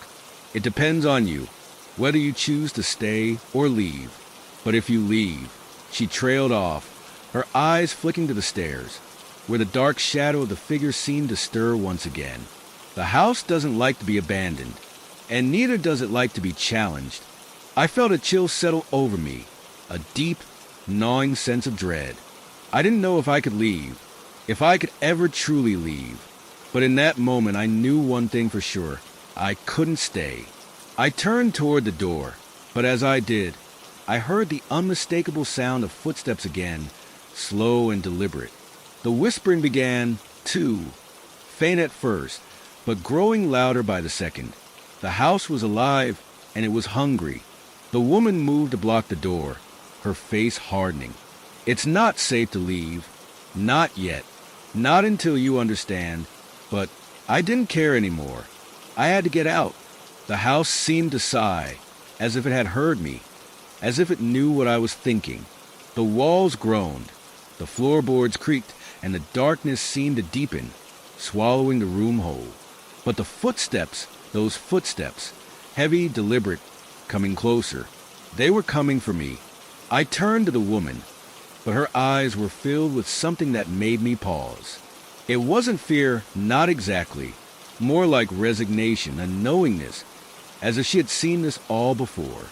[SPEAKER 1] It depends on you, whether you choose to stay or leave. But if you leave, she trailed off, her eyes flicking to the stairs, where the dark shadow of the figure seemed to stir once again. The house doesn't like to be abandoned, and neither does it like to be challenged. I felt a chill settle over me, a deep, gnawing sense of dread. I didn't know if I could leave, if I could ever truly leave. But in that moment, I knew one thing for sure. I couldn't stay. I turned toward the door, but as I did, I heard the unmistakable sound of footsteps again, slow and deliberate. The whispering began, too, faint at first, but growing louder by the second. The house was alive, and it was hungry. The woman moved to block the door, her face hardening. It's not safe to leave. Not yet. Not until you understand. But I didn't care anymore. I had to get out. The house seemed to sigh, as if it had heard me, as if it knew what I was thinking. The walls groaned, the floorboards creaked, and the darkness seemed to deepen, swallowing the room whole. But the footsteps, those footsteps, heavy, deliberate, coming closer, they were coming for me. I turned to the woman, but her eyes were filled with something that made me pause. It wasn't fear, not exactly, more like resignation, a knowingness, as if she had seen this all before.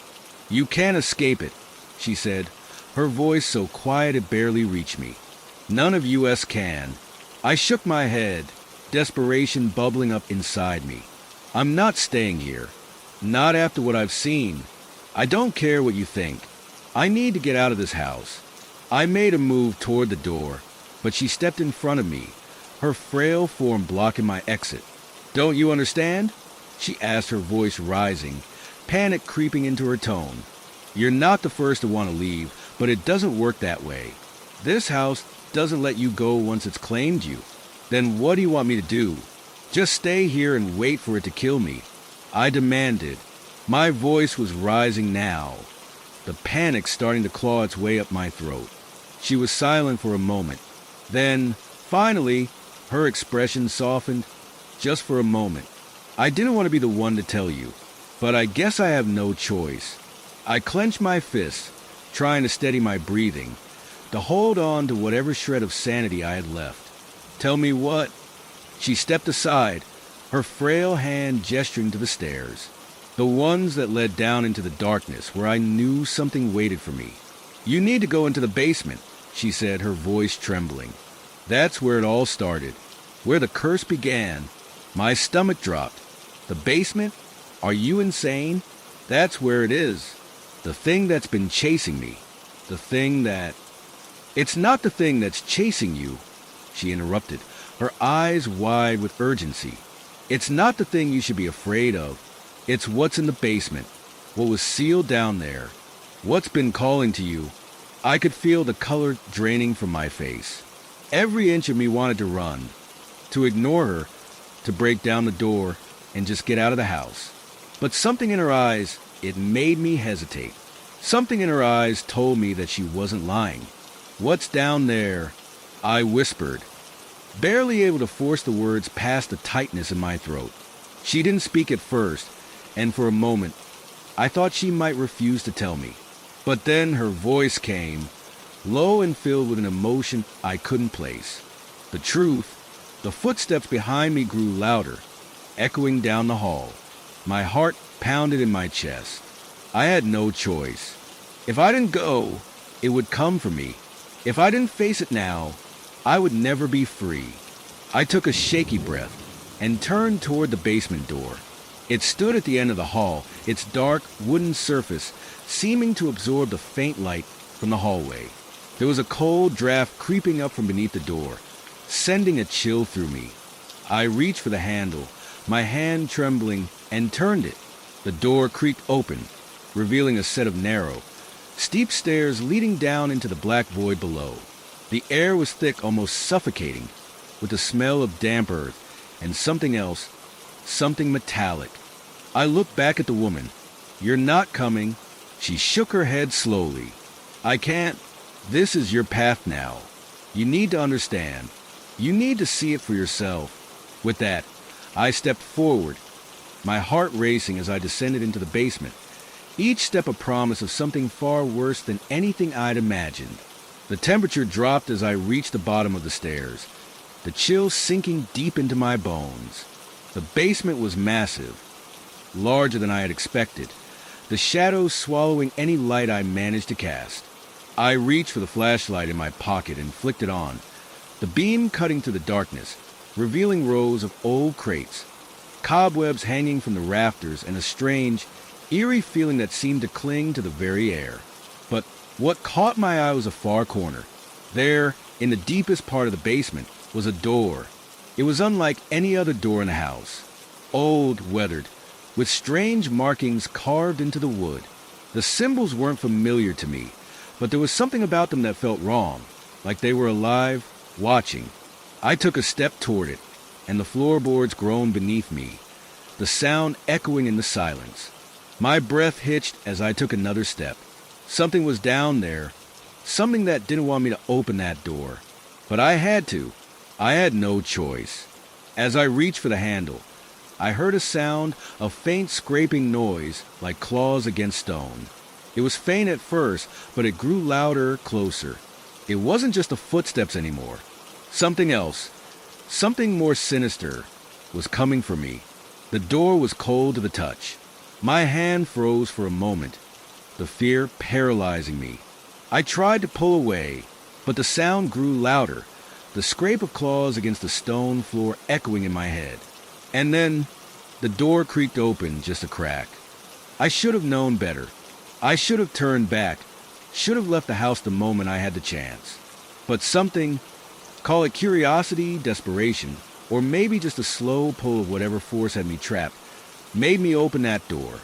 [SPEAKER 1] You can't escape it, she said, her voice so quiet it barely reached me. None of us can. I shook my head, desperation bubbling up inside me. I'm not staying here. Not after what I've seen. I don't care what you think. I need to get out of this house. I made a move toward the door, but she stepped in front of me, her frail form blocking my exit. Don't you understand? She asked, her voice rising, panic creeping into her tone. You're not the first to want to leave, but it doesn't work that way. This house doesn't let you go once it's claimed you. Then what do you want me to do? Just stay here and wait for it to kill me? I demanded. My voice was rising now, the panic starting to claw its way up my throat. She was silent for a moment. Then, finally, her expression softened, just for a moment. I didn't want to be the one to tell you, but I guess I have no choice. I clenched my fists, trying to steady my breathing, to hold on to whatever shred of sanity I had left. Tell me what? She stepped aside, her frail hand gesturing to the stairs, the ones that led down into the darkness where I knew something waited for me. You need to go into the basement, she said, her voice trembling. That's where it all started, where the curse began. My stomach dropped. The basement? Are you insane? That's where it is. The thing that's been chasing me. The thing that... It's not the thing that's chasing you, she interrupted, her eyes wide with urgency. It's not the thing you should be afraid of. It's what's in the basement, what was sealed down there, what's been calling to you. I could feel the color draining from my face. Every inch of me wanted to run, to ignore her, to break down the door and just get out of the house. But something in her eyes, it made me hesitate. Something in her eyes told me that she wasn't lying. What's down there? I whispered, barely able to force the words past the tightness in my throat. She didn't speak at first, and for a moment, I thought she might refuse to tell me. But then her voice came, low and filled with an emotion I couldn't place. The truth. The footsteps behind me grew louder, echoing down the hall. My heart pounded in my chest. I had no choice. If I didn't go, it would come for me. If I didn't face it now, I would never be free. I took a shaky breath and turned toward the basement door. It stood at the end of the hall, its dark, wooden surface seeming to absorb the faint light from the hallway. There was a cold draft creeping up from beneath the door, sending a chill through me. I reached for the handle, my hand trembling, and turned it. The door creaked open, revealing a set of narrow, steep stairs leading down into the black void below. The air was thick, almost suffocating, with the smell of damp earth and something else, something metallic. I looked back at the woman. "You're not coming." She shook her head slowly. "I can't. This is your path now. You need to understand. You need to see it for yourself." With that, I stepped forward, my heart racing as I descended into the basement, each step a promise of something far worse than anything I'd imagined. The temperature dropped as I reached the bottom of the stairs, the chill sinking deep into my bones. The basement was massive, larger than I had expected, the shadows swallowing any light I managed to cast. I reached for the flashlight in my pocket and flicked it on, the beam cutting through the darkness, revealing rows of old crates, cobwebs hanging from the rafters, and a strange, eerie feeling that seemed to cling to the very air. But what caught my eye was a far corner. There, in the deepest part of the basement, was a door. It was unlike any other door in the house. Old, weathered, with strange markings carved into the wood. The symbols weren't familiar to me, but there was something about them that felt wrong, like they were alive, watching. I took a step toward it, and the floorboards groaned beneath me, the sound echoing in the silence. My breath hitched as I took another step. Something was down there, something that didn't want me to open that door. But I had to. I had no choice. As I reached for the handle, I heard a sound, a faint scraping noise like claws against stone. It was faint at first, but it grew louder, closer. It wasn't just the footsteps anymore. Something else, something more sinister, was coming for me. The door was cold to the touch. My hand froze for a moment, the fear paralyzing me. I tried to pull away, but the sound grew louder, the scrape of claws against the stone floor echoing in my head. And then, the door creaked open just a crack. I should have known better. I should have turned back, should have left the house the moment I had the chance. But something, call it curiosity, desperation, or maybe just a slow pull of whatever force had me trapped, made me open that door.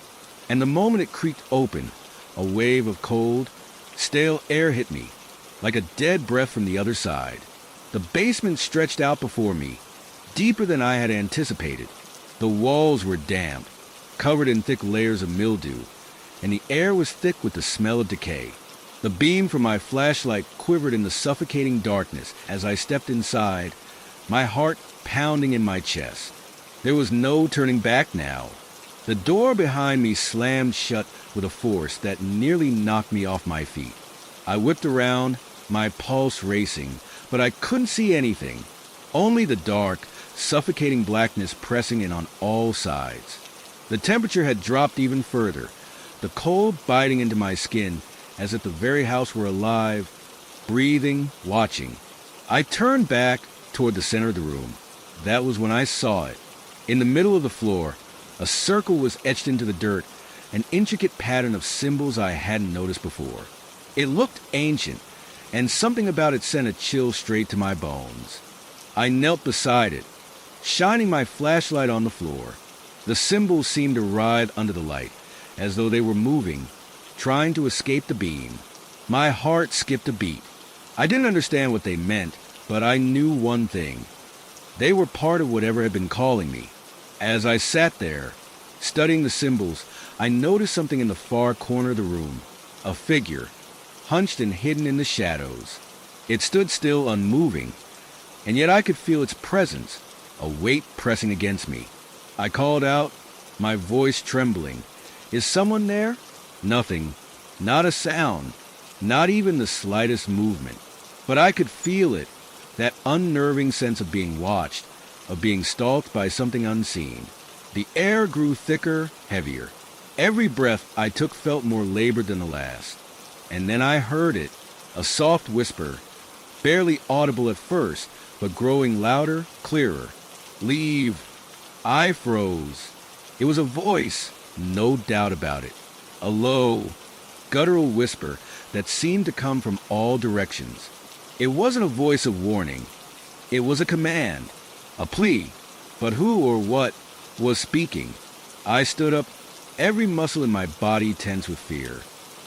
[SPEAKER 1] And the moment it creaked open, a wave of cold, stale air hit me, like a dead breath from the other side. The basement stretched out before me, deeper than I had anticipated. The walls were damp, covered in thick layers of mildew, and the air was thick with the smell of decay. The beam from my flashlight quivered in the suffocating darkness as I stepped inside, my heart pounding in my chest. There was no turning back now. The door behind me slammed shut with a force that nearly knocked me off my feet. I whipped around, my pulse racing, but I couldn't see anything. Only the dark, suffocating blackness pressing in on all sides. The temperature had dropped even further, the cold biting into my skin as if the very house were alive, breathing, watching. I turned back toward the center of the room. That was when I saw it. In the middle of the floor, a circle was etched into the dirt, an intricate pattern of symbols I hadn't noticed before. It looked ancient, and something about it sent a chill straight to my bones. I knelt beside it, shining my flashlight on the floor. The symbols seemed to writhe under the light, as though they were moving, trying to escape the beam. My heart skipped a beat. I didn't understand what they meant, but I knew one thing. They were part of whatever had been calling me. As I sat there, studying the symbols, I noticed something in the far corner of the room. A figure, hunched and hidden in the shadows. It stood still, unmoving, and yet I could feel its presence, a weight pressing against me. I called out, my voice trembling. "Is someone there?" Nothing, not a sound, not even the slightest movement. But I could feel it, that unnerving sense of being watched, of being stalked by something unseen. The air grew thicker, heavier. Every breath I took felt more labored than the last. And then I heard it, a soft whisper, barely audible at first, but growing louder, clearer. Leave. I froze. It was a voice, no doubt about it. A low, guttural whisper that seemed to come from all directions. It wasn't a voice of warning. It was a command, a plea. But who or what was speaking? I stood up, every muscle in my body tense with fear.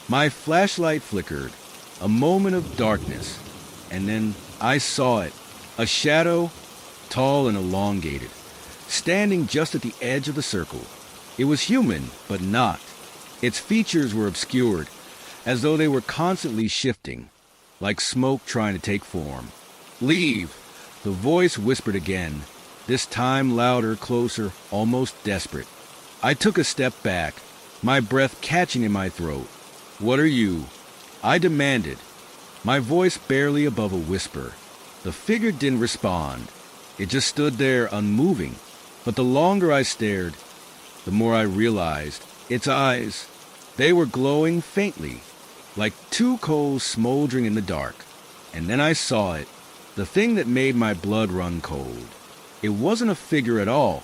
[SPEAKER 1] My flashlight flickered, a moment of darkness, and then I saw it, a shadow, tall and elongated, standing just at the edge of the circle. It was human, but not. Its features were obscured, as though they were constantly shifting, like smoke trying to take form. Leave, the voice whispered again, this time louder, closer, almost desperate. I took a step back, my breath catching in my throat. What are you? I demanded, my voice barely above a whisper. The figure didn't respond. It just stood there unmoving. But the longer I stared, the more I realized its eyes, they were glowing faintly, like two coals smoldering in the dark. And then I saw it, the thing that made my blood run cold. It wasn't a figure at all.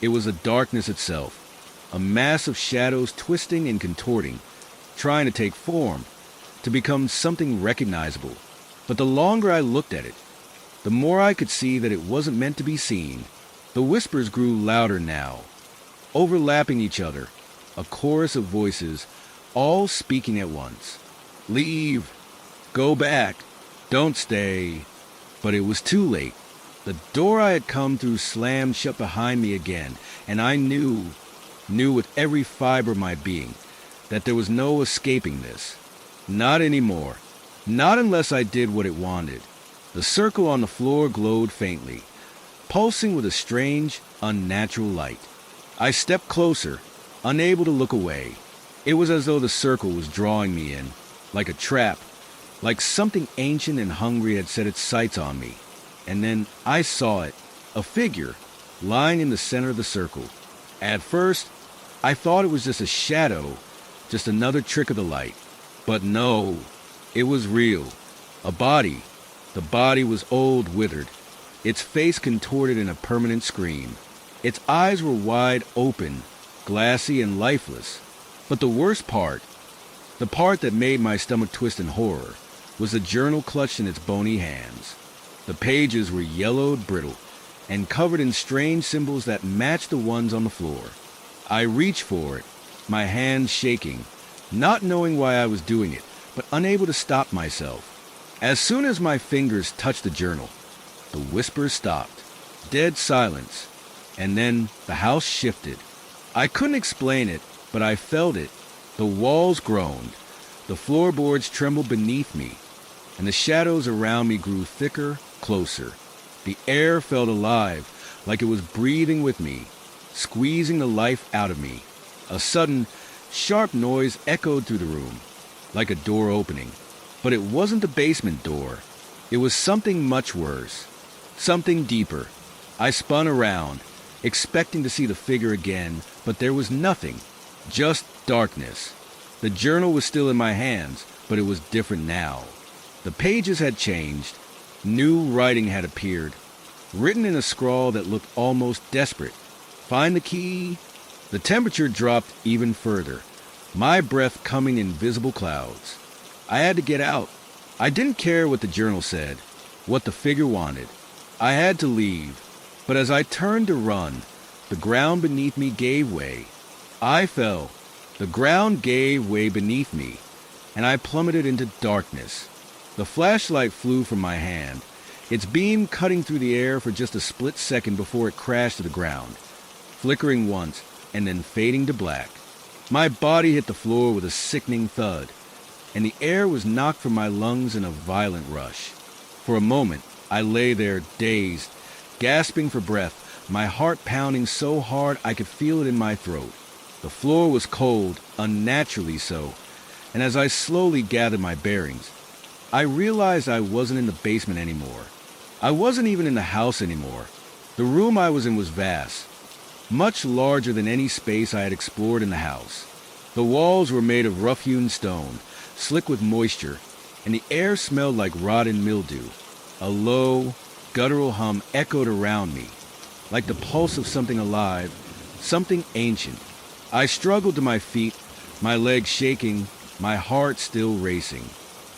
[SPEAKER 1] It was the darkness itself, a mass of shadows twisting and contorting, trying to take form, to become something recognizable. But the longer I looked at it, the more I could see that it wasn't meant to be seen. The whispers grew louder now, overlapping each other, a chorus of voices, all speaking at once. Leave. Go back. Don't stay. But it was too late. The door I had come through slammed shut behind me again, and I knew with every fiber of my being, that there was no escaping this. Not anymore. Not unless I did what it wanted. The circle on the floor glowed faintly, pulsing with a strange, unnatural light. I stepped closer, unable to look away. It was as though the circle was drawing me in, like a trap, like something ancient and hungry had set its sights on me. And then I saw it, a figure, lying in the center of the circle. At first, I thought it was just a shadow, just another trick of the light. But no, it was real. A body. The body was old, withered, its face contorted in a permanent scream. Its eyes were wide open, glassy and lifeless. But the worst part, the part that made my stomach twist in horror, was the journal clutched in its bony hands. The pages were yellowed, brittle, and covered in strange symbols that matched the ones on the floor. I reached for it, my hands shaking, not knowing why I was doing it, but unable to stop myself. As soon as my fingers touched the journal, the whispers stopped. Dead silence. And then the house shifted. I couldn't explain it, but I felt it. The walls groaned. The floorboards trembled beneath me. And the shadows around me grew thicker, closer. The air felt alive, like it was breathing with me, squeezing the life out of me. A sudden, sharp noise echoed through the room, like a door opening. But it wasn't the basement door. It was something much worse, something deeper. I spun around, expecting to see the figure again, but there was nothing, just darkness. The journal was still in my hands, but it was different now. The pages had changed. New writing had appeared, written in a scrawl that looked almost desperate. Find the key. The temperature dropped even further, my breath coming in visible clouds. I had to get out. I didn't care what the journal said, what the figure wanted. I had to leave. But as I turned to run, the ground beneath me gave way. I fell. The ground gave way beneath me, and I plummeted into darkness. The flashlight flew from my hand, its beam cutting through the air for just a split second before it crashed to the ground, flickering once and then fading to black. My body hit the floor with a sickening thud, and the air was knocked from my lungs in a violent rush. For a moment, I lay there dazed, gasping for breath, my heart pounding so hard I could feel it in my throat. The floor was cold, unnaturally so, and as I slowly gathered my bearings, I realized I wasn't in the basement anymore. I wasn't even in the house anymore. The room I was in was vast, much larger than any space I had explored in the house. The walls were made of rough-hewn stone, slick with moisture, and the air smelled like rotten mildew. A low, guttural hum echoed around me, like the pulse of something alive, something ancient. I struggled to my feet, my legs shaking, my heart still racing.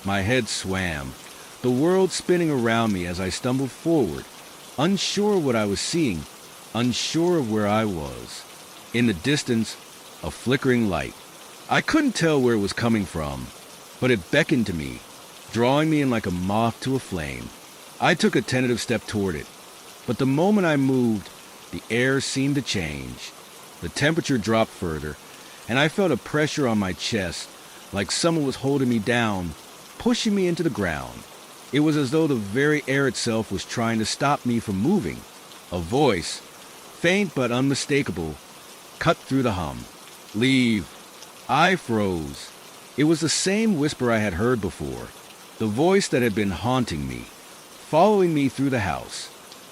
[SPEAKER 1] My head swam, the world spinning around me as I stumbled forward, unsure what I was seeing, unsure of where I was. In the distance, a flickering light. I couldn't tell where it was coming from, but it beckoned to me, drawing me in like a moth to a flame. I took a tentative step toward it, but the moment I moved, the air seemed to change. The temperature dropped further, and I felt a pressure on my chest, like someone was holding me down, pushing me into the ground. It was as though the very air itself was trying to stop me from moving. A voice, faint but unmistakable, cut through the hum. "Leave." I froze. It was the same whisper I had heard before, the voice that had been haunting me, following me through the house,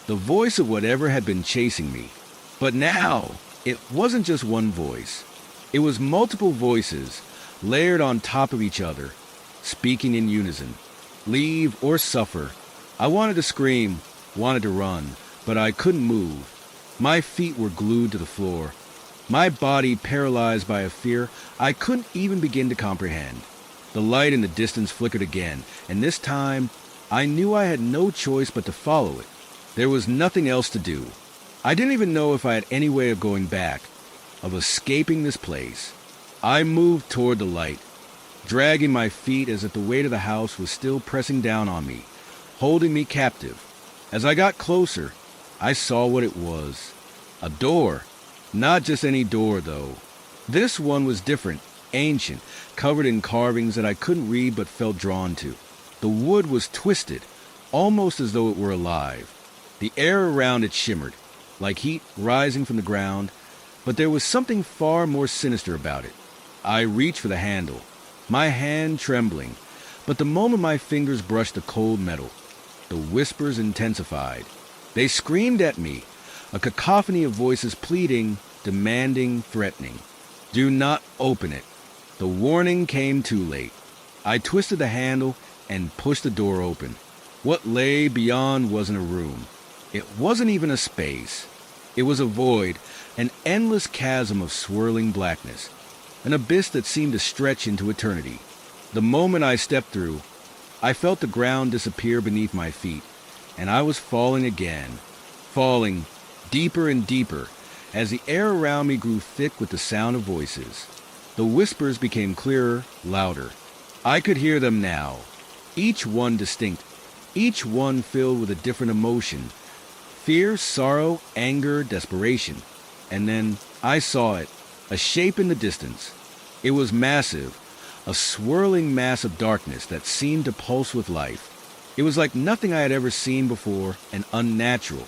[SPEAKER 1] the voice of whatever had been chasing me. But now, it wasn't just one voice. It was multiple voices, layered on top of each other, speaking in unison. Leave or suffer. I wanted to scream, wanted to run, but I couldn't move. My feet were glued to the floor, my body paralyzed by a fear I couldn't even begin to comprehend. The light in the distance flickered again, and this time I knew I had no choice but to follow it. There was nothing else to do. I didn't even know if I had any way of going back, of escaping this place. I moved toward the light, dragging my feet as if the weight of the house was still pressing down on me, holding me captive. As I got closer, I saw what it was. A door. Not just any door, though. This one was different, ancient, covered in carvings that I couldn't read but felt drawn to. The wood was twisted, almost as though it were alive. The air around it shimmered, like heat rising from the ground, but there was something far more sinister about it. I reached for the handle, my hand trembling, but the moment my fingers brushed the cold metal, the whispers intensified. They screamed at me, a cacophony of voices pleading, demanding, threatening. Do not open it. The warning came too late. I twisted the handle and pushed the door open. What lay beyond wasn't a room. It wasn't even a space. It was a void, an endless chasm of swirling blackness, an abyss that seemed to stretch into eternity. The moment I stepped through, I felt the ground disappear beneath my feet, and I was falling again, falling deeper and deeper as the air around me grew thick with the sound of voices. The whispers became clearer, louder. I could hear them now, each one distinct, each one filled with a different emotion: fear, sorrow, anger, desperation. And then I saw it, a shape in the distance. It was massive, a swirling mass of darkness that seemed to pulse with life. It was like nothing I had ever seen before, and unnatural.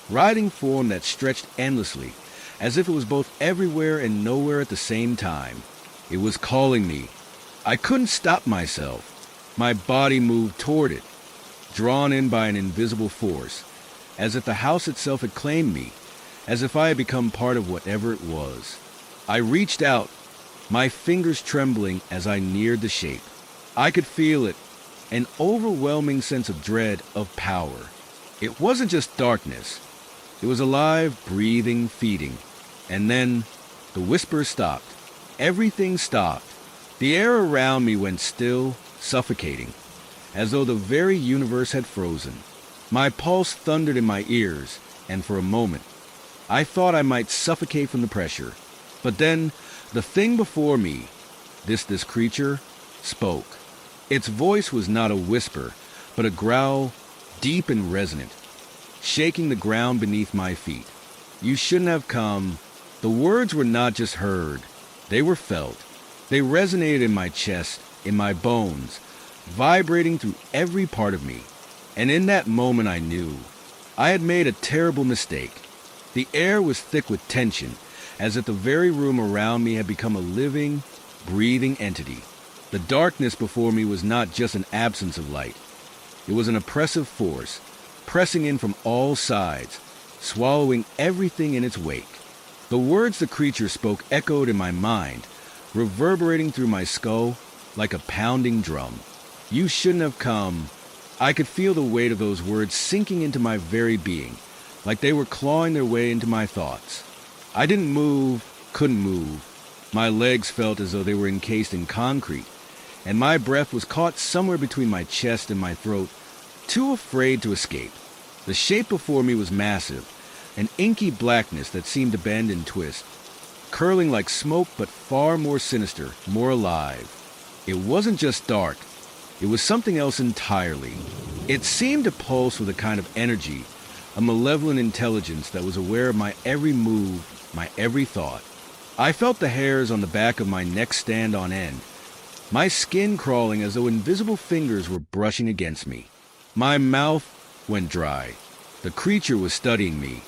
[SPEAKER 1] Riding form that stretched endlessly, as if it was both everywhere and nowhere at the same time. It was calling me. I couldn't stop myself. My body moved toward it, drawn in by an invisible force, as if the house itself had claimed me, as if I had become part of whatever it was. I reached out, my fingers trembling as I neared the shape. I could feel it, an overwhelming sense of dread, of power. It wasn't just darkness. It was alive, breathing, feeding. And then the whispers stopped. Everything stopped. The air around me went still, suffocating, as though the very universe had frozen. My pulse thundered in my ears, and for a moment, I thought I might suffocate from the pressure. But then, the thing before me, this creature, spoke. Its voice was not a whisper, but a growl, deep and resonant, shaking the ground beneath my feet. You shouldn't have come. The words were not just heard, they were felt. They resonated in my chest, in my bones, vibrating through every part of me. And in that moment I knew I had made a terrible mistake. The air was thick with tension, as if the very room around me had become a living, breathing entity. The darkness before me was not just an absence of light. It was an oppressive force, pressing in from all sides, swallowing everything in its wake. The words the creature spoke echoed in my mind, reverberating through my skull like a pounding drum. You shouldn't have come. I could feel the weight of those words sinking into my very being, like they were clawing their way into my thoughts. I didn't move, couldn't move. My legs felt as though they were encased in concrete, and my breath was caught somewhere between my chest and my throat, too afraid to escape. The shape before me was massive, an inky blackness that seemed to bend and twist, curling like smoke but far more sinister, more alive. It wasn't just dark. It was something else entirely. It seemed to pulse with a kind of energy, a malevolent intelligence that was aware of my every move, my every thought. I felt the hairs on the back of my neck stand on end, my skin crawling as though invisible fingers were brushing against me. My mouth went dry. The creature was studying me,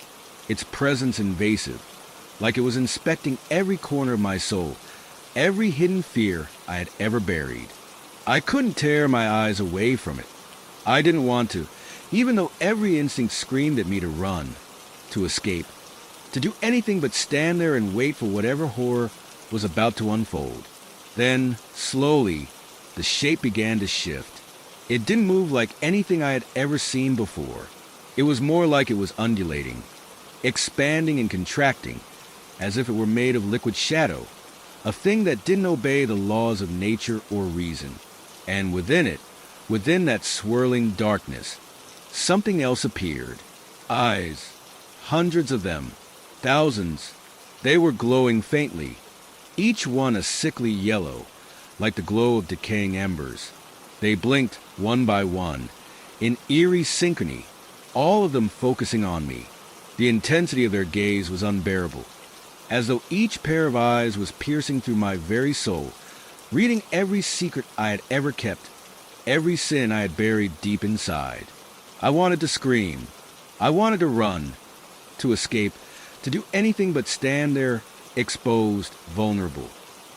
[SPEAKER 1] its presence invasive, like it was inspecting every corner of my soul, every hidden fear I had ever buried. I couldn't tear my eyes away from it. I didn't want to, even though every instinct screamed at me to run, to escape, to do anything but stand there and wait for whatever horror was about to unfold. Then, slowly, the shape began to shift. It didn't move like anything I had ever seen before. It was more like it was undulating, expanding and contracting, as if it were made of liquid shadow, a thing that didn't obey the laws of nature or reason. And within it, within that swirling darkness, something else appeared. Eyes, hundreds of them, thousands. They were glowing faintly, each one a sickly yellow, like the glow of decaying embers. They blinked one by one, in eerie synchrony, all of them focusing on me. The intensity of their gaze was unbearable, as though each pair of eyes was piercing through my very soul, reading every secret I had ever kept, every sin I had buried deep inside. I wanted to scream. I wanted to run, to escape, to do anything but stand there, exposed, vulnerable.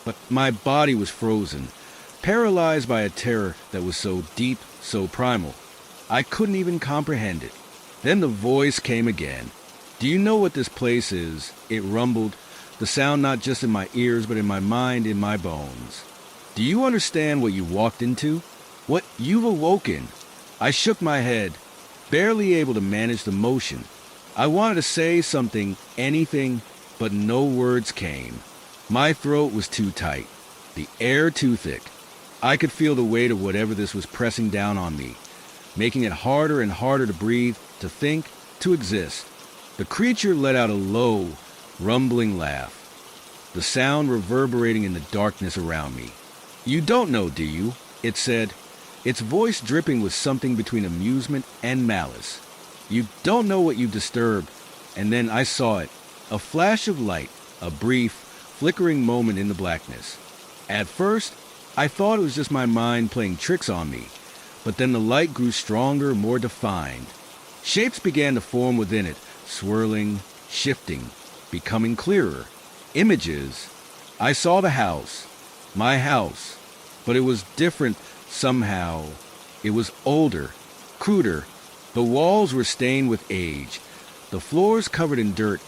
[SPEAKER 1] But my body was frozen, paralyzed by a terror that was so deep, so primal. I couldn't even comprehend it. Then the voice came again. "Do you know what this place is?" It rumbled, the sound not just in my ears, but in my mind, in my bones. "Do you understand what you walked into? What you've awoken?" I shook my head, barely able to manage the motion. I wanted to say something, anything, but no words came. My throat was too tight, the air too thick. I could feel the weight of whatever this was pressing down on me, making it harder and harder to breathe, to think, to exist. The creature let out a low, rumbling laugh, the sound reverberating in the darkness around me. "You don't know, do you?" it said, its voice dripping with something between amusement and malice. "You don't know what you've disturbed." And then I saw it, a flash of light, a brief, flickering moment in the blackness. At first, I thought it was just my mind playing tricks on me, but then the light grew stronger, more defined. Shapes began to form within it, swirling, shifting, becoming clearer. Images. I saw the house, my house, but it was different somehow. It was older, cruder. The walls were stained with age, the floors covered in dirt,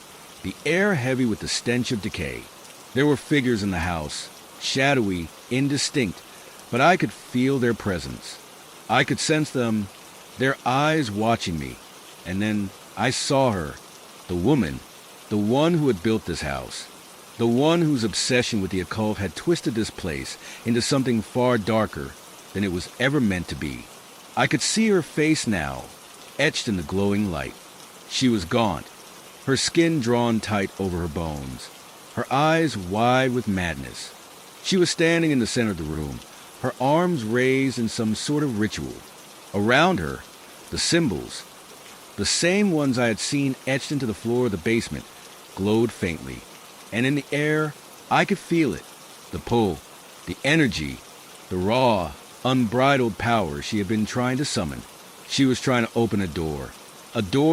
[SPEAKER 1] the air heavy with the stench of decay. There were figures in the house, shadowy, indistinct, but I could feel their presence. I could sense them, their eyes watching me. And then I saw her, the woman, the one who had built this house, the one whose obsession with the occult had twisted this place into something far darker than it was ever meant to be. I could see her face now, etched in the glowing light. She was gaunt, her skin drawn tight over her bones, her eyes wide with madness. She was standing in the center of the room, her arms raised in some sort of ritual. Around her, the symbols, the same ones I had seen etched into the floor of the basement, glowed faintly. And in the air, I could feel it, the pull, the energy, the raw, unbridled power she had been trying to summon. She was trying to open a door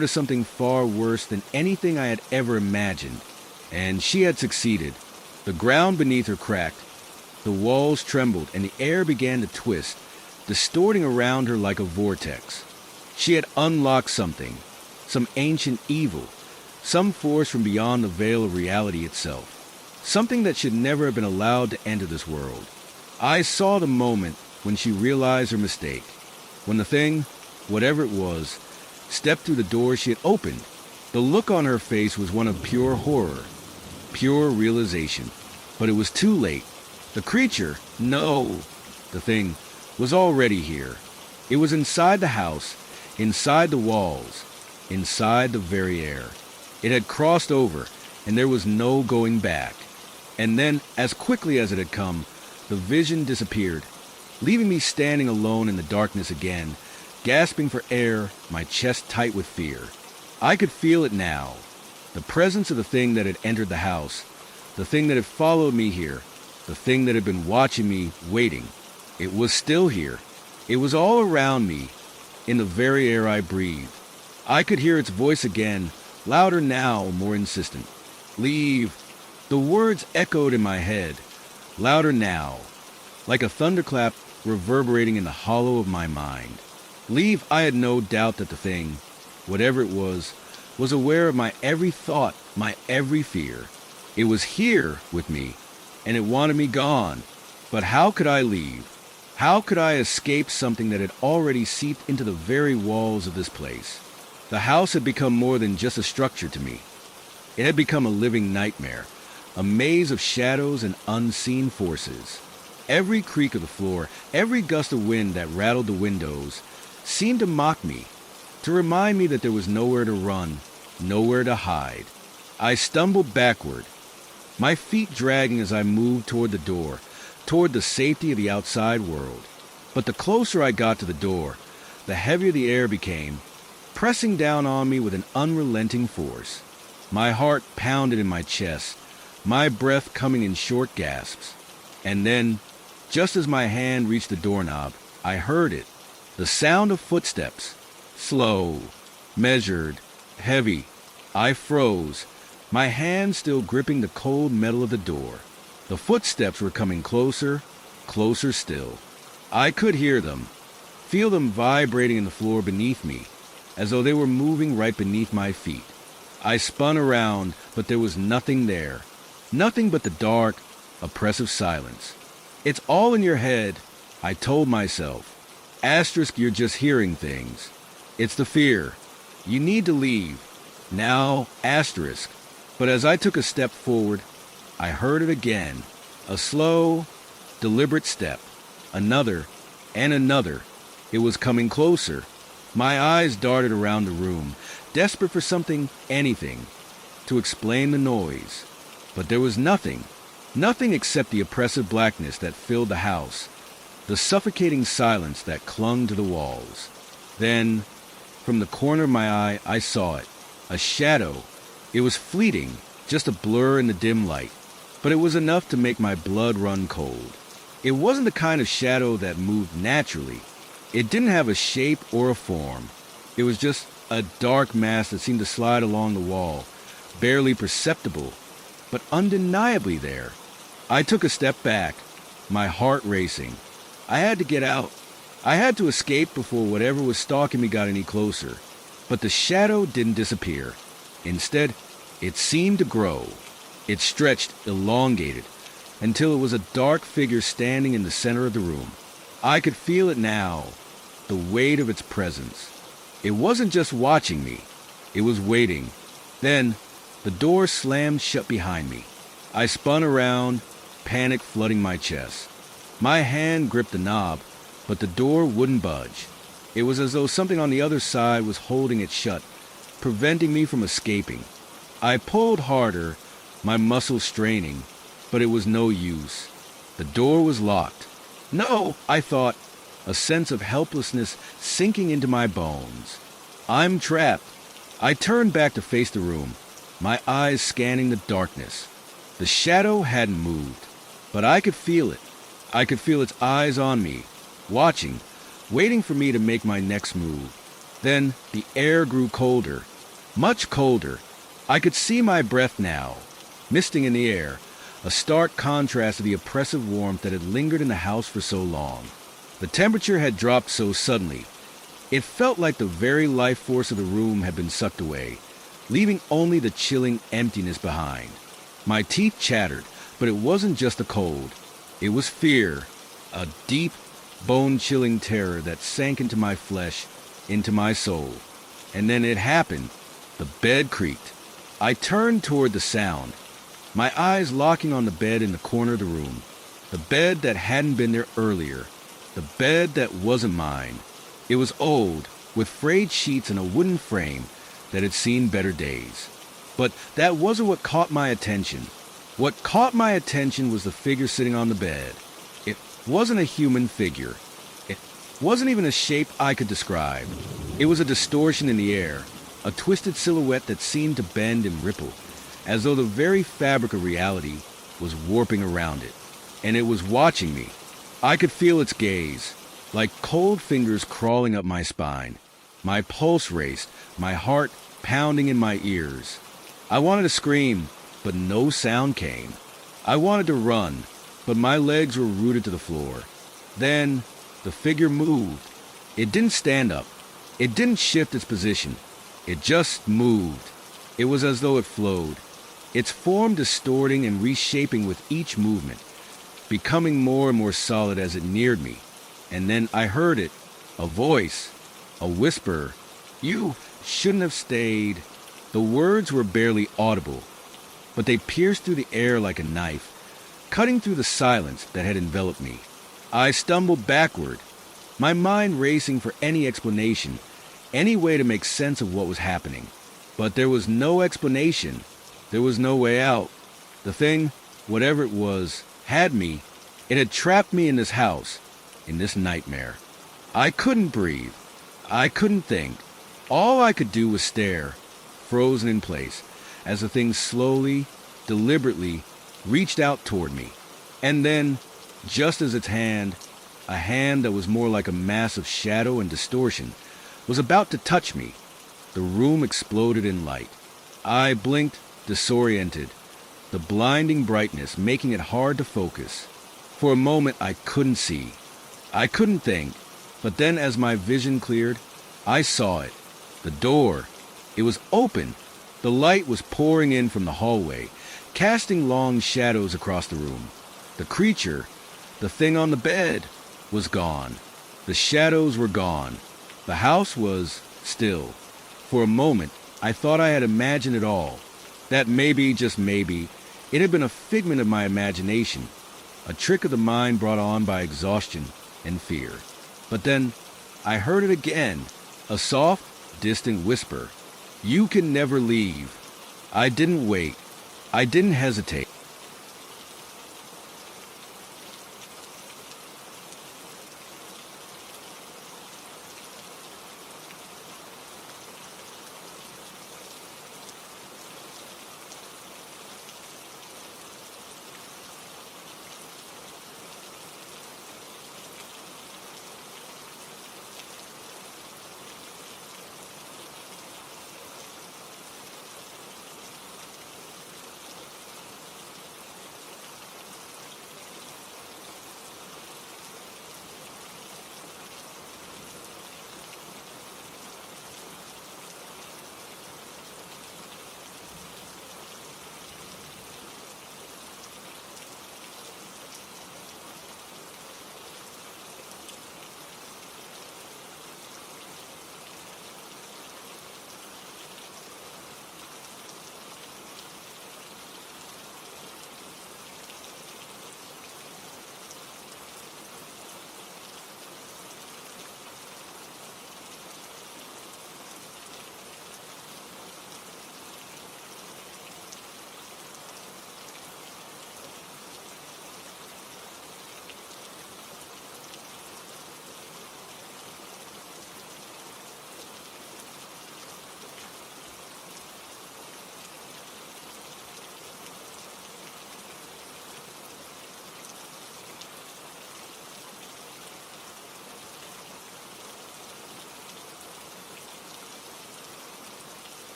[SPEAKER 1] to something far worse than anything I had ever imagined. And she had succeeded. The ground beneath her cracked, the walls trembled, and the air began to twist, distorting around her like a vortex. She had unlocked something, some ancient evil, some force from beyond the veil of reality itself. something that should never have been allowed to enter this world. I saw the moment when she realized her mistake, when the thing, whatever it was, stepped through the door she had opened. The look on her face was one of pure horror, pure realization. But it was too late. The creature, no, the thing, was already here. It was inside the house, inside the walls, inside the very air. It had crossed over, and there was no going back. And then, as quickly as it had come, the vision disappeared, leaving me standing alone in the darkness again, gasping for air, my chest tight with fear. I could feel it now, the presence of the thing that had entered the house, the thing that had followed me here, the thing that had been watching me, waiting. It was still here. It was all around me, in the very air I breathed. I could hear its voice again, louder now, more insistent. Leave. The words echoed in my head, louder now, like a thunderclap reverberating in the hollow of my mind. Leave. I had no doubt that the thing, whatever it was aware of my every thought, my every fear. It was here with me, and it wanted me gone. But how could I leave? How could I escape something that had already seeped into the very walls of this place? The house had become more than just a structure to me. It had become a living nightmare, a maze of shadows and unseen forces. Every creak of the floor, every gust of wind that rattled the windows, seemed to mock me, to remind me that there was nowhere to run, nowhere to hide. I stumbled backward, my feet dragging as I moved toward the door, toward the safety of the outside world. But the closer I got to the door, the heavier the air became, pressing down on me with an unrelenting force. My heart pounded in my chest, my breath coming in short gasps. And then, just as my hand reached the doorknob, I heard it, the sound of footsteps, slow, measured, heavy. I froze, my hand still gripping the cold metal of the door. The footsteps were coming closer, closer still. I could hear them, feel them vibrating in the floor beneath me, as though they were moving right beneath my feet. I spun around, but there was nothing there. Nothing but the dark, oppressive silence. It's all in your head, I told myself. Asterisk, you're just hearing things. It's the fear. You need to leave. Now, asterisk. But as I took a step forward, I heard it again. A slow, deliberate step. Another, and another. It was coming closer. My eyes darted around the room, desperate for something, anything, to explain the noise. But there was nothing. Nothing except the oppressive blackness that filled the house, the suffocating silence that clung to the walls. Then, from the corner of my eye, I saw it. A shadow. It was fleeting, just a blur in the dim light. But it was enough to make my blood run cold. It wasn't the kind of shadow that moved naturally. It didn't have a shape or a form. It was just a dark mass that seemed to slide along the wall, barely perceptible, but undeniably there. I took a step back, my heart racing. I had to get out. I had to escape before whatever was stalking me got any closer. But the shadow didn't disappear. Instead, it seemed to grow. It stretched, elongated, until it was a dark figure standing in the center of the room. I could feel it now, the weight of its presence. It wasn't just watching me. It was waiting. Then, the door slammed shut behind me. I spun around, panic flooding my chest. My hand gripped the knob, but the door wouldn't budge. It was as though something on the other side was holding it shut, preventing me from escaping. I pulled harder, my muscles straining, but it was no use. The door was locked. No, I thought, a sense of helplessness sinking into my bones. I'm trapped. I turned back to face the room, my eyes scanning the darkness. The shadow hadn't moved, but I could feel it. I could feel its eyes on me, watching, waiting for me to make my next move. Then the air grew colder, much colder. I could see my breath now, misting in the air, a stark contrast to the oppressive warmth that had lingered in the house for so long. The temperature had dropped so suddenly. It felt like the very life force of the room had been sucked away, leaving only the chilling emptiness behind. My teeth chattered. But it wasn't just a cold. It was fear, a deep, bone-chilling terror that sank into my flesh, into my soul. And then it happened. The bed creaked. I turned toward the sound, my eyes locking on the bed in the corner of the room. The bed that hadn't been there earlier. The bed that wasn't mine. It was old, with frayed sheets and a wooden frame that had seen better days. But that wasn't what caught my attention. What caught my attention was the figure sitting on the bed. It wasn't a human figure. It wasn't even a shape I could describe. It was a distortion in the air, a twisted silhouette that seemed to bend and ripple, as though the very fabric of reality was warping around it. And it was watching me. I could feel its gaze, like cold fingers crawling up my spine. My pulse raced, my heart pounding in my ears. I wanted to scream, but no sound came. I wanted to run, but my legs were rooted to the floor. Then the figure moved. It didn't stand up. It didn't shift its position. It just moved. It was as though it flowed, its form distorting and reshaping with each movement, becoming more and more solid as it neared me. And then I heard it, a voice, a whisper. "You shouldn't have stayed." The words were barely audible, but they pierced through the air like a knife, cutting through the silence that had enveloped me. I stumbled backward, my mind racing for any explanation, any way to make sense of what was happening. But there was no explanation. There was no way out. The thing, whatever it was, had me. It had trapped me in this house, in this nightmare. I couldn't breathe. I couldn't think. All I could do was stare, frozen in place, as the thing slowly, deliberately reached out toward me. And then, just as its hand, a hand that was more like a mass of shadow and distortion, was about to touch me, the room exploded in light. I blinked, disoriented, the blinding brightness making it hard to focus. For a moment I couldn't see. I couldn't think. But then as my vision cleared, I saw it. The door. It was open. The light was pouring in from the hallway, casting long shadows across the room. The creature, the thing on the bed, was gone. The shadows were gone. The house was still. For a moment, I thought I had imagined it all. That maybe, just maybe, it had been a figment of my imagination, a trick of the mind brought on by exhaustion and fear. But then I heard it again, a soft, distant whisper. "You can never leave." I didn't wait. I didn't hesitate.